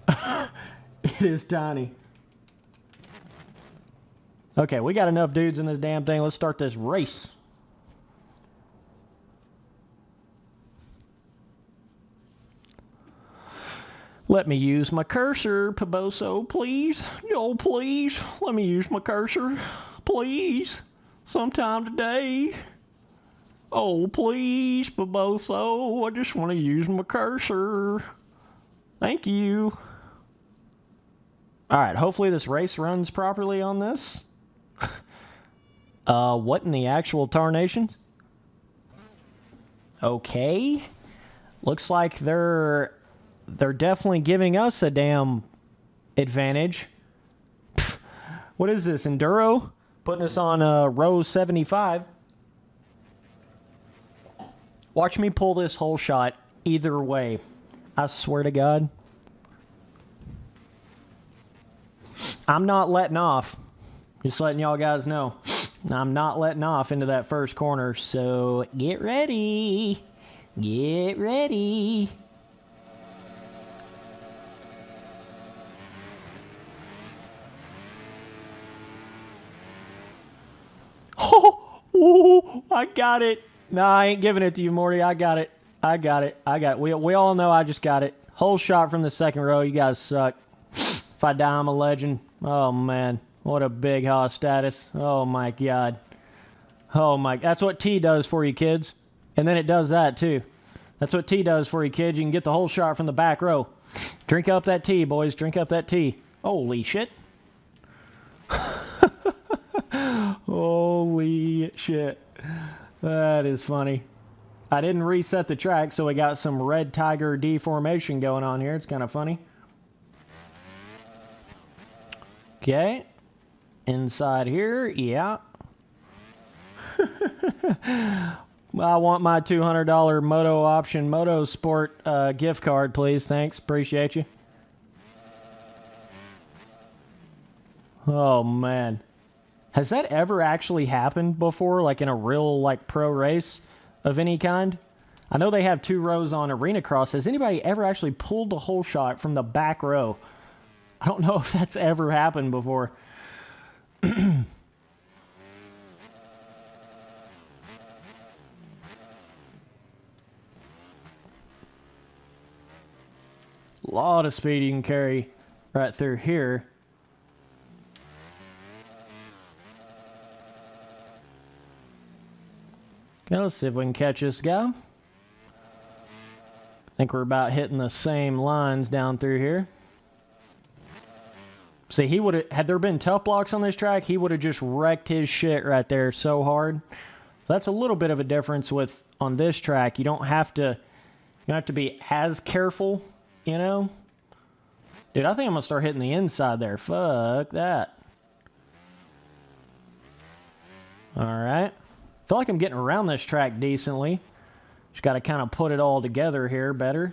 Speaker 1: It is tiny. Okay, we got enough dudes in this damn thing. Let's start this race. Let me use my cursor, Paboso, please. Oh, please. Let me use my cursor. Please. Sometime today. Oh, please, Paboso. I just want to use my cursor. Thank you. All right, hopefully this race runs properly on this. What in the actual tarnations? Okay. Looks like they're definitely giving us a damn advantage. What is this, Enduro? Putting us on row 75. Watch me pull this whole shot either way. I swear to God. I'm not letting off. Just letting y'all guys know. I'm not letting off into that first corner. So get ready. Get ready. Oh, I got it. No, I ain't giving it to you, Morty. I got it. We all know I just got it. Whole shot from the second row. You guys suck. If I die, I'm a legend. Oh, man. What a big Hoss status. Oh, my God. Oh, my. That's what T does for you, kids. And then it does that, too. That's what T does for you, kids. You can get the whole shot from the back row. Drink up that tea, boys. Drink up that tea. Holy shit. Holy shit. That is funny. I didn't reset the track, so we got some red tiger deformation going on here. It's kind of funny. Okay. Inside here, yeah. I want my $200 Moto Option Moto Sport gift card, please. Thanks. Appreciate you. Oh, man. Has that ever actually happened before, like in a real like pro race of any kind? I know they have 2 rows on Arena Cross. Has anybody ever actually pulled the whole shot from the back row? I don't know if that's ever happened before. A lot of speed you can carry right through here. Okay, let's see if we can catch this guy. I think we're about hitting the same lines down through here. See, he would have, had there been tough blocks on this track, he would have just wrecked his shit right there so hard. So that's a little bit of a difference with on this track. You don't have to be as careful, you know? Dude, I think I'm gonna start hitting the inside there. Fuck that. Alright. Feel like I'm getting around this track decently. Just got to kind of put it all together here better.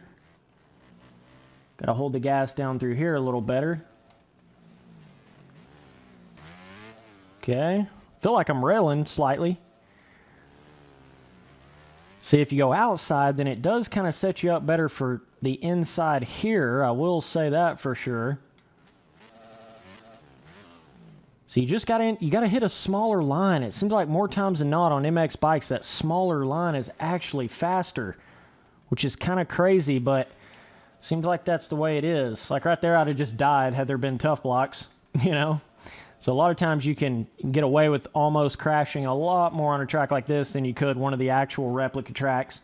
Speaker 1: Got to hold the gas down through here a little better. Okay. Feel like I'm railing slightly. See, if you go outside, then it does kind of set you up better for the inside here. I will say that for sure. So you just got to hit a smaller line. It seems like more times than not on MX bikes, that smaller line is actually faster, which is kind of crazy, but seems like that's the way it is. Like right there, I'd have just died had there been tough blocks, you know? So a lot of times you can get away with almost crashing a lot more on a track like this than you could one of the actual replica tracks.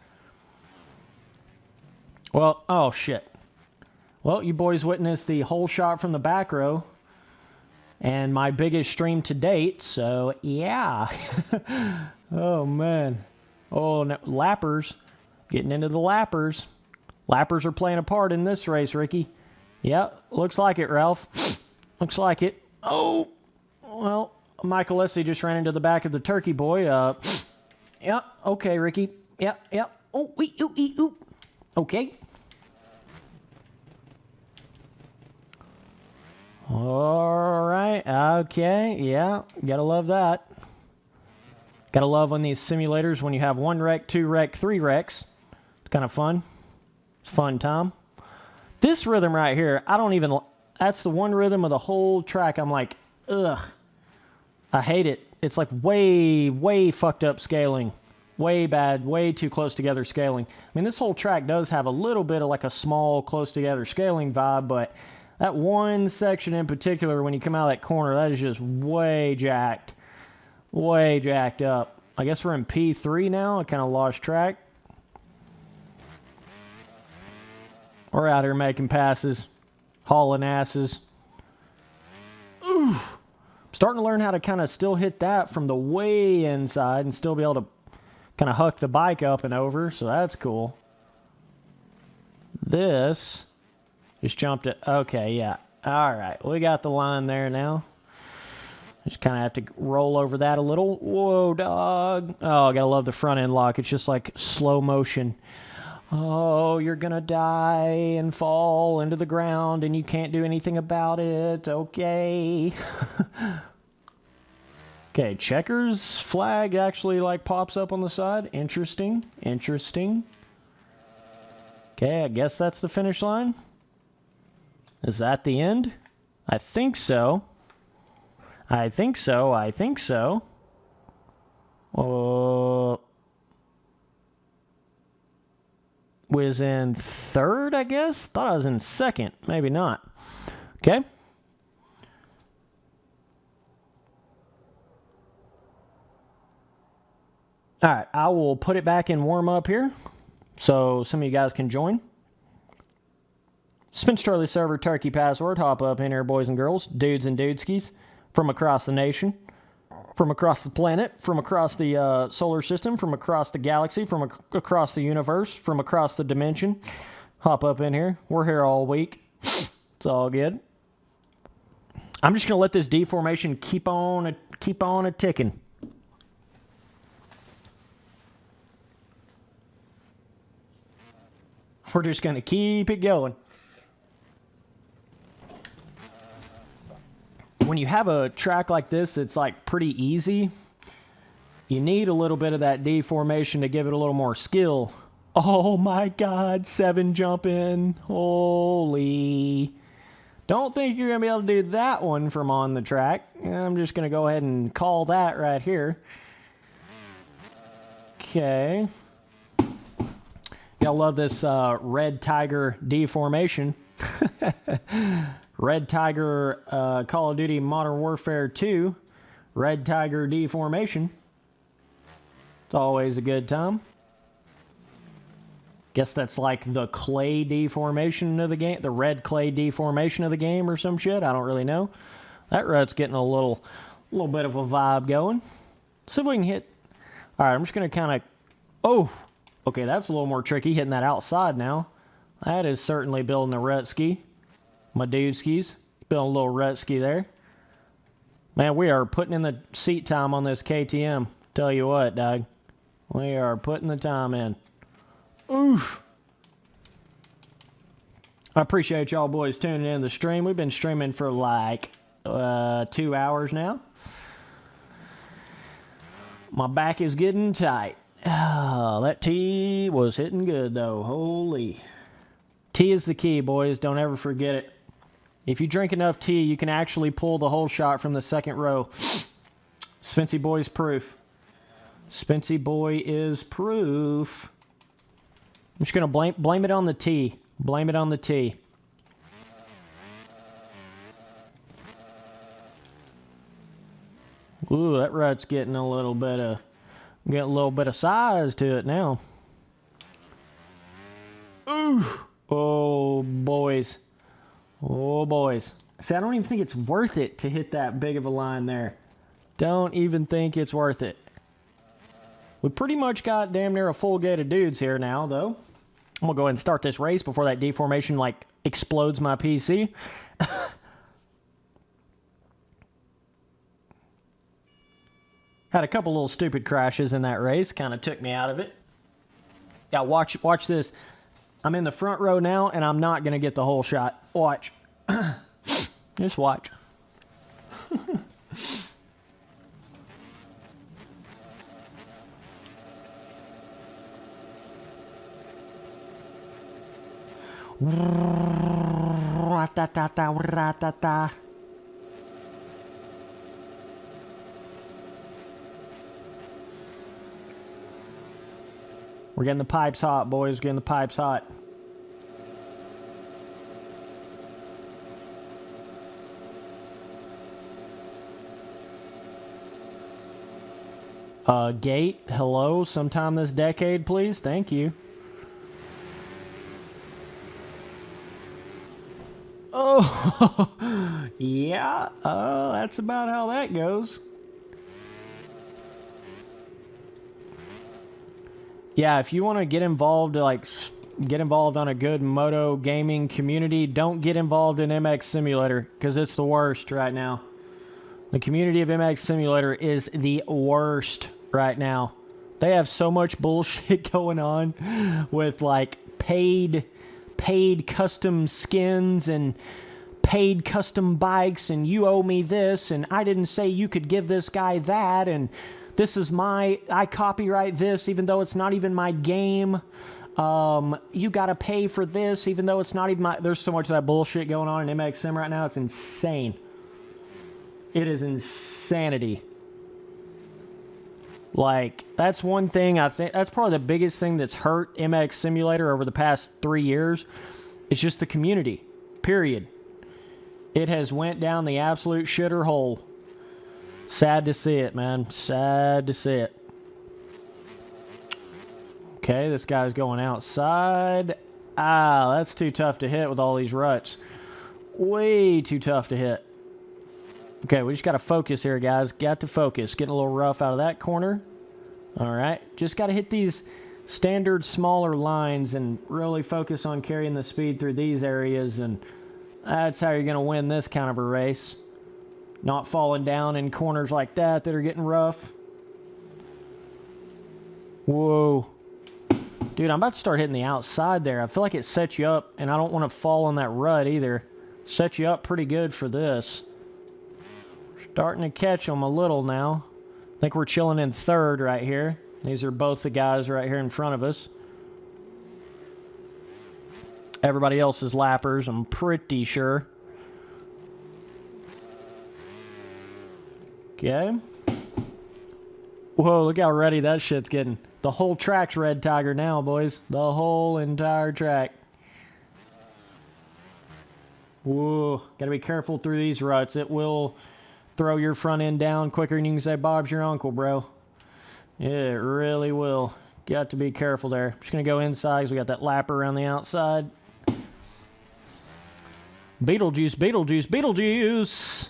Speaker 1: Well, oh shit. Well, you boys witnessed the whole shot from the back row. And my biggest stream to date, so yeah. Oh, man. Oh, no, lappers. Getting into the lappers. Lappers are playing a part in this race, Ricky. Yeah, looks like it, Ralph. Looks like it. Oh, well, Michael Leslie just ran into the back of the turkey boy. Yeah, okay, Ricky. Yeah. Oh, ooh. Okay. All right, okay, yeah, gotta love that. Gotta love on these simulators when you have 1 wreck, 2 wreck, 3 wrecks. It's kind of fun. It's fun time. This rhythm right here, that's the one rhythm of the whole track. I'm like, ugh, I hate it. It's like way fucked up scaling. Way bad, way too close together scaling. I mean, this whole track does have a little bit of like a small, close together scaling vibe, but that one section in particular, when you come out of that corner, that is just way jacked. Way jacked up. I guess we're in P3 now. I kind of lost track. We're out here making passes. Hauling asses. Ooh. I'm starting to learn how to kind of still hit that from the way inside and still be able to kind of huck the bike up and over. So that's cool. This... just jumped it. Okay, yeah. All right. We got the line there now. Just kind of have to roll over that a little. Whoa, dog. Oh, I got to love the front end lock. It's just like slow motion. Oh, you're going to die and fall into the ground and you can't do anything about it. Okay. Okay, checkers flag actually like pops up on the side. Interesting. Interesting. Okay, I guess that's the finish line. Is that the end? I think so. I think so. Was in third, I guess? Thought I was in second. Maybe not. Okay. All right, I will put it back in warm up here so some of you guys can join. Spence Turley server turkey password. Hop up in here, boys and girls, dudes and dudeskies from across the nation. from across the planet, from across the solar system, from across the galaxy, from across the universe, from across the dimension. Hop up in here. We're here all week. It's all good. I'm just going to let this deformation keep on a ticking. We're just going to keep it going. When you have a track like this, it's like pretty easy. You need a little bit of that deformation to give it a little more skill. Oh my God, 7 jumping. Holy. Don't think you're going to be able to do that one from on the track. I'm just going to go ahead and call that right here. Okay. Y'all love this Red Tiger deformation. Red Tiger Call of Duty Modern Warfare 2. Red Tiger deformation. It's always a good time. Guess that's like the clay deformation of the game. The red clay deformation of the game or some shit. I don't really know. That rut's getting a little bit of a vibe going. See if we can hit. All right, I'm just going to kind of... Oh! Okay, that's a little more tricky, hitting that outside now. That is certainly building a rut ski. My dude skis. Building a little rut ski there. Man, we are putting in the seat time on this KTM. Tell you what, dog. We are putting the time in. Oof. I appreciate y'all boys tuning in the stream. We've been streaming for like 2 hours now. My back is getting tight. Oh, that tea was hitting good, though. Holy. Tea is the key, boys. Don't ever forget it. If you drink enough tea, you can actually pull the whole shot from the second row. Spency Boy's proof. Spency Boy is proof. I'm just going to blame it on the tea. Blame it on the tea. Ooh, that rut's getting a little bit of size to it now. Ooh. Oh, boys. Oh, boys. See, I don't even think it's worth it to hit that big of a line there. Don't even think it's worth it. We pretty much got damn near a full gate of dudes here now, though. I'm going to go ahead and start this race before that deformation, like, explodes my PC. Had a couple little stupid crashes in that race. Kind of took me out of it. Yeah, watch this. I'm in the front row now, and I'm not going to get the whole shot. Watch. Just watch. We're getting the pipes hot, boys. Getting the pipes hot. Gate, hello, sometime this decade, please. Thank you. Oh, yeah, that's about how that goes. Yeah, if you want to get involved, get involved on a good moto gaming community, don't get involved in MX Simulator, because it's the worst right now. The community of MX Simulator is the worst right now. They have so much bullshit going on with, like, paid custom skins and paid custom bikes, and you owe me this, and I didn't say you could give this guy that, and this is I copyright this even though it's not even my game. You gotta pay for this even though it's not even my... There's so much of that bullshit going on in MX Sim right now. It's insane. It is insanity. Like, that's one thing I think... That's probably the biggest thing that's hurt MX Simulator over the past 3 years. It's just the community. Period. It has went down the absolute shitter hole. Sad to see it, man. Sad to see it. Okay, this guy's going outside. Ah, that's too tough to hit with all these ruts. Way too tough to hit. Okay, we just got to focus here, guys. Got to focus. Getting a little rough out of that corner. All right. Just got to hit these standard smaller lines and really focus on carrying the speed through these areas, and that's how you're going to win this kind of a race. Not falling down in corners like that are getting rough. Whoa. Dude, I'm about to start hitting the outside there. I feel like it sets you up, and I don't want to fall in that rut either. Set you up pretty good for this. Starting to catch them a little now. I think we're chilling in third right here. These are both the guys right here in front of us. Everybody else is lappers, I'm pretty sure. Okay. Whoa, look how ready that shit's getting. The whole track's Red Tiger now, boys. The whole entire track. Whoa, gotta be careful through these ruts. It will throw your front end down quicker than you can say Bob's your uncle, bro. It really will. Got to be careful there. Just going to go inside because we got that lapper around the outside. Beetlejuice, Beetlejuice, Beetlejuice!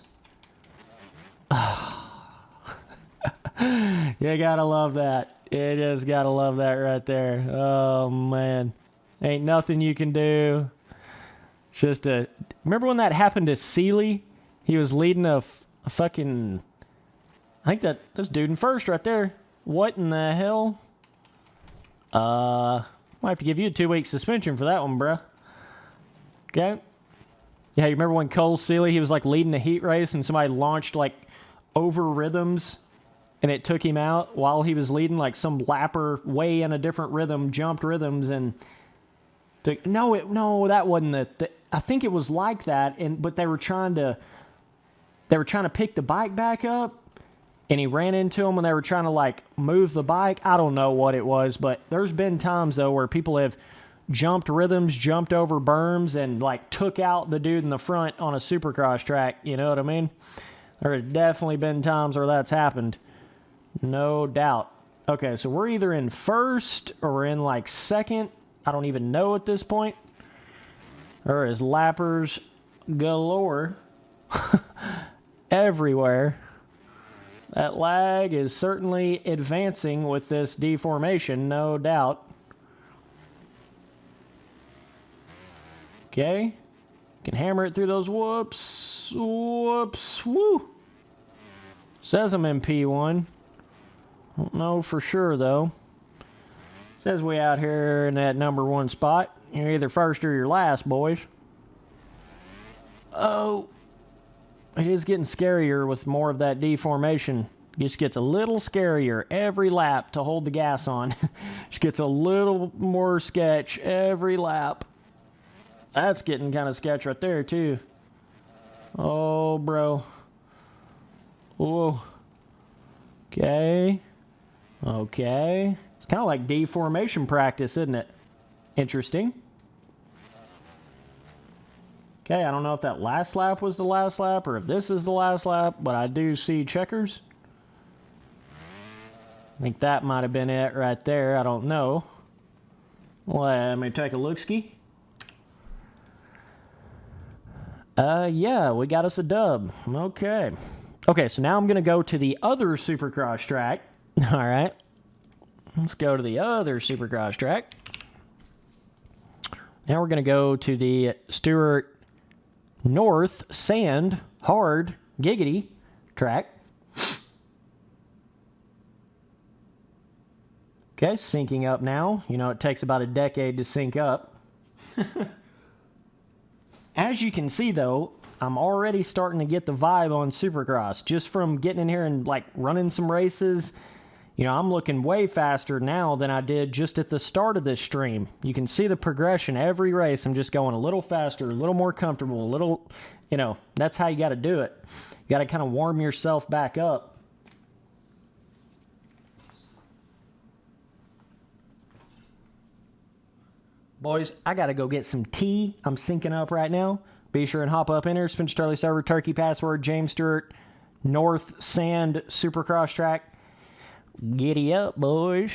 Speaker 1: You gotta love that. You just gotta love that right there. Oh, man. Ain't nothing you can do. Just a... Remember when that happened to Seeley? He was leading a fucking... I think that's dude in first right there. What in the hell? Might have to give you a 2-week suspension for that one, bruh. Okay. Yeah, you remember when Cole Seeley, he was like leading a heat race and somebody launched like over rhythms and it took him out while he was leading, like some lapper way in a different rhythm, jumped rhythms and... No, that wasn't the... I think it was like that, but they were trying to pick the bike back up, and he ran into them when they were trying to, like, move the bike. I don't know what it was, but there's been times, though, where people have jumped rhythms, jumped over berms, and, like, took out the dude in the front on a Supercross track. You know what I mean? There has definitely been times where that's happened. No doubt. Okay, so we're either in first or we're in, like, second. I don't even know at this point. There is lappers galore. Everywhere. That lag is certainly advancing with this deformation, no doubt. Okay. Can hammer it through those whoops. Whoops. Woo. Says I'm in P1. Don't know for sure, though. Says we out here in that number 1 spot. You're either first or you're last, boys. Oh. It is getting scarier with more of that deformation. Just gets a little scarier every lap to hold the gas on. Just gets a little more sketch every lap. That's getting kind of sketch right there, too. Oh, bro. Whoa. Okay. Okay. It's kind of like deformation practice, isn't it? Interesting. Okay, I don't know if that last lap was the last lap or if this is the last lap, but I do see checkers. I think that might have been it right there. I don't know. Let me take a look-ski. Yeah, we got us a dub. Okay. Okay, so now I'm going to go to the other Supercross track. All right. Let's go to the other Supercross track. Now we're going to go to the Stewart North Sand Hard Giggity track. Okay, syncing up now. You know, it takes about a decade to sync up. As you can see, though, I'm already starting to get the vibe on Supercross. Just from getting in here and, like, running some races. You know, I'm looking way faster now than I did just at the start of this stream. You can see the progression every race. I'm just going a little faster, a little more comfortable, a little, you know, that's how you got to do it. You got to kind of warm yourself back up. Boys, I got to go get some tea. I'm syncing up right now. Be sure and hop up in here. Spencer Turley server, turkey password, James Stewart, North Sand Supercross track. Giddy up, boys.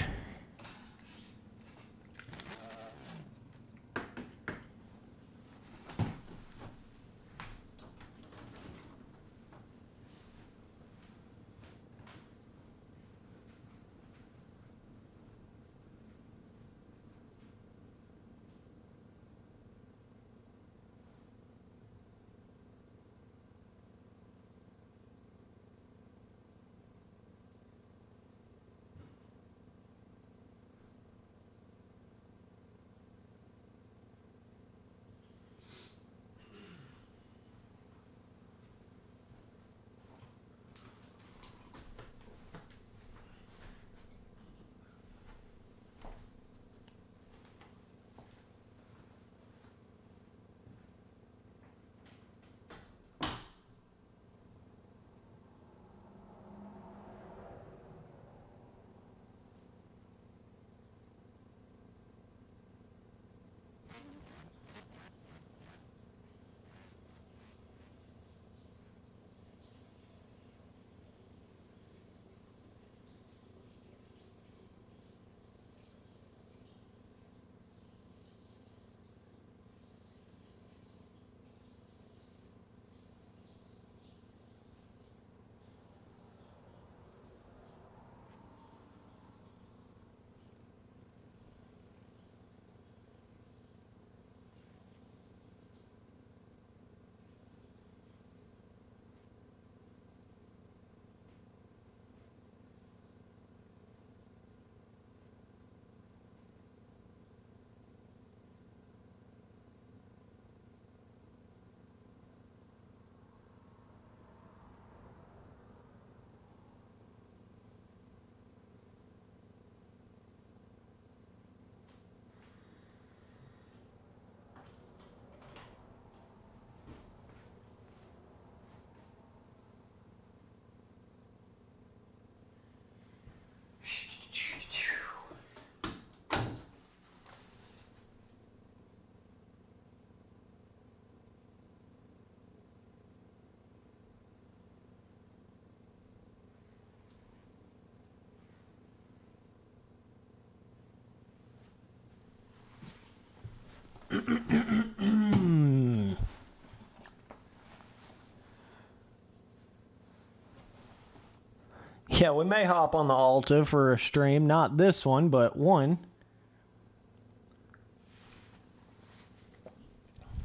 Speaker 1: Yeah, we may hop on the Alta for a stream. Not this one, but one.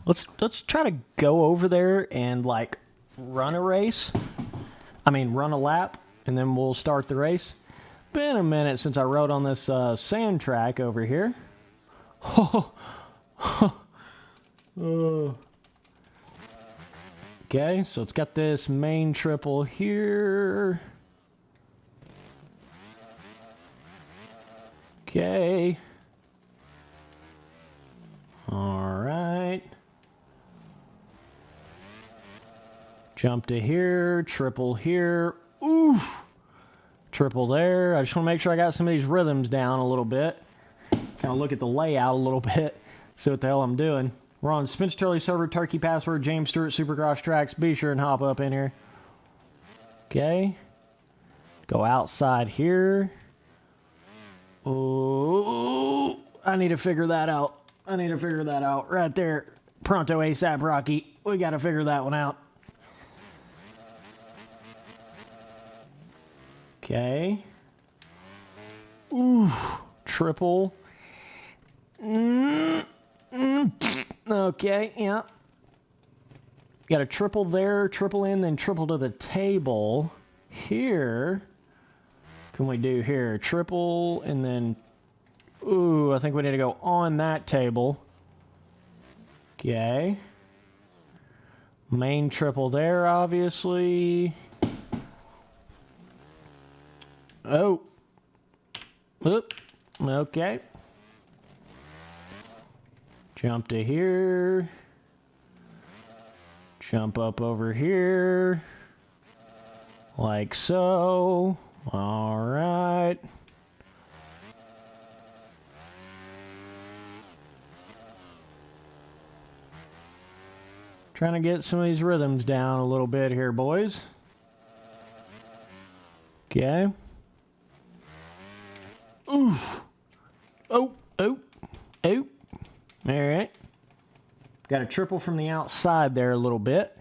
Speaker 1: Let's try to go over there and like run a race. I mean, run a lap, and then we'll start the race. Been a minute since I rode on this sand track over here. Okay, so it's got this main triple here. Okay. All right. Jump to here, triple here. Oof. Triple there. I just want to make sure I got some of these rhythms down a little bit. Kind of look at the layout a little bit. See what the hell I'm doing. We're on Spence Turley server, Turkey password, James Stewart, Supercross tracks. Be sure and hop up in here. Okay. Go outside here. Oh, I need to figure that out. I need to figure that out right there. Pronto ASAP Rocky. We got to figure that one out. Okay. Ooh, triple. Okay, yeah. Got a triple there, triple in, then triple to the table. Here. Can we do here? Triple, and then... Ooh, I think we need to go on that table. Okay. Main triple there, obviously. Oh. Oop. Okay. Jump to here. Jump up over here. Like so. All right. Trying to get some of these rhythms down a little bit here, boys. Okay. Ooh. Oh, oh, oh. All right. Got a triple from the outside there a little bit.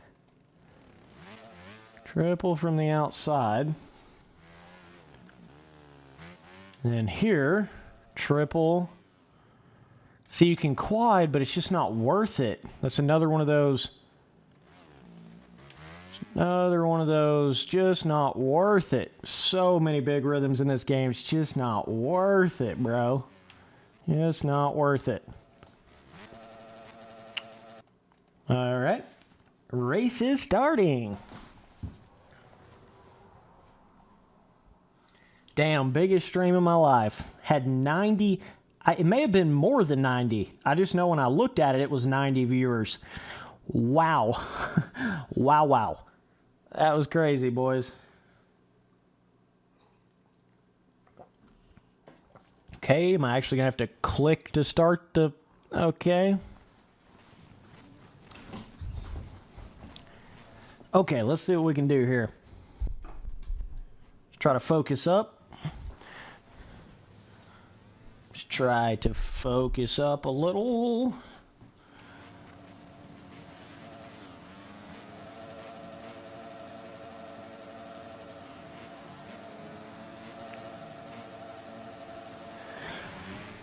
Speaker 1: Triple from the outside. And then here, triple. See, you can quad, but it's just not worth it. That's another one of those. Another one of those, just not worth it. So many big rhythms in this game. It's just not worth it, bro. It's not worth it. All right. Race is starting. Damn, biggest stream of my life. Had 90, it may have been more than 90. I just know when I looked at it, it was 90 viewers. Wow. Wow, wow. That was crazy, boys. Okay, am I actually going to have to click to start the... Okay. Okay, let's see what we can do here. Let's try to focus up. Let's try to focus up a little.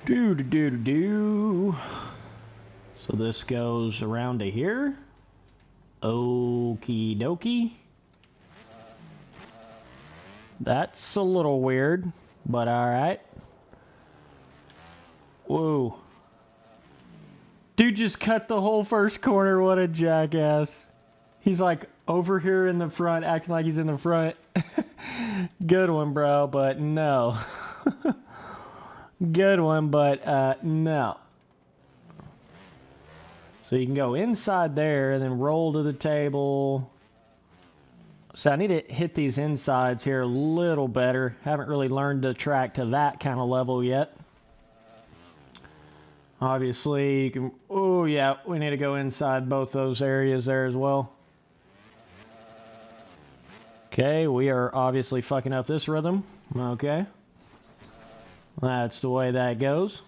Speaker 1: Do. So this goes around to here. Okie dokie. That's a little weird, but alright. Whoa. Dude just cut the whole first corner. What a jackass. He's like over here in the front, acting like he's in the front. Good one, bro, but no. Good one, but no. So you can go inside there and then roll to the table. So I need to hit these insides here a little better. Haven't really learned the track to that kind of level yet. Obviously, you can... Oh, yeah, we need to go inside both those areas there as well. Okay, we are obviously fucking up this rhythm. Okay. That's the way that goes.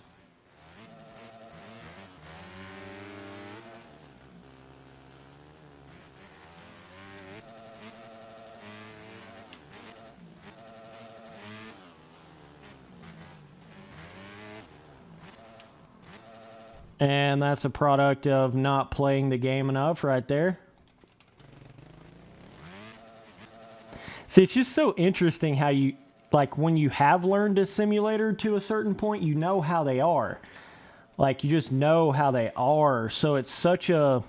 Speaker 1: And that's a product of not playing the game enough right there. See, it's just so interesting how you, like, when you have learned a simulator to a certain point, you know how they are. Like, you just know how they are. So it's such a,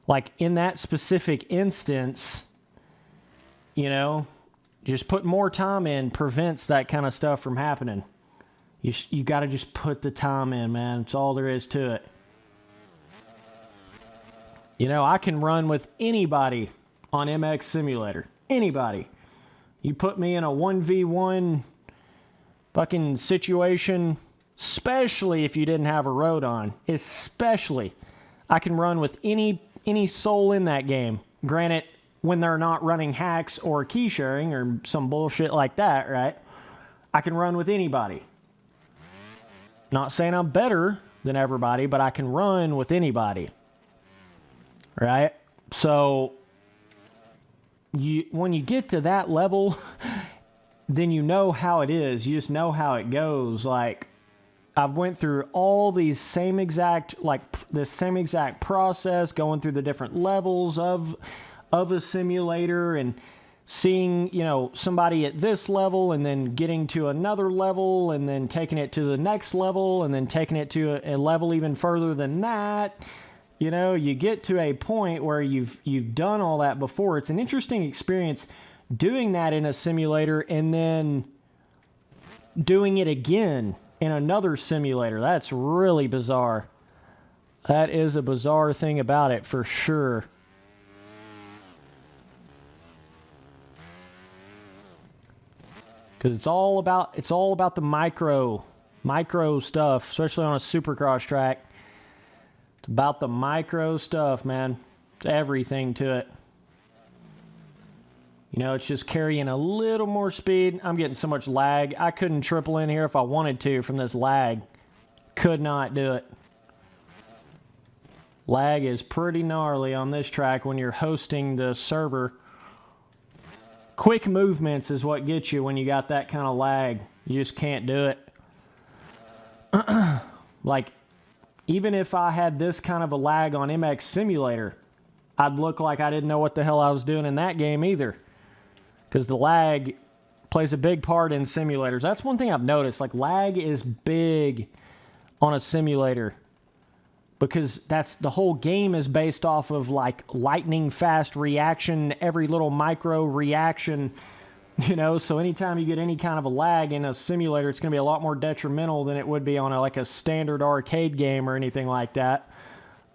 Speaker 1: like, in that specific instance, you know, just put more time in prevents that kind of stuff from happening. You got to just put the time in, man. It's all there is to it. You know, I can run with anybody on MX Simulator. Anybody. You put me in a 1v1 fucking situation, especially if you didn't have a road on. Especially. I can run with any soul in that game. Granted, when they're not running hacks or key sharing or some bullshit like that, right? I can run with anybody. Not saying I'm better than everybody, but I can run with anybody. Right? So, when you get to that level, then you know how it is. You just know how it goes. Like, I've went through all these same exact, like, this same exact process, going through the different levels of a simulator and seeing, you know, somebody at this level and then getting to another level and then taking it to the next level and then taking it to a level even further than that. You know, you get to a point where you've done all that before. It's an interesting experience doing that in a simulator and then doing it again in another simulator. That's really bizarre. That is a bizarre thing about it for sure. Because it's all about the micro stuff, especially on a Supercross track. It's about the micro stuff, man. It's everything to it. You know, it's just carrying a little more speed. I'm getting so much lag. I couldn't triple in here if I wanted to from this lag. Could not do it. Lag is pretty gnarly on this track when you're hosting the server. Quick movements is what gets you when you got that kind of lag. You just can't do it. Like, even if I had this kind of a lag on MX Simulator, I'd look like I didn't know what the hell I was doing in that game either. Because the lag plays a big part in simulators. That's one thing I've noticed. Like, lag is big on a simulator. Because the whole game is based off of, like, lightning fast reaction, every little micro reaction, you know. So anytime you get any kind of a lag in a simulator, it's going to be a lot more detrimental than it would be on a standard arcade game or anything like that.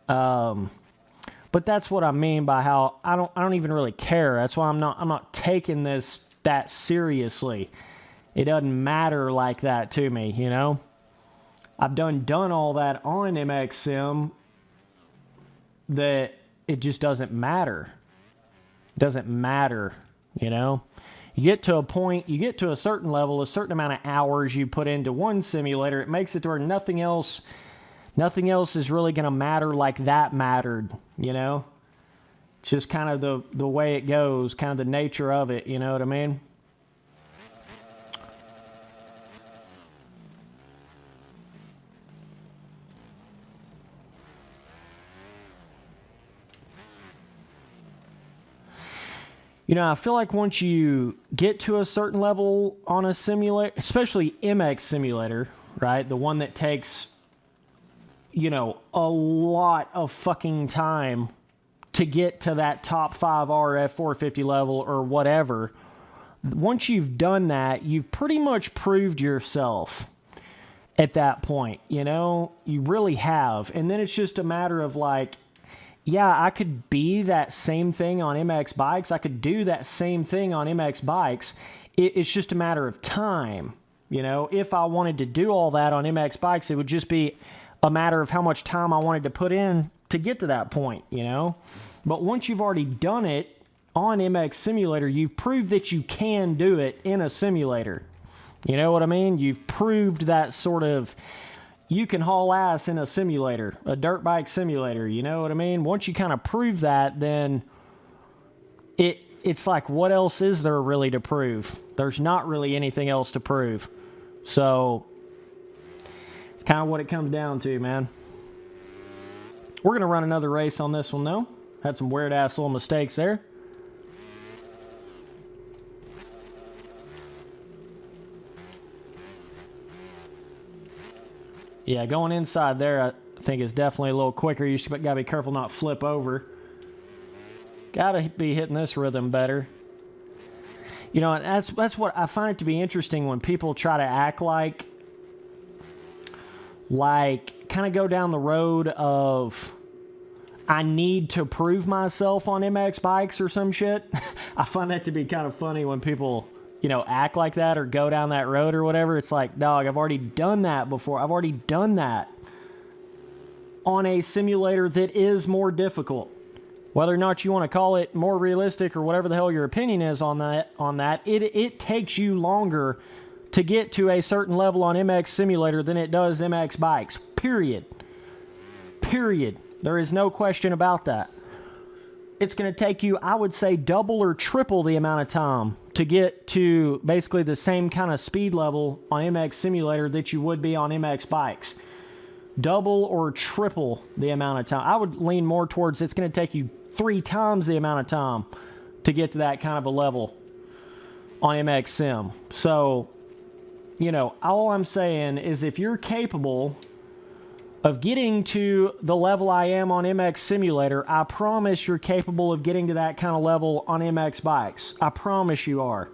Speaker 1: But that's what I mean by how I don't even really care. That's why I'm not taking this that seriously. It doesn't matter like that to me, you know. I've done all that on MX Sim that it just doesn't matter. It doesn't matter, you know? You get to a point, you get to a certain level, a certain amount of hours you put into one simulator, it makes it to where nothing else is really going to matter like that mattered, you know? It's just kind of the way it goes, kind of the nature of it, you know what I mean? You know, I feel like once you get to a certain level on a simulator, especially MX Simulator, right? The one that takes, you know, a lot of fucking time to get to that top 5 RF 450 level or whatever. Once you've done that, you've pretty much proved yourself at that point, you know? You really have. And then it's just a matter of like, yeah, I could be that same thing on MX bikes. I could do that same thing on MX bikes. It's just a matter of time. You know, if I wanted to do all that on MX bikes, it would just be a matter of how much time I wanted to put in to get to that point, you know. But once you've already done it on MX Simulator, you've proved that you can do it in a simulator. You know what I mean? You've proved that sort of... You can haul ass in a simulator, a dirt bike simulator, you know what I mean? Once you kind of prove that, then it's like, what else is there really to prove? There's not really anything else to prove. So, it's kind of what it comes down to, man. We're going to run another race on this one, though. Had some weird-ass little mistakes there. Yeah, going inside there, I think is definitely a little quicker. You got to be careful not flip over. Got to be hitting this rhythm better. You know, and that's what I find it to be interesting when people try to act like kind of go down the road of I need to prove myself on MX bikes or some shit. I find that to be kind of funny when people, you know, act like that or go down that road or whatever. It's like, dog, I've already done that before. I've already done that on a simulator that is more difficult. Whether or not you want to call it more realistic or whatever the hell your opinion is on that, it takes you longer to get to a certain level on MX Simulator than it does MX bikes. Period. Period. There is no question about that. It's going to take you, I would say, double or triple the amount of time to get to basically the same kind of speed level on MX Simulator that you would be on MX bikes. Double or triple the amount of time. I would lean more towards it's going to take you 3 times the amount of time to get to that kind of a level on MX Sim. So, you know, all I'm saying is if you're capable of getting to the level I am on MX Simulator, I promise you're capable of getting to that kind of level on MX bikes. I promise you are.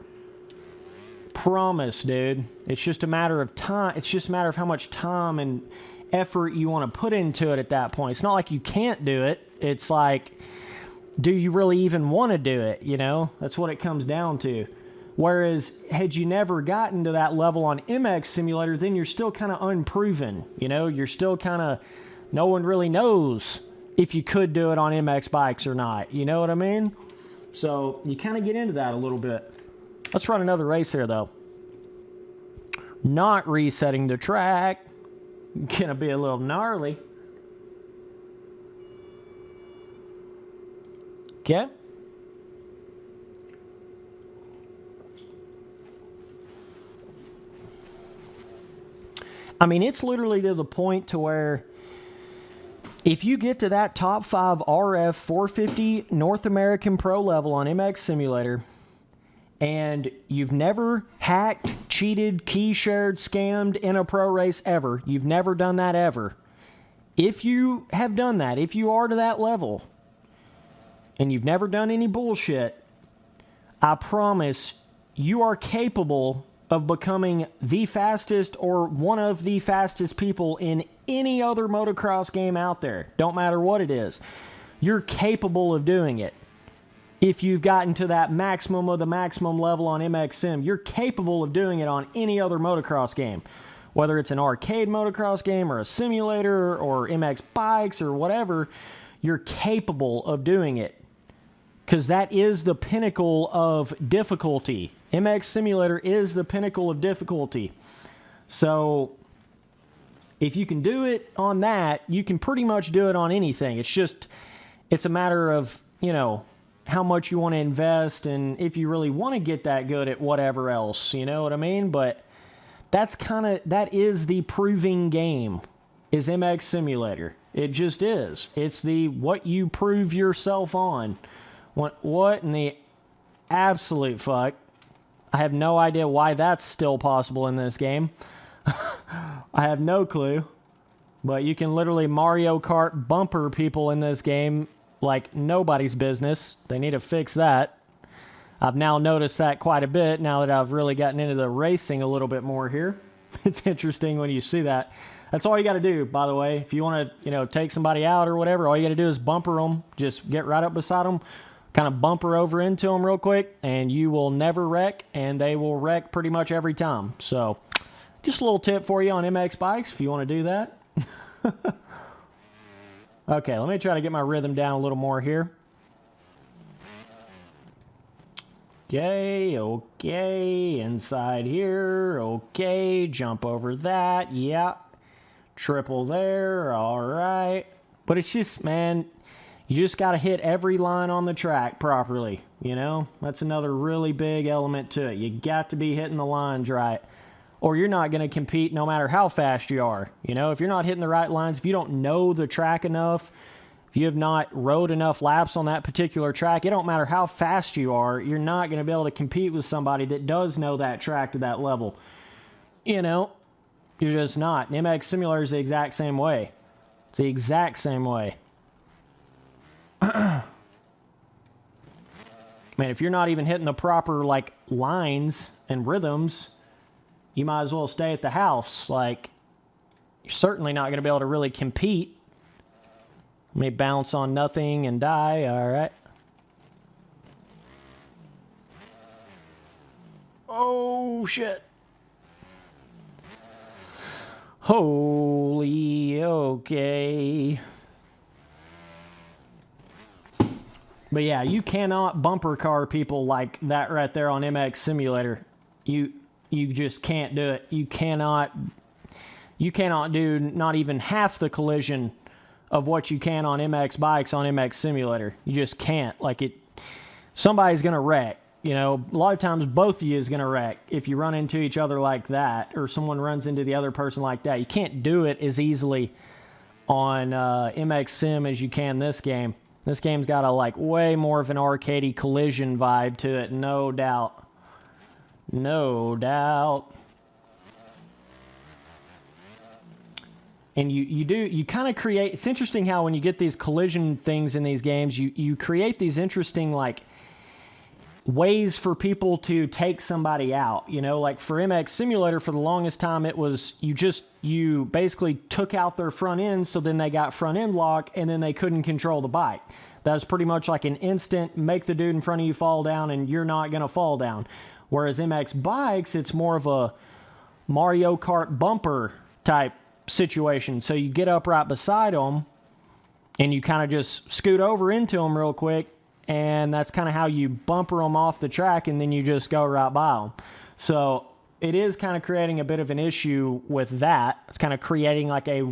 Speaker 1: Promise, dude. It's just a matter of time. It's just a matter of how much time and effort you want to put into it at that point. It's not like you can't do it. It's like, do you really even want to do it? You know, that's what it comes down to. Whereas, had you never gotten to that level on MX Simulator, then you're still kind of unproven. You know, you're still kind of, no one really knows if you could do it on MX bikes or not. You know what I mean? So, you kind of get into that a little bit. Let's run another race here, though. Not resetting the track. Gonna be a little gnarly. Okay. I mean, it's literally to the point to where if you get to that top 5 RF 450 North American Pro level on MX Simulator and you've never hacked, cheated, key shared, scammed in a pro race ever, you've never done that ever. If you have done that, if you are to that level and you've never done any bullshit, I promise you are capable of becoming the fastest or one of the fastest people in any other motocross game out there. Don't matter what it is. You're capable of doing it. If you've gotten to that maximum of the maximum level on MX Sim, you're capable of doing it on any other motocross game. Whether it's an arcade motocross game or a simulator or MX bikes or whatever, you're capable of doing it. Because that is the pinnacle of difficulty. MX Simulator is the pinnacle of difficulty. So, if you can do it on that, you can pretty much do it on anything. It's just, it's a matter of, you know, how much you want to invest and if you really want to get that good at whatever else, you know what I mean? But that's that is the proving game, is MX Simulator. It just is. It's the what you prove yourself on. What in the absolute fuck? I have no idea why that's still possible in this game. I have no clue. But you can literally Mario Kart bumper people in this game like nobody's business. They need to fix that. I've now noticed that quite a bit now that I've really gotten into the racing a little bit more here. It's interesting when you see that. That's all you got to do, by the way. If you want to, you know, take somebody out or whatever, all you got to do is bumper them. Just get right up beside them. Kind of bumper over into them real quick, and you will never wreck, and they will wreck pretty much every time. So, just a little tip for you on MX bikes if you want to do that. Okay, let me try to get my rhythm down a little more here. Okay, inside here, okay, jump over that, yeah, triple there, all right. But it's just, man, you just got to hit every line on the track properly, you know? That's another really big element to it. You got to be hitting the lines right, or you're not going to compete no matter how fast you are. You know, if you're not hitting the right lines, if you don't know the track enough, If you have not rode enough laps on that particular track, it don't matter how fast you are, you're not going to be able to compete with somebody that does know that track to that level. You know, you're just not. And MX Simulator is the exact same way. It's the exact same way. Man, if you're not even hitting the proper, like, lines and rhythms, you might as well stay at the house. Like, you're certainly not going to be able to really compete. Let me bounce on nothing and die. All right. Oh, shit. Holy, okay. But yeah, you cannot bumper car people like that right there on MX Simulator. You just can't do it. You cannot do not even half the collision of what you can on MX bikes on MX Simulator. You just can't. Like, somebody's going to wreck. You know, a lot of times both of you is going to wreck if you run into each other like that, or someone runs into the other person like that. You can't do it as easily on MX Sim as you can this game. This game's got a, like, way more of an arcadey collision vibe to it, no doubt. No doubt. And you kind of create, it's interesting how when you get these collision things in these games, you create these interesting, like, ways for people to take somebody out. You know, like for MX Simulator, for the longest time, it was you basically took out their front end, so then they got front end lock, and then they couldn't control the bike. That was pretty much like an instant, make the dude in front of you fall down, and you're not going to fall down. Whereas MX bikes, it's more of a Mario Kart bumper type situation. So you get up right beside them, and you kind of just scoot over into them real quick, and that's kind of how you bumper them off the track, and then you just go right by them. So it is kind of creating a bit of an issue with that. It's kind of creating like a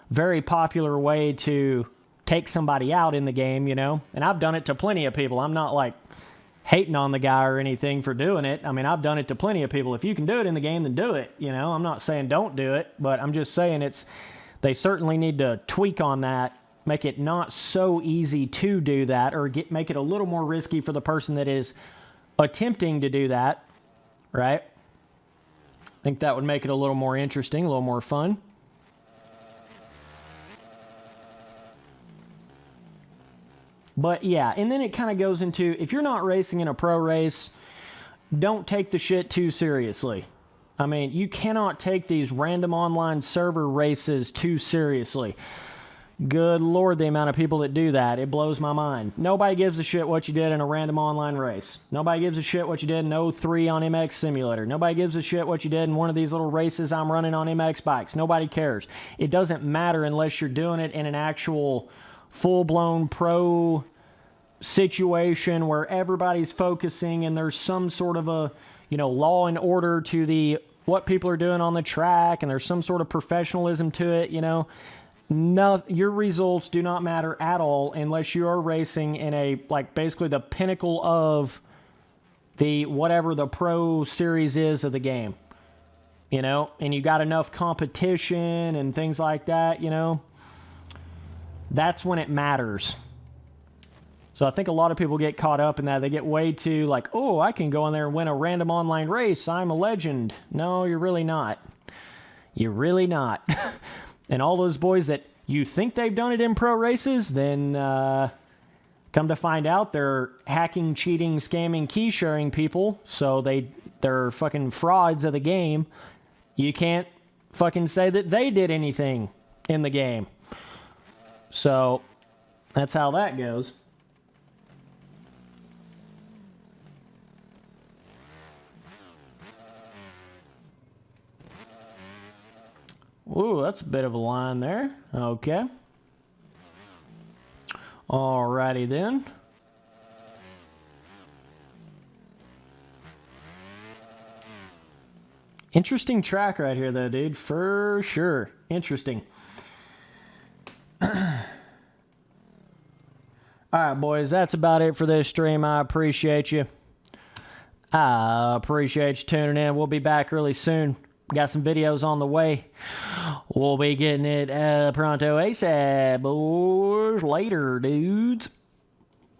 Speaker 1: very popular way to take somebody out in the game, you know? And I've done it to plenty of people. I'm not like hating on the guy or anything for doing it. I mean, I've done it to plenty of people. If you can do it in the game, then do it, you know? I'm not saying don't do it, but I'm just saying they certainly need to tweak on that. Make it not so easy to do that, or make it a little more risky for the person that is attempting to do that, right? I think that would make it a little more interesting, a little more fun. But yeah, and then it kind of goes into, if you're not racing in a pro race, don't take the shit too seriously. I mean, you cannot take these random online server races too seriously. Good Lord, the amount of people that do that. It blows my mind. Nobody gives a shit what you did in a random online race. Nobody gives a shit what you did in 03 on MX Simulator. Nobody gives a shit what you did in one of these little races I'm running on MX bikes. Nobody cares. It doesn't matter unless you're doing it in an actual full-blown pro situation where everybody's focusing and there's some sort of a, you know, law and order to what people are doing on the track, and there's some sort of professionalism to it, you know. No, your results do not matter at all unless you are racing in a, like, basically the pinnacle of the whatever the pro series is of the game, you know, and you got enough competition and things like that, you know. That's when it matters. So I think a lot of people get caught up in that. They get way too like, oh, I can go in there and win a random online race. I'm a legend. No, you're really not. You're really not. And all those boys that you think they've done it in pro races, then come to find out they're hacking, cheating, scamming, key sharing people. So they're fucking frauds of the game. You can't fucking say that they did anything in the game. So that's how that goes. Ooh, that's a bit of a line there. Okay. Alrighty then. Interesting track right here, though, dude. For sure. Interesting. Alright, boys. That's about it for this stream. I appreciate you. I appreciate you tuning in. We'll be back really soon. Got some videos on the way. We'll be getting it pronto ASAP, boys. Later, dudes.